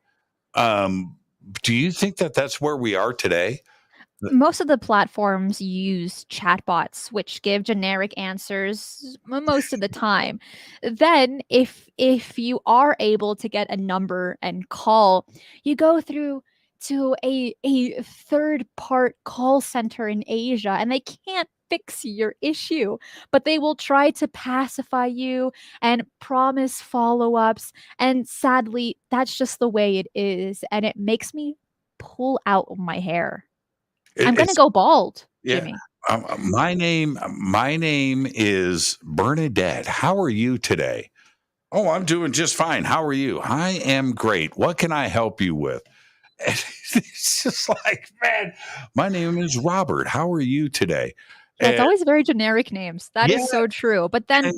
Do you think that that's where we are today? Most of the platforms use chatbots, which give generic answers most of the time. Then, if you are able to get a number and call, you go through to a third-part call center in Asia, and they can't fix your issue, but they will try to pacify you and promise follow-ups. And sadly, that's just the way it is, and it makes me pull out my hair. I'm gonna go bald, Jimmy. My name is Bernadette. How are you today? Oh, I'm doing just fine. How are you? I am great. What can I help you with? And it's just like, man, my name is Robert. How are you today? Yeah, it's always very generic names. That is so true. But then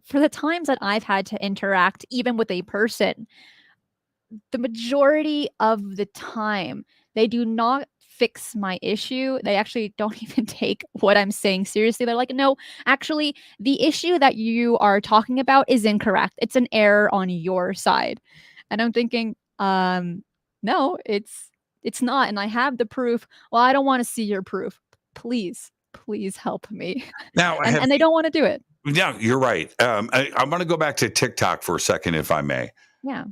for the times that I've had to interact, even with a person, the majority of the time, they do not fix my issue. They actually don't even take what I'm saying seriously. They're like, no, actually, the issue that you are talking about is incorrect. It's an error on your side. And I'm thinking, no, it's not. And I have the proof. Well, I don't want to see your proof. Please help me. Now, and they don't want to do it. Yeah, you're right. I'm going to go back to TikTok for a second, if I may. Yeah.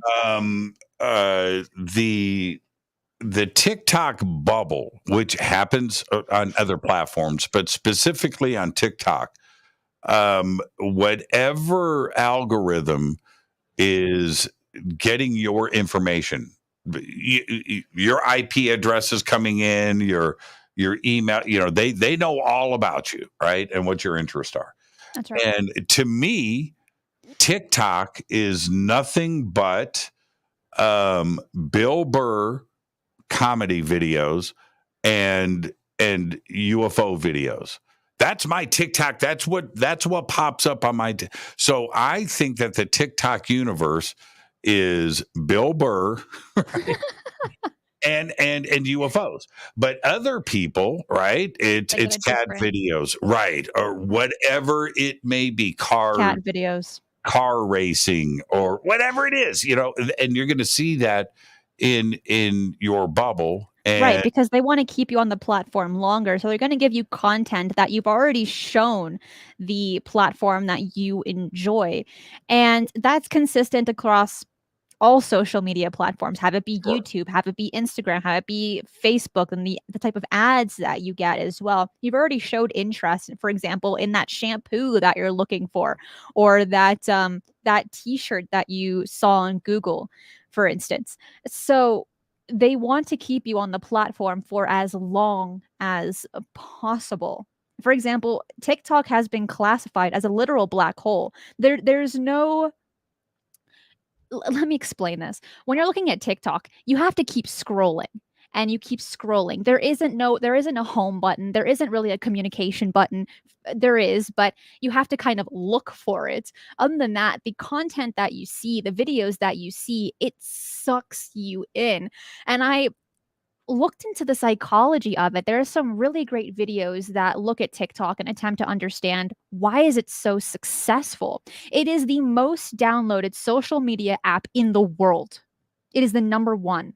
The TikTok bubble, which happens on other platforms, but specifically on TikTok, whatever algorithm is getting your information, your IP address is coming in, your email, they know all about you, right? And what your interests are. That's right. And to me, TikTok is nothing but Bill Burr comedy videos and UFO videos. That's my TikTok. That's what pops up on my. So I think that the TikTok universe is Bill Burr, right? and UFOs, but other people, right? It's cat videos, right, or whatever it may be, cat videos, car racing, or whatever it is, and you're going to see that in your bubble. Right, because they want to keep you on the platform longer. So they're going to give you content that you've already shown the platform that you enjoy. And that's consistent across all social media platforms. Have it be YouTube, have it be Instagram, have it be Facebook, and the type of ads that you get as well. You've already showed interest, for example, in that shampoo that you're looking for, or that t-shirt that you saw on Google, for instance. So they want to keep you on the platform for as long as possible. For example, TikTok has been classified as a literal black hole. There's no... Let me explain this. When you're looking at TikTok, you have to keep scrolling. And you keep scrolling. There isn't a home button. There isn't really a communication button. There is, but you have to kind of look for it. Other than that, the content that you see, the videos that you see, it sucks you in. And I looked into the psychology of it. There are some really great videos that look at TikTok and attempt to understand why is it so successful. It is the most downloaded social media app in the world. It is the number one.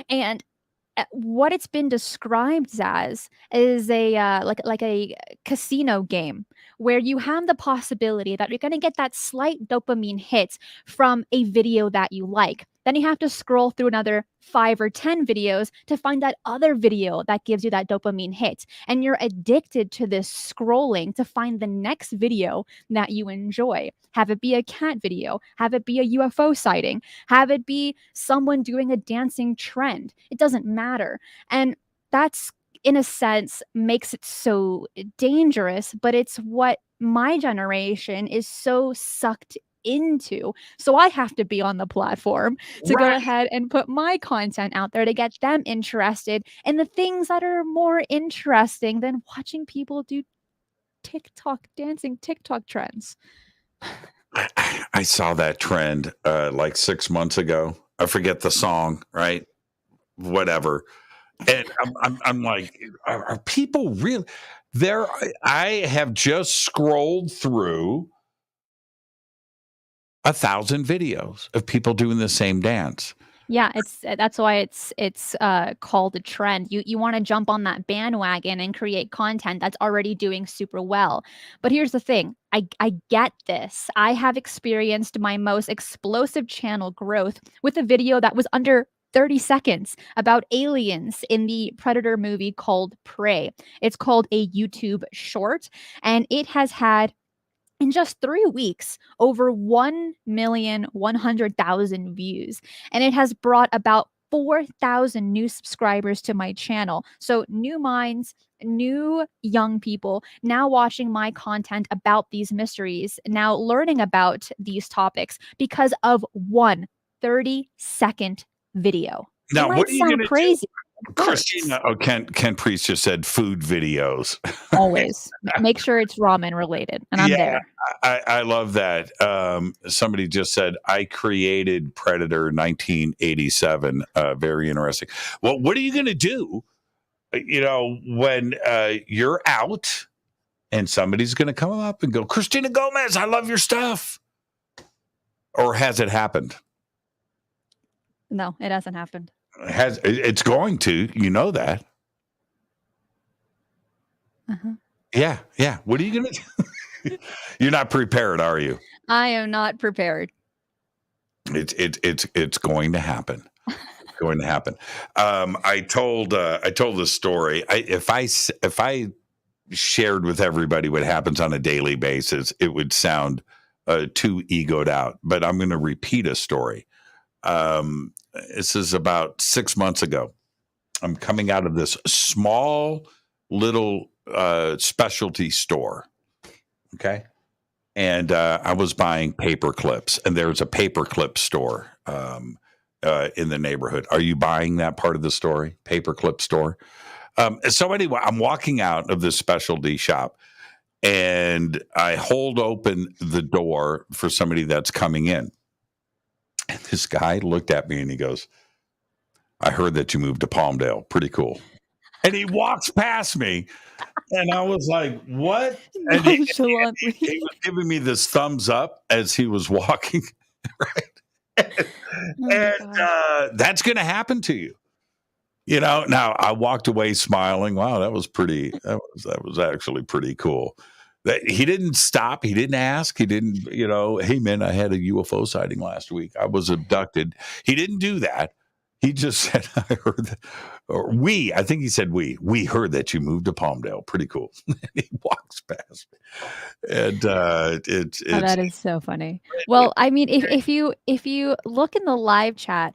And what it's been described as is a like a casino game where you have the possibility that you're going to get that slight dopamine hit from a video that you like. Then you have to scroll through another 5 or 10 videos to find that other video that gives you that dopamine hit. And you're addicted to this scrolling to find the next video that you enjoy. Have it be a cat video, have it be a UFO sighting, have it be someone doing a dancing trend. It doesn't matter. And that's, in a sense, makes it so dangerous, but it's what my generation is so sucked into. So I have to be on the platform to go ahead and put my content out there to get them interested in the things that are more interesting than watching people do dancing TikTok trends. I saw that trend like 6 months ago. I forget the song, right? Whatever. And I'm like, are people really there? I have just scrolled through 1,000 videos of people doing the same dance. Yeah, that's why it's called a trend. You want to jump on that bandwagon and create content that's already doing super well. But here's the thing. I get this. I have experienced my most explosive channel growth with a video that was under 30 seconds about aliens in the Predator movie called Prey. It's called a YouTube short, and it has had, in just 3 weeks, over 1,100,000 views. And it has brought about 4,000 new subscribers to my channel. So new minds, new young people now watching my content about these mysteries, now learning about these topics because of one 30-second video. Now, what are you going to crazy? Do? Cristina, Ken Priest just said food videos. Always. Make sure it's ramen related. And I'm there. I love that. Somebody just said, I created Predator 1987. Very interesting. Well, what are you going to do, when you're out and somebody's going to come up and go, Cristina Gomez, I love your stuff? Or has it happened? No, it hasn't happened. It's going to, that. Uh-huh. Yeah. What are you going to do? You're not prepared, are you? I am not prepared. It's going to happen. Going to happen. I told this story. If I shared with everybody what happens on a daily basis, it would sound too egoed out. But I'm going to repeat a story. This is about 6 months ago. I'm coming out of this small little specialty store. Okay. And I was buying paper clips, and there's a paper clip store in the neighborhood. Are you buying that part of the story? Paper clip store. So anyway, I'm walking out of this specialty shop, and I hold open the door for somebody that's coming in. And this guy looked at me and he goes, "I heard that you moved to Palmdale. Pretty cool." And he walks past me, and I was like, "What?" And he was giving me this thumbs up as he was walking, right? And that's going to happen to you. You know, now I walked away smiling. Wow, that was actually pretty cool. That he didn't stop, he didn't ask, he didn't, hey man, I had a UFO sighting last week. I was abducted. He didn't do that. He just said, I heard that, or I think he said we heard that you moved to Palmdale. Pretty cool. He walks past me. And that is so funny. Well, I mean, if you look in the live chat,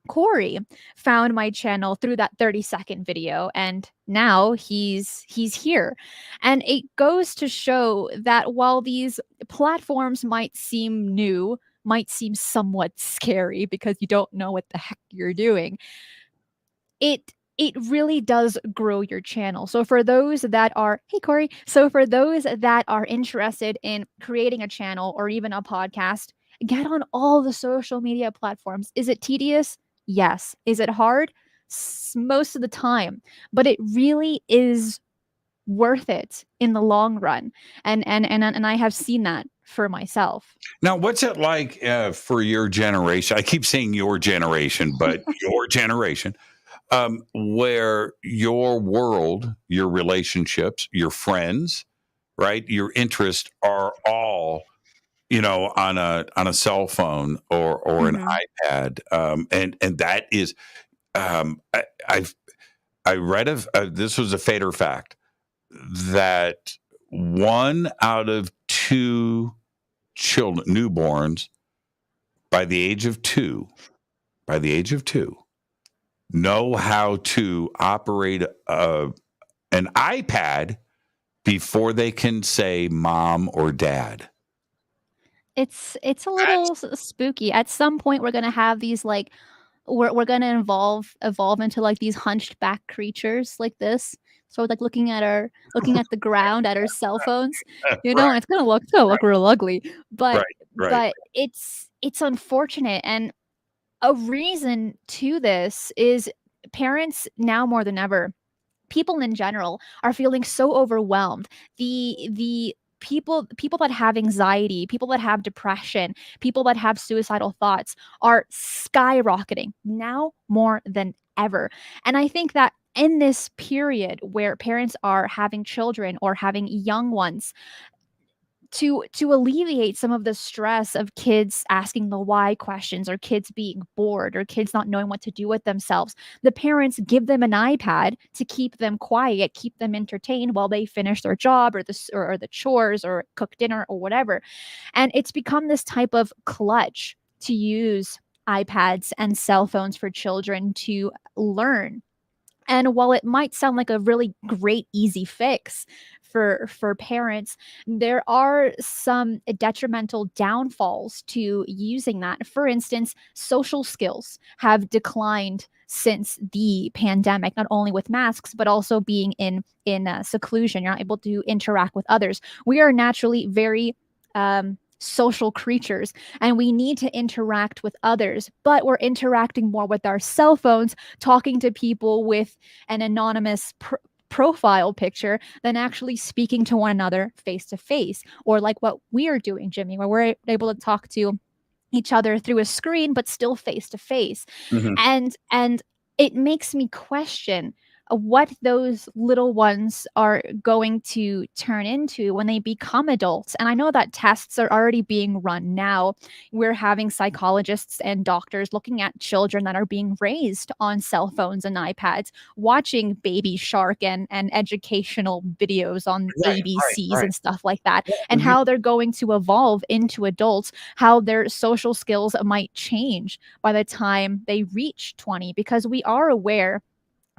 Corey found my channel through that 30-second video, and now he's here. And it goes to show that while these platforms might seem new, might seem somewhat scary because you don't know what the heck you're doing, it really does grow your channel. So for those that are, hey Corey, so for those that are interested in creating a channel or even a podcast, get on all the social media platforms. Is it tedious? Yes. Is it hard? Most of the time, but it really is worth it in the long run. And I have seen that for myself. Now, what's it like for your generation? I keep saying your generation, but your generation, where your world, your relationships, your friends, right, your interests are all on a cell phone or an iPad, and that is, I read this was a fader fact that 1 out of 2 children, newborns, by the age of two, know how to operate an iPad before they can say mom or dad. It's a little spooky. At some point, we're gonna have these we're gonna evolve into like these hunchback creatures like this. So like looking at the ground at our cell phones, and it's gonna look real ugly. But but it's unfortunate, and a reason to this is parents now more than ever, people in general are feeling so overwhelmed. The people that have anxiety, people that have depression, people that have suicidal thoughts are skyrocketing now more than ever. And I think that in this period where parents are having children or having young ones, to alleviate some of the stress of kids asking the why questions, or kids being bored, or kids not knowing what to do with themselves, the parents give them an iPad to keep them quiet, keep them entertained while they finish their job or the chores or cook dinner or whatever. And it's become this type of clutch to use iPads and cell phones for children to learn. And while it might sound like a really great, easy fix for parents, there are some detrimental downfalls to using that. For instance, social skills have declined since the pandemic, not only with masks, but also being in seclusion. You're not able to interact with others. We are naturally very social creatures, and we need to interact with others, but we're interacting more with our cell phones, talking to people with an anonymous profile picture than actually speaking to one another face to face, or like what we are doing, Jimmy, where we're able to talk to each other through a screen but still face to face. And it makes me question what those little ones are going to turn into when they become adults. And I know that tests are already being run now. We're having psychologists and doctors looking at children that are being raised on cell phones and iPads, watching Baby Shark and educational videos on ABCs and stuff like that, and how they're going to evolve into adults, how their social skills might change by the time they reach 20, because we are aware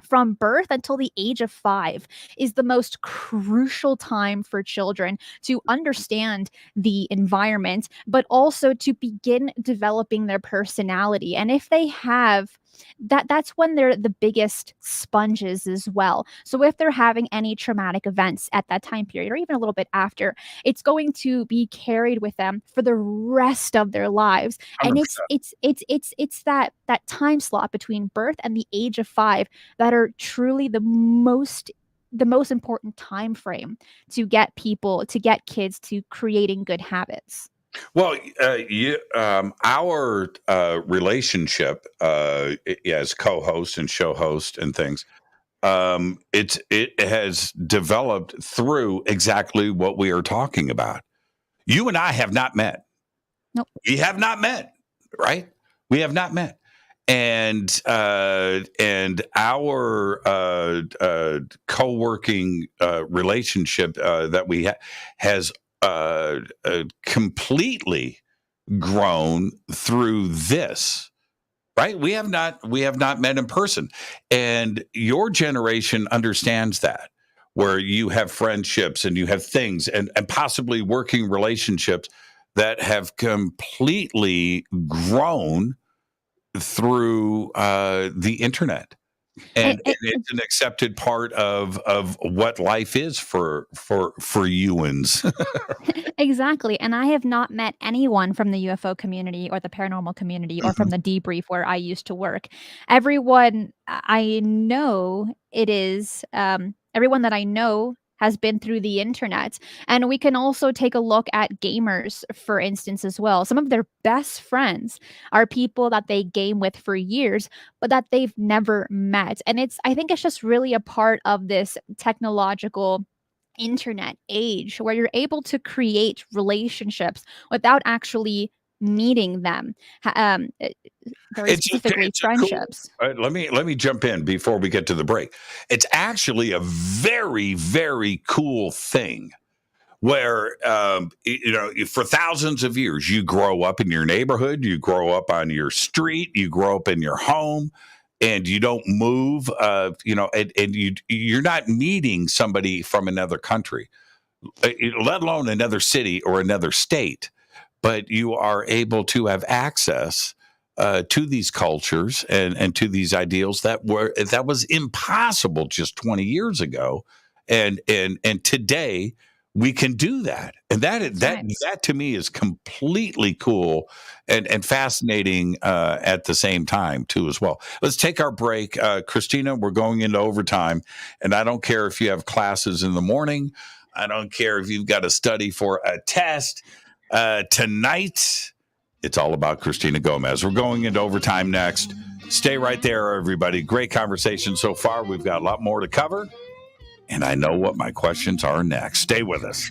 from birth until the age of 5 is the most crucial time for children to understand the environment, but also to begin developing their personality. And if they have that's when they're the biggest sponges as well. So if they're having any traumatic events at that time period, or even a little bit after, it's going to be carried with them for the rest of their lives. 100%. And it's that time slot between birth and the age of 5 that are truly the most important time frame to get kids to creating good habits. Well, our relationship as co-host and show host and things, it has developed through exactly what we are talking about. You and I have not met. Nope. We have not met, right? We have not met. And our co-working relationship that we has completely grown through this, right? We have not met in person, and your generation understands that, where you have friendships and you have things and possibly working relationships that have completely grown through the internet. And it's an accepted part of what life is for humans. Exactly. And I have not met anyone from the UFO community or the paranormal community or from the debrief where I used to work. Everyone I know everyone that I know has been through the internet. And we can also take a look at gamers, for instance, as well. Some of their best friends are people that they game with for years, but that they've never met. And I think it's just really a part of this technological internet age where you're able to create relationships without actually meeting them. Very specifically, friendships. Cool, let me jump in before we get to the break. It's actually a very, very cool thing where, for thousands of years, you grow up in your neighborhood, you grow up on your street, you grow up in your home, and you don't move, and you're not meeting somebody from another country, let alone another city or another state. But you are able to have access to these cultures and to these ideals that was impossible just 20 years ago, and today we can do that, and that to me is completely cool and fascinating at the same time too as well. Let's take our break, Cristina. We're going into overtime, and I don't care if you have classes in the morning. I don't care if you've got to study for a test. Tonight, it's all about Cristina Gomez. We're going into overtime next. Stay right there, everybody. Great conversation so far. We've got a lot more to cover, and I know what my questions are next. Stay with us.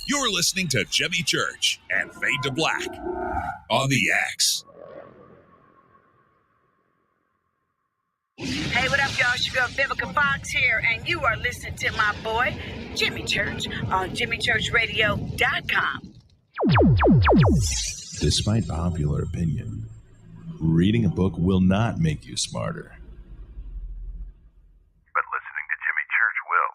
You're listening to Jimmy Church and Fade to Black on the X. Hey, what up, y'all? It's your girl Vivica Fox here, and you are listening to my boy, Jimmy Church, on JimmyChurchRadio.com. Despite popular opinion, reading a book will not make you smarter. But listening to Jimmy Church will.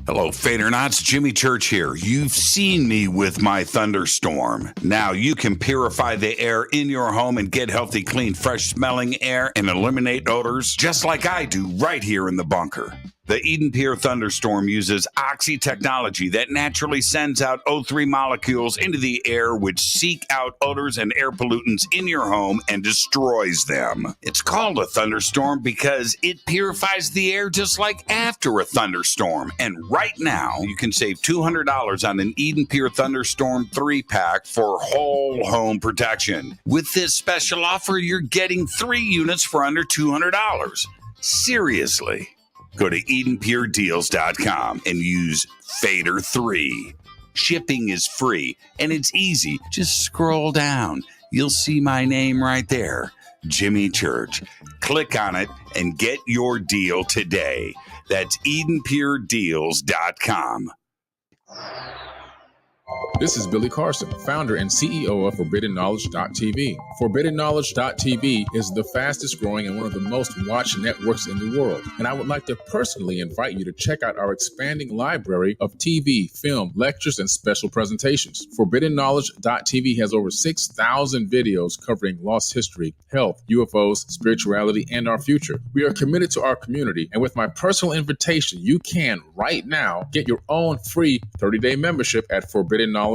Hello, Fadernauts. Jimmy Church here. You've seen me with my thunderstorm. Now you can purify the air in your home and get healthy, clean, fresh-smelling air and eliminate odors just like I do right here in the bunker. The Eden Pure Thunderstorm uses oxy technology that naturally sends out O3 molecules into the air, which seek out odors and air pollutants in your home and destroys them. It's called a thunderstorm because it purifies the air just like after a thunderstorm. And right now, you can save $200 on an Eden Pure Thunderstorm 3-pack for whole home protection. With this special offer, you're getting 3 units for under $200. Seriously. Go to EdenPureDeals.com and use Fader3. Shipping is free and it's easy. Just scroll down. you'll see my name right there, Jimmy Church. Click on it and get your deal today. That's EdenPureDeals.com. This is Billy Carson, founder and CEO of ForbiddenKnowledge.tv. ForbiddenKnowledge.tv is the fastest growing and one of the most watched networks in the world. And I would like to personally invite you to check out our expanding library of TV, film, lectures, and special presentations. ForbiddenKnowledge.tv has over 6,000 videos covering lost history, health, UFOs, spirituality, and our future. We are committed to our community, and with my personal invitation, you can right now get your own free 30-day membership at ForbiddenKnowledge.tv.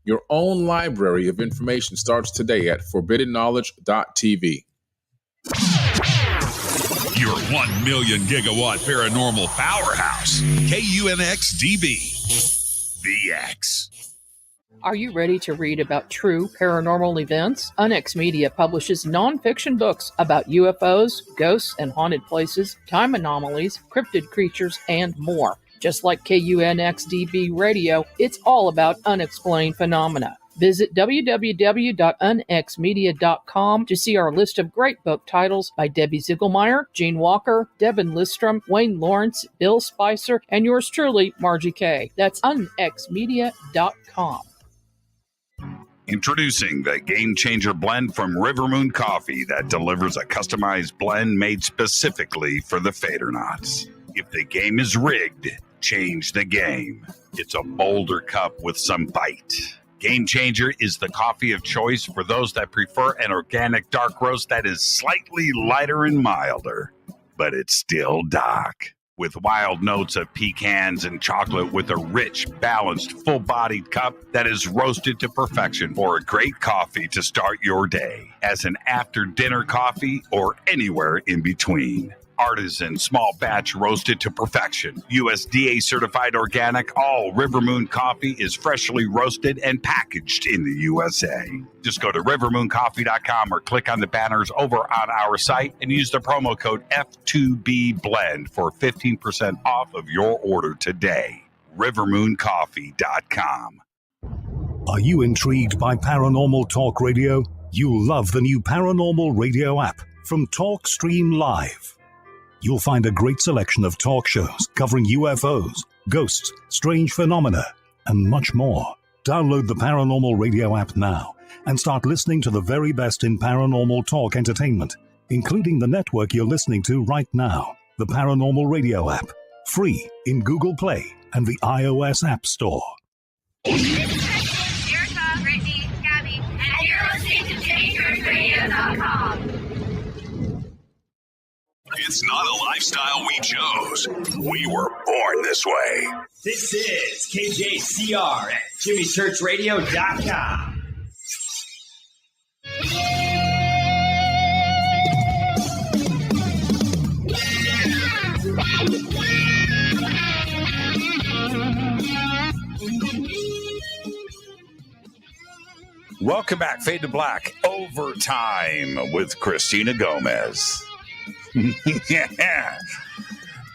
Your own library of information starts today at ForbiddenKnowledge.tv. Your 1 million gigawatt paranormal powerhouse, KUNX DB, the X. Are you ready to read about true paranormal events? UnX Media publishes nonfiction books about UFOs, ghosts and haunted places, time anomalies, cryptid creatures, and more. Just like KUNX DB Radio, it's all about unexplained phenomena. Visit www.unxmedia.com to see our list of great book titles by Debbie Ziegelmeyer, Gene Walker, Devin Listrom, Wayne Lawrence, Bill Spicer, and yours truly, Margie Kay. That's unxmedia.com. Introducing the Game Changer blend from River Moon Coffee that delivers a customized blend made specifically for the Fadernauts. If the game is rigged, change the game. It's a bolder cup with some bite. Game Changer is the coffee of choice for those that prefer an organic dark roast that is slightly lighter and milder, but it's still dark. With wild notes of pecans and chocolate with a rich, balanced, full-bodied cup that is roasted to perfection for a great coffee to start your day, as an after-dinner coffee or anywhere in between. Artisan, small batch roasted to perfection. USDA certified organic, all River Moon coffee is freshly roasted and packaged in the USA. Just go to rivermooncoffee.com or click on the banners over on our site and use the promo code F2BBLEND for 15% off of your order today. rivermooncoffee.com. Are you intrigued by Paranormal Talk Radio? You'll love the new Paranormal Radio app from TalkStream Live. You'll find a great selection of talk shows covering UFOs, ghosts, strange phenomena, and much more. Download the Paranormal Radio app now and start listening to the very best in paranormal talk entertainment, including the network you're listening to right now, the Paranormal Radio app, free in Google Play and the iOS App Store. Erica, Brittany, Gabby, and you're listening to JamieChurchRadio.com. It's not a lifestyle we chose. We were born this way. This is KJCR at JimmyChurchRadio.com. Welcome back, Fade to Black, Overtime with Cristina Gomez. Yeah.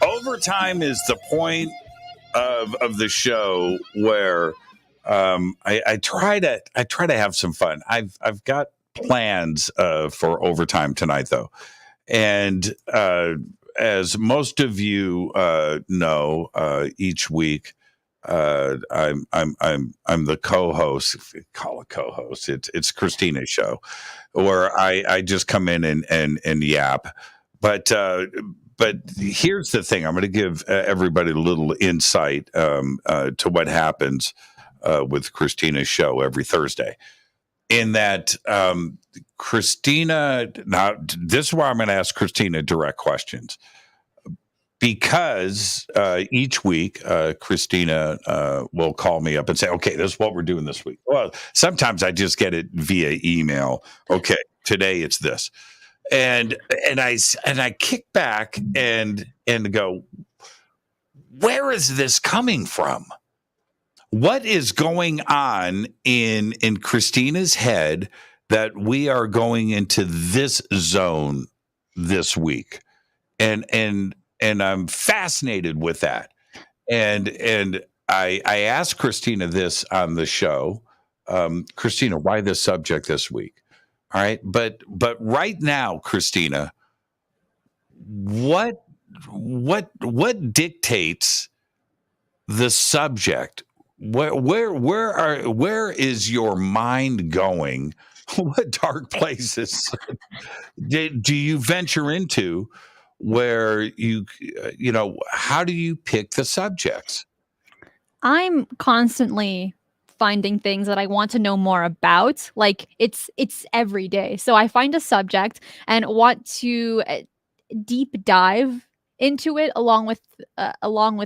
Overtime is the point of the show where I try to have some fun. I've got plans for overtime tonight, though, and as most of you know, each week I'm the co-host. If you call it co-host, it's Christina's show, where I just come in and yap. But here's the thing. I'm going to give everybody a little insight to what happens with Christina's show every Thursday. In that, Cristina, now this is where I'm going to ask Cristina direct questions. Because each week, Cristina will call me up and say, okay, this is what we're doing this week. Well, sometimes I just get it via email. Okay, today it's this. And I kick back and go, where is this coming from? What is going on in Christina's head that we are going into this zone this week? And I'm fascinated with that. And I asked Cristina this on the show Cristina, why this subject this week? All right. But right now, Cristina, what dictates the subject? Where is your mind going? What dark places do you venture into where how do you pick the subjects? I'm constantly finding things that I want to know more about. Like it's every day. So I find a subject and want to deep dive into it along with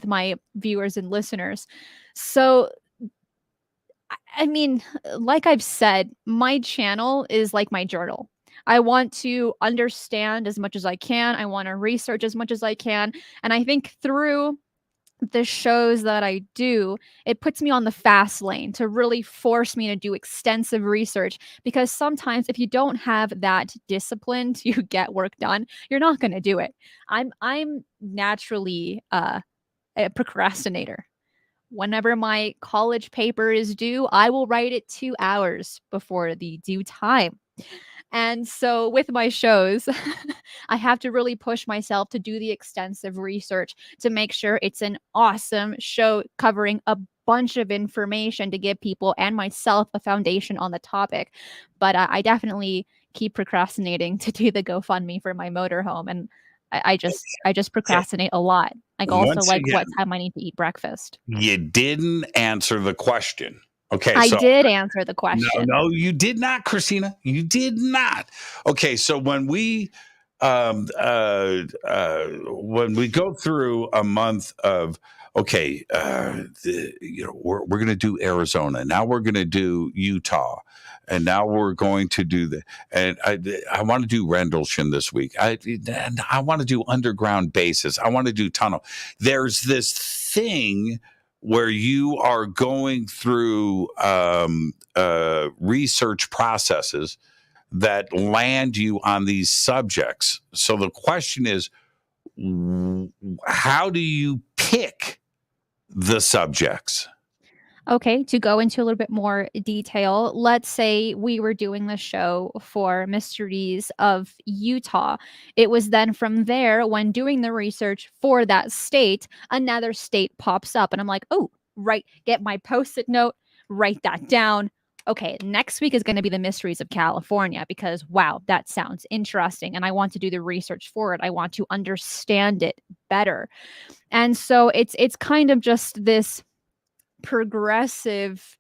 my viewers and listeners. So I mean, like I've said, my channel is like my journal. I want to understand as much as I can. I want to research as much as I can. And I think through the shows that I do, it puts me on the fast lane to really force me to do extensive research, because sometimes if you don't have that discipline to get work done, you're not going to do it. I'm naturally a procrastinator. Whenever my college paper is due, I will write it 2 hours before the due time. And so with my shows, I have to really push myself to do the extensive research to make sure it's an awesome show covering a bunch of information to give people and myself a foundation on the topic. But I definitely keep procrastinating to do the GoFundMe for my motorhome. And I just procrastinate a lot. Like also what time I need to eat breakfast. You didn't answer the question. Okay. I did answer the question. No, you did not, Cristina. You did not. Okay. So when we go through a month of, we're going to do Arizona. Now we're going to do Utah. And now we're going to do and I want to do Rendlesham this week. I want to do underground bases. I want to do tunnel. There's this thing where you are going through research processes that land you on these subjects. So the question is, how do you pick the subjects? Okay, to go into a little bit more detail, let's say we were doing the show for Mysteries of Utah. It was then from there, when doing the research for that state, another state pops up. And I'm like, oh, right, get my Post-it note, write that down. Okay, next week is going to be the Mysteries of California, because, wow, that sounds interesting. And I want to do the research for it. I want to understand it better. And so it's kind of just this progressive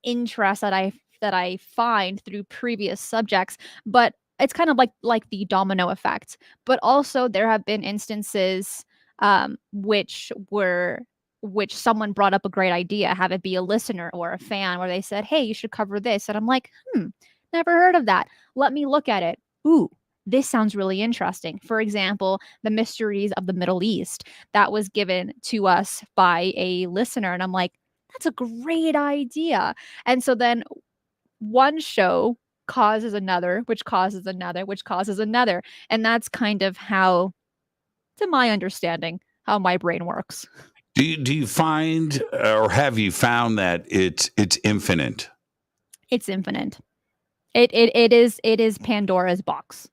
interest that I find through previous subjects, but it's kind of like the domino effect. But also there have been instances which someone brought up a great idea, have it be a listener or a fan, where they said, hey, you should cover this, and I'm like, never heard of that, let me look at it. Ooh, this sounds really interesting. For example, the mysteries of the Middle East, that was given to us by a listener. And I'm like, that's a great idea. And so then one show causes another, which causes another, which causes another. And that's kind of how, to my understanding, how my brain works. Do you find, or have you found that it's infinite? It's infinite. It is Pandora's box.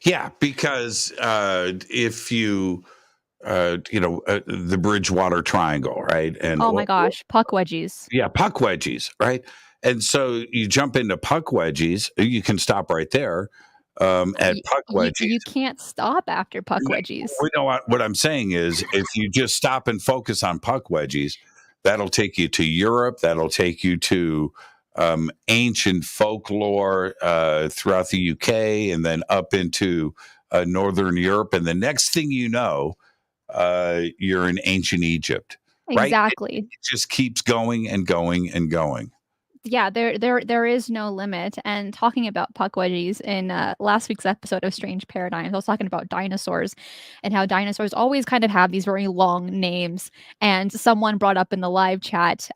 Yeah, because if you, the Bridgewater Triangle, right? And oh my gosh, puck wedgies. Yeah, puck wedgies, right? And so you jump into puck wedgies. You can stop right there at puck wedgies. You can't stop after puck wedgies. You know what I'm saying is, if you just stop and focus on puck wedgies, that'll take you to Europe. That'll take you to ancient folklore throughout the UK, and then up into Northern Europe. And the next thing you know, you're in ancient Egypt. Right? Exactly. It just keeps going and going and going. Yeah, there is no limit. And talking about puck wedgies, in last week's episode of Strange Paradigms, I was talking about dinosaurs and how dinosaurs always kind of have these very long names. And someone brought up in the live chat,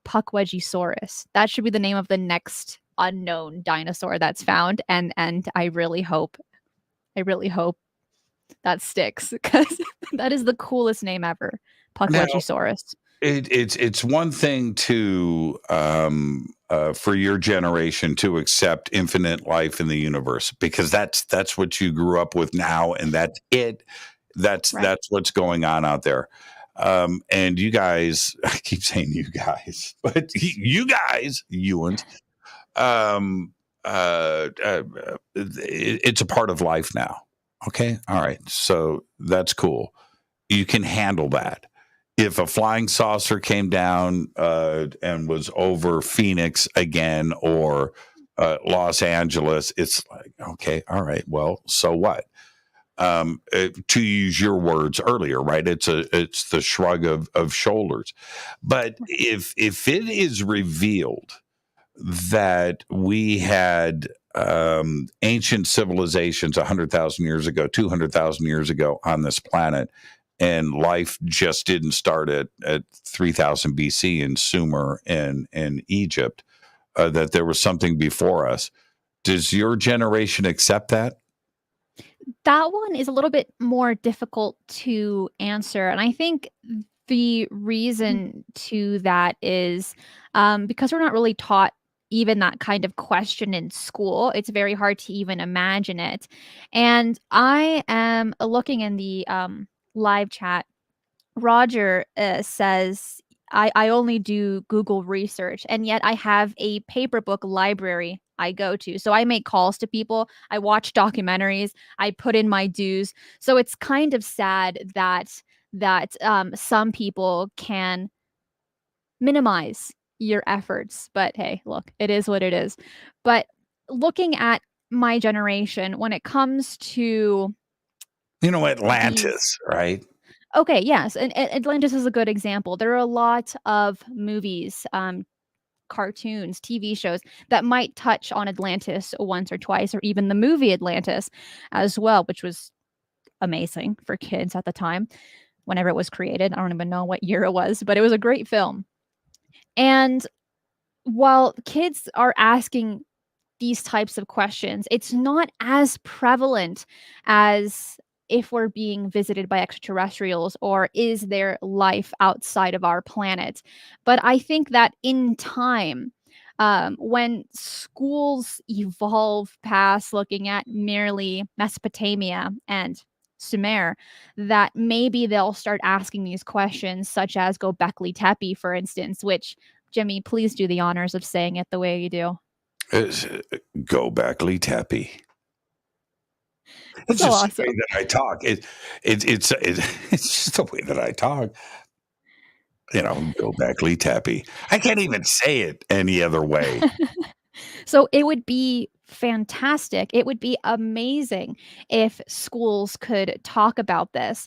Puckwedgiesaurus. That should be the name of the next unknown dinosaur that's found, and I really hope that sticks, because that is the coolest name ever. Puckwedgiesaurus. It's one thing to for your generation to accept infinite life in the universe, because that's what you grew up with now, and that's it. That's what's going on out there. And you guys, I keep saying you guys, but you guys, UNX, it's a part of life now. Okay. All right. So that's cool. You can handle that. If a flying saucer came down and was over Phoenix again, or Los Angeles, it's like, okay, all right, well, so what? To use your words earlier, right? It's the shrug of shoulders. But if it is revealed that we had ancient civilizations 100,000 years ago, 200,000 years ago on this planet, and life just didn't start at 3000 BC in Sumer and Egypt, that there was something before us, does your generation accept that? That one is a little bit more difficult to answer. And I think the reason to that is because we're not really taught even that kind of question in school. It's very hard to even imagine it. And I am looking in the live chat. Roger says, I only do Google research, and yet I have a paper book library I go to. So I make calls to people, I watch documentaries, I put in my dues. So it's kind of sad that some people can minimize your efforts. But hey, look, it is what it is. But looking at my generation, when it comes to Atlantis, right? Okay, yes. And Atlantis is a good example. There are a lot of movies, cartoons, TV shows that might touch on Atlantis once or twice, or even the movie Atlantis as well, which was amazing for kids at the time whenever it was created. I don't even know what year it was, but it was a great film. And while kids are asking these types of questions, it's not as prevalent as if we're being visited by extraterrestrials, or is there life outside of our planet? But I think that in time, when schools evolve past looking at merely Mesopotamia and Sumer, that maybe they'll start asking these questions, such as Göbekli Tepe, for instance, which, Jimmy, please do the honors of saying it the way you do. Göbekli Tepe. It's so just awesome. the way that I talk. It's just the way that I talk. Göbekli Tepe. I can't even say it any other way. So it would be fantastic. It would be amazing if schools could talk about this.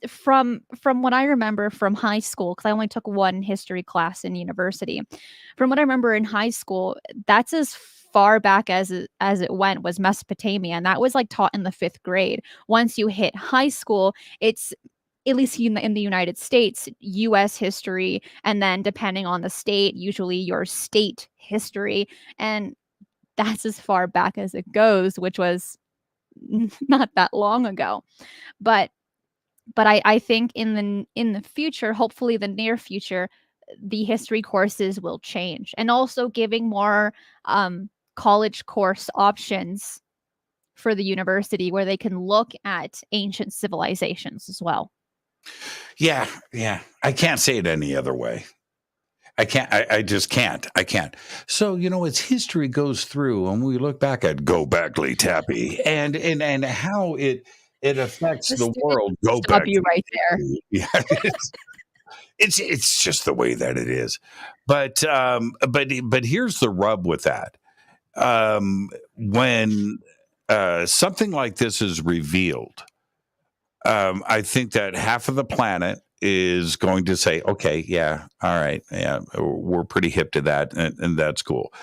From what I remember from high school, because I only took one history class in university. From what I remember in high school, that's as far back as it went, was Mesopotamia, and that was like taught in the 5th grade. Once you hit high school, it's, at least in the United States, U.S. history, and then depending on the state, usually your state history, and that's as far back as it goes, which was not that long ago. But I think in the future, hopefully the near future, the history courses will change, and also giving more college course options for the university where they can look at ancient civilizations as well. Yeah. I can't say it any other way. I can't. I just can't. I can't. So, as history goes through, and we look back at Göbekli Tepe and how it affects the world. Go back. You right there. Yeah, it's just the way that it is. But here's the rub with that. When something like this is revealed, I think that half of the planet is going to say, okay, yeah, all right, yeah, we're pretty hip to that, and that's cool.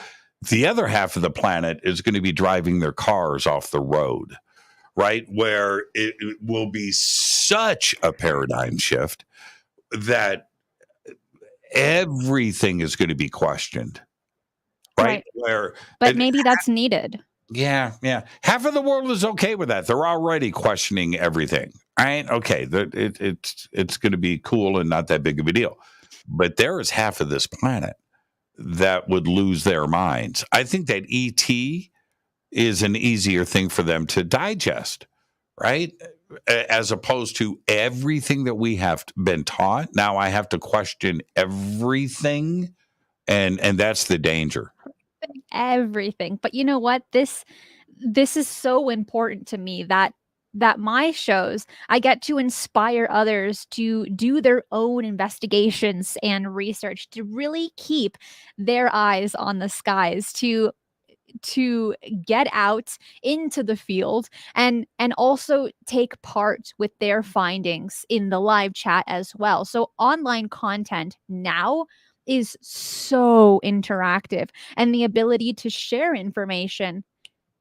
The other half of the planet is going to be driving their cars off the road, right? Where it will be such a paradigm shift that everything is going to be questioned, right? But maybe that's needed. Yeah. Half of the world is okay with that. They're already questioning everything, right? Okay, it's going to be cool and not that big of a deal. but there is half of this planet that would lose their minds. I think that ET is an easier thing for them to digest, right? As opposed to everything that we have been taught. Now I have to question everything, and that's the danger. Everything. But you know what? This is so important to me that my shows, I get to inspire others to do their own investigations and research, to really keep their eyes on the skies, to get out into the field and also take part with their findings in the live chat as well. So online content now is so interactive, and the ability to share information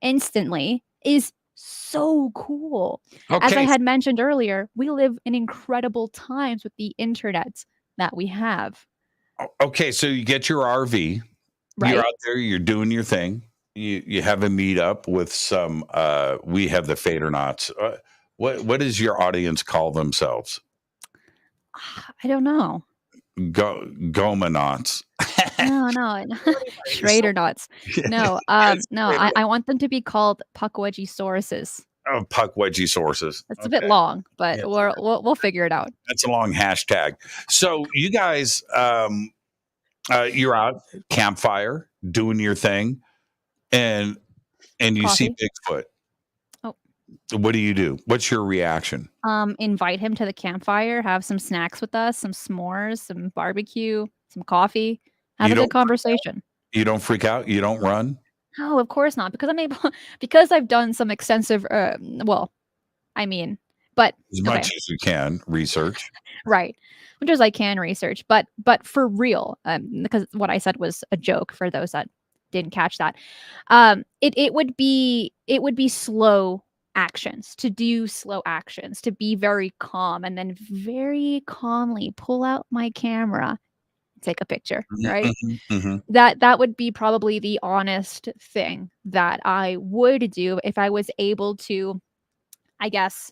instantly is so cool. As I had mentioned earlier, we live in incredible times with the internet that we have. Okay, so you get your RV, right? You're out there, you're doing your thing. You have a meetup with some. We have the Fadernauts. What does your audience call themselves? I don't know. Gomanauts. No. Schradernauts. No, no. I want them to be called Puckwedgie Sauruses. Oh, Puckwedgie sources. It's a bit long, but we'll figure it out. That's a long hashtag. So you guys, you're out campfire doing your thing, and you see Bigfoot. Oh. What do? What's your reaction? Invite him to the campfire, have some snacks with us, some s'mores, some barbecue, some coffee, have a good conversation. You don't freak out? You don't run? No, of course not, because I'm able, because I've done some extensive, but as much as you can research. Right. Much as I can research, but for real, because what I said was a joke for those that didn't catch that. It would be slow actions, to do slow actions, to be very calm, and then very calmly pull out my camera, take a picture, right? Mm-hmm. That would be probably the honest thing that I would do if I was able to, I guess,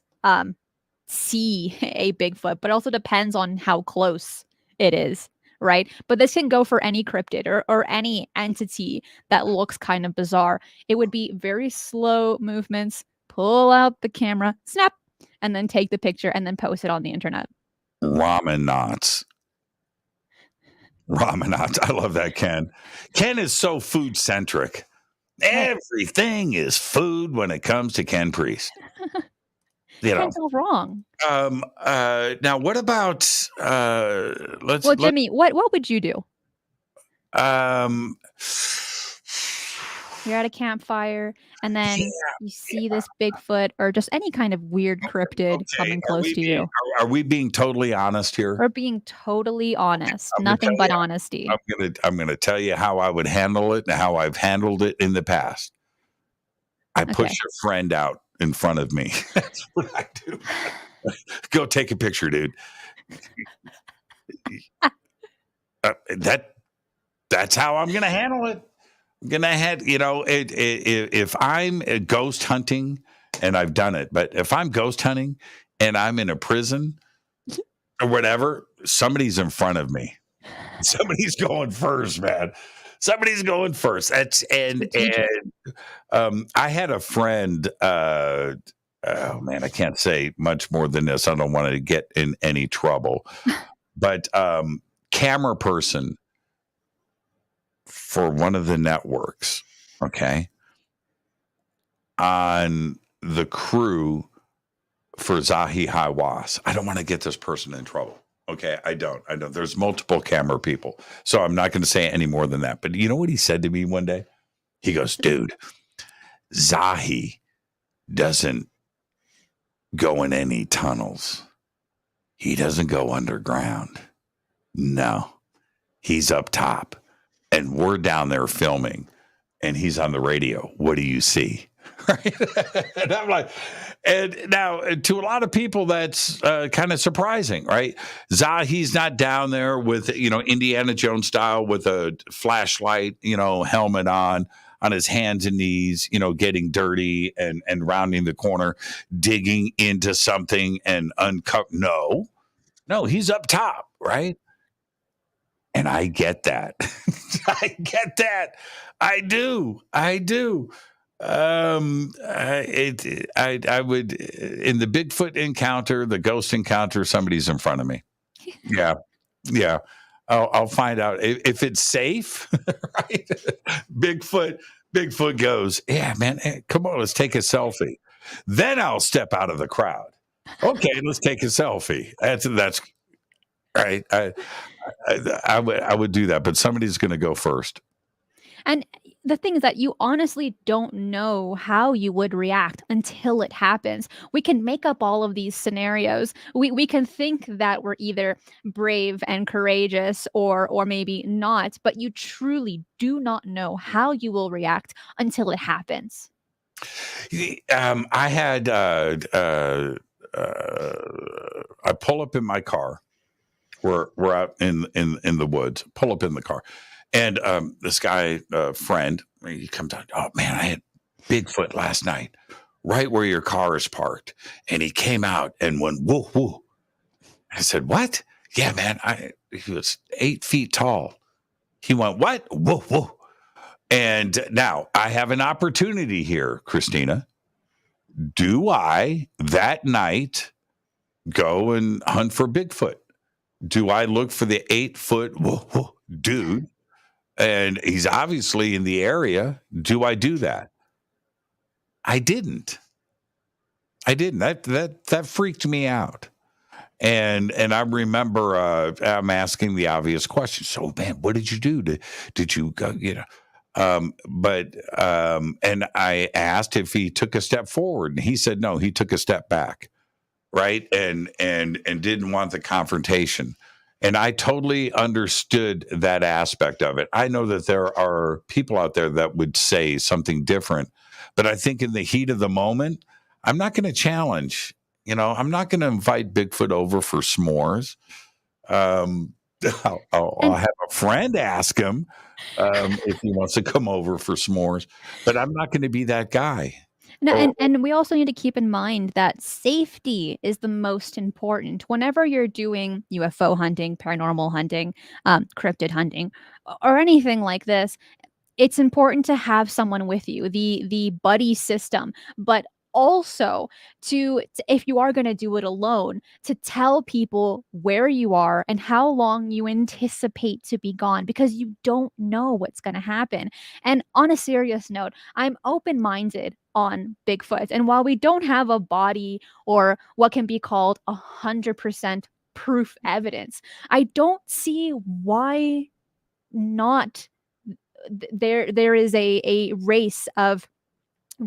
see a Bigfoot, but also depends on how close it is, right? But this can go for any cryptid or any entity that looks kind of bizarre. It would be very slow movements, pull out the camera, snap, and then take the picture and then post it on the internet. Ramenauts. I love that, Ken. Ken is so food centric. Everything is food when it comes to Ken Priest. That's all wrong. Now, what about Jimmy, what would you do? You're at a campfire, and then you see this Bigfoot or just any kind of weird cryptid coming close to you. Are we being totally honest here? We're being totally honest. Nothing but honesty. I'm gonna tell you how I would handle it and how I've handled it in the past. I push your friend out in front of me. That's what I do. Go take a picture, dude. That's how I'm gonna handle it. I'm gonna have, if I'm ghost hunting, and I've done it, but if I'm ghost hunting and I'm in a prison or whatever, somebody's in front of me. Somebody's going first, man. Somebody's going first. I had a friend. Oh man, I can't say much more than this. I don't want to get in any trouble, but camera person for one of the networks, okay, on the crew for Zahi Hawass. I don't want to get this person in trouble. Okay, I don't. There's multiple camera people, so I'm not going to say any more than that. But you know what he said to me one day? He goes, dude, Zahi doesn't go in any tunnels. He doesn't go underground. No, he's up top. And we're down there filming, and he's on the radio. What do you see? Right? And I'm like, and now to a lot of people, that's kind of surprising, right? Zahi's not down there with, Indiana Jones style with a flashlight, helmet on his hands and knees, getting dirty and rounding the corner, digging into something and uncover. No, he's up top, right? And I get that. I get that. I do. I would, in the Bigfoot encounter, the ghost encounter, somebody's in front of me. Yeah. Yeah. I'll find out if it's safe, right? Bigfoot goes, yeah, man, come on, let's take a selfie. Then I'll step out of the crowd. Okay, let's take a selfie. That's right. I would do that, but somebody's going to go first. And the thing is that you honestly don't know how you would react until it happens. We can make up all of these scenarios. We can think that we're either brave and courageous or maybe not, but you truly do not know how you will react until it happens. I had I pull up in my car. We're out in the woods. Pull up in the car. And this guy, friend, he comes out. Oh man, I had Bigfoot last night, right where your car is parked. And he came out and went whoa, whoa. I said, "What? Yeah, man. He was 8 feet tall." He went, "What? Whoa, whoa." And now I have an opportunity here, Cristina. Do I that night go and hunt for Bigfoot? Do I look for the 8-foot dude? And he's obviously in the area. Do I do that? I didn't. That freaked me out. And I remember I'm asking the obvious question. So, man, what did you do? Did you go? And I asked if he took a step forward, and he said no. He took a step back, right? And didn't want the confrontation. And I totally understood that aspect of it. I know that there are people out there that would say something different, but I think in the heat of the moment, I'm not going to challenge. I'm not going to invite Bigfoot over for s'mores. I'll have a friend ask him if he wants to come over for s'mores, but I'm not going to be that guy. No, and we also need to keep in mind that safety is the most important. Whenever you're doing UFO hunting, paranormal hunting, cryptid hunting, or anything like this, it's important to have someone with you, the buddy system, but also to if you are going to do it alone, to tell people where you are and how long you anticipate to be gone, because you don't know what's going to happen. And on a serious note, I'm open-minded on Bigfoot. And while we don't have a body or what can be called 100% proof evidence, I don't see why not. There is a race of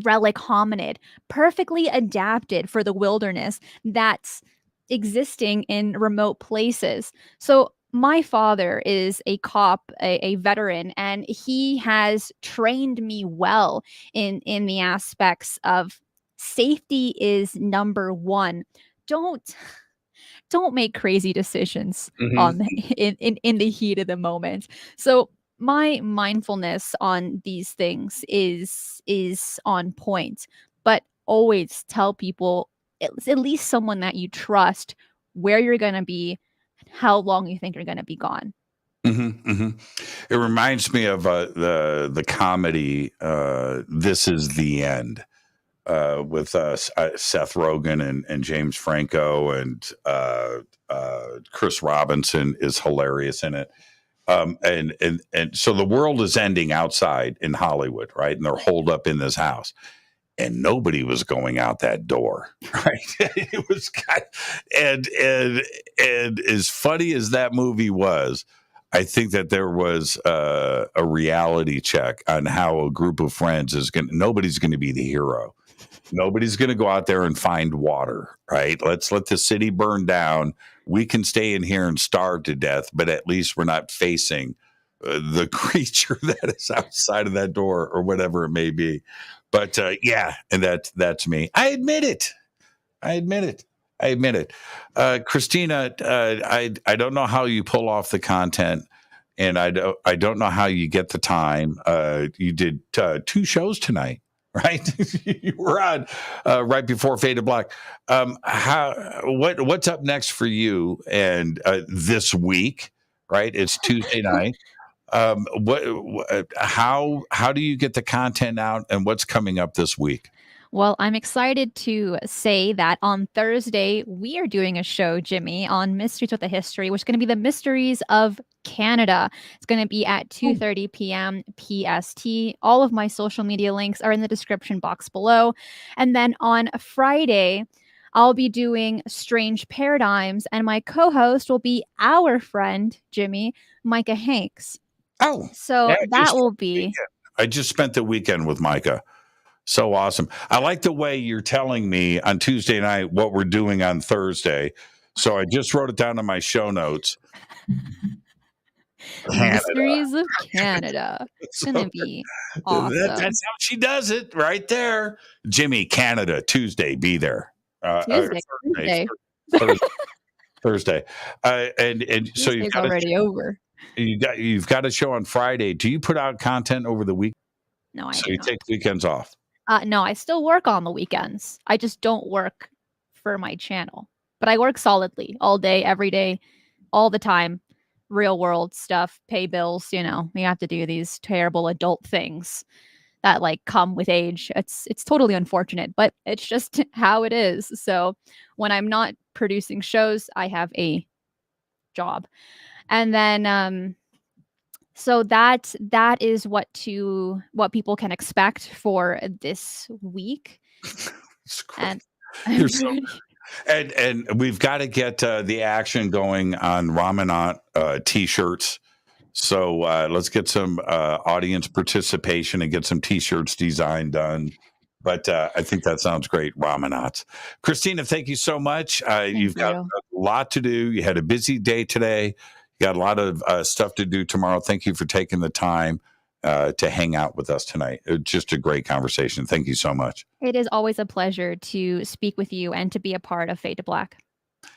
relic hominid perfectly adapted for the wilderness that's existing in remote places. So my father is a cop, a veteran, and he has trained me well in the aspects of safety is number one. Don't make crazy decisions in the heat of the moment. So my mindfulness on these things is on point, but always tell people, at least someone that you trust, where you're going to be, how long you think you're going to be gone. It reminds me of the comedy This Is the End with Seth Rogen and James Franco, and Chris Robinson is hilarious in it. And so the world is ending outside in Hollywood, right? And they're holed up in this house, and nobody was going out that door, right? It was and as funny as that movie was, I think that there was a reality check on how a group of friends nobody's going to be the hero. Nobody's going to go out there and find water, right? Let's let the city burn down. We can stay in here and starve to death, but at least we're not facing the creature that is outside of that door or whatever it may be. But yeah, and that's me. I admit it. Cristina, I don't know how you pull off the content, and I don't know how you get the time. You did 2 shows tonight. Right, you were on right before Fade to Black. What's up next for you and this week? right? It's Tuesday night. How do you get the content out, and what's coming up this week? Well, I'm excited to say that on Thursday, we are doing a show, Jimmy, on Mysteries with a History, which is going to be the Mysteries of Canada. It's going to be at 2:30 p.m. PST. All of my social media links are in the description box below. And then on Friday, I'll be doing Strange Paradigms, and my co-host will be our friend, Jimmy, Micah Hanks. Oh, so that will be... I just spent the weekend with Micah. So awesome. I like the way you're telling me on Tuesday night what we're doing on Thursday. So I just wrote it down in my show notes. Mysteries of Canada. It's going to be awesome. That's how she does it right there. Jimmy, Canada, Tuesday, be there. Thursday. And so you've got already over. You've got a show on Friday. Do you put out content over the week? No, I so do you not. take weekends off. No, I still work on the weekends. I just don't work for my channel. But I work solidly all day, every day, all the time. Real world stuff, pay bills, you have to do these terrible adult things that like come with age. It's totally unfortunate, but it's just how it is. So when I'm not producing shows, I have a job. And then so that is what people can expect for this week. And and we've got to get the action going on Ramanat t-shirts. So let's get some audience participation and get some t-shirts design done. But I think that sounds great, Ramanats. Cristina, thank you so much. You've got a lot to do. You had a busy day today. You got a lot of stuff to do tomorrow. Thank you for taking the time to hang out with us tonight. Just a great conversation. Thank you so much. It is always a pleasure to speak with you and to be a part of Fade to Black.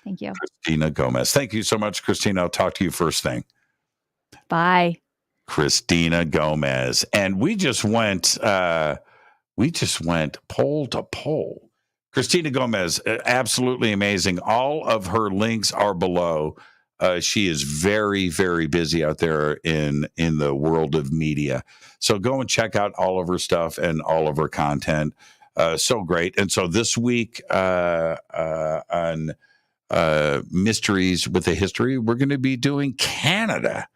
Thank you. Cristina Gomez. Thank you so much, Cristina. I'll talk to you first thing. Bye. Cristina Gomez. And we just went poll to poll. Cristina Gomez, absolutely amazing. All of her links are below. She is very, very busy out there in the world of media. So go and check out all of her stuff and all of her content. So great. And so this week on Mysteries with a History, we're going to be doing Canada.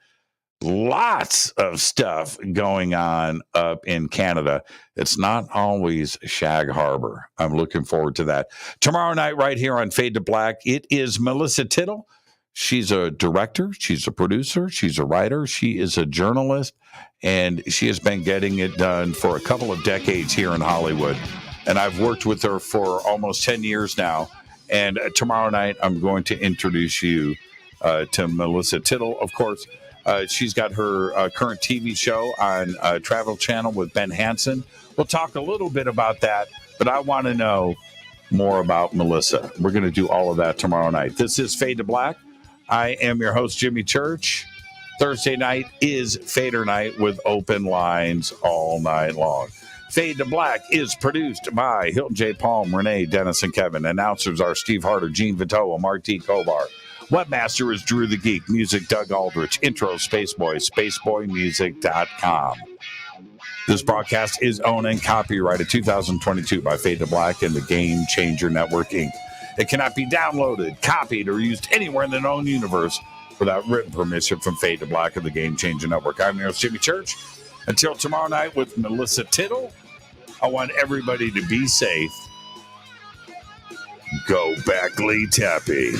Lots of stuff going on up in Canada. It's not always Shag Harbor. I'm looking forward to that. Tomorrow night, right here on Fade to Black, it is Melissa Tittle. She's a director, she's a producer, she's a writer, she is a journalist, and she has been getting it done for a couple of decades here in Hollywood. And I've worked with her for almost 10 years now. And tomorrow night, I'm going to introduce you to Melissa Tittle. Of course, she's got her current TV show on Travel Channel with Ben Hansen. We'll talk a little bit about that, but I want to know more about Melissa. We're going to do all of that tomorrow night. This is Fade to Black. I am your host, Jimmy Church. Thursday night is Fader night with open lines all night long. Fade to Black is produced by Hilton J. Palm, Renee, Dennis, and Kevin. Announcers are Steve Harder, Gene Vitoa, Mark D. Kovar. Webmaster is Drew the Geek. Music, Doug Aldrich. Intro, Spaceboy, spaceboymusic.com. This broadcast is owned and copyrighted 2022 by Fade to Black and the Game Changer Network, Inc. It cannot be downloaded, copied, or used anywhere in the known universe without written permission from Fade to Black and the Game Changer Network. I'm your host, Jimmy Church. Until tomorrow night with Melissa Tittle, I want everybody to be safe. Go back, Lee Tappy.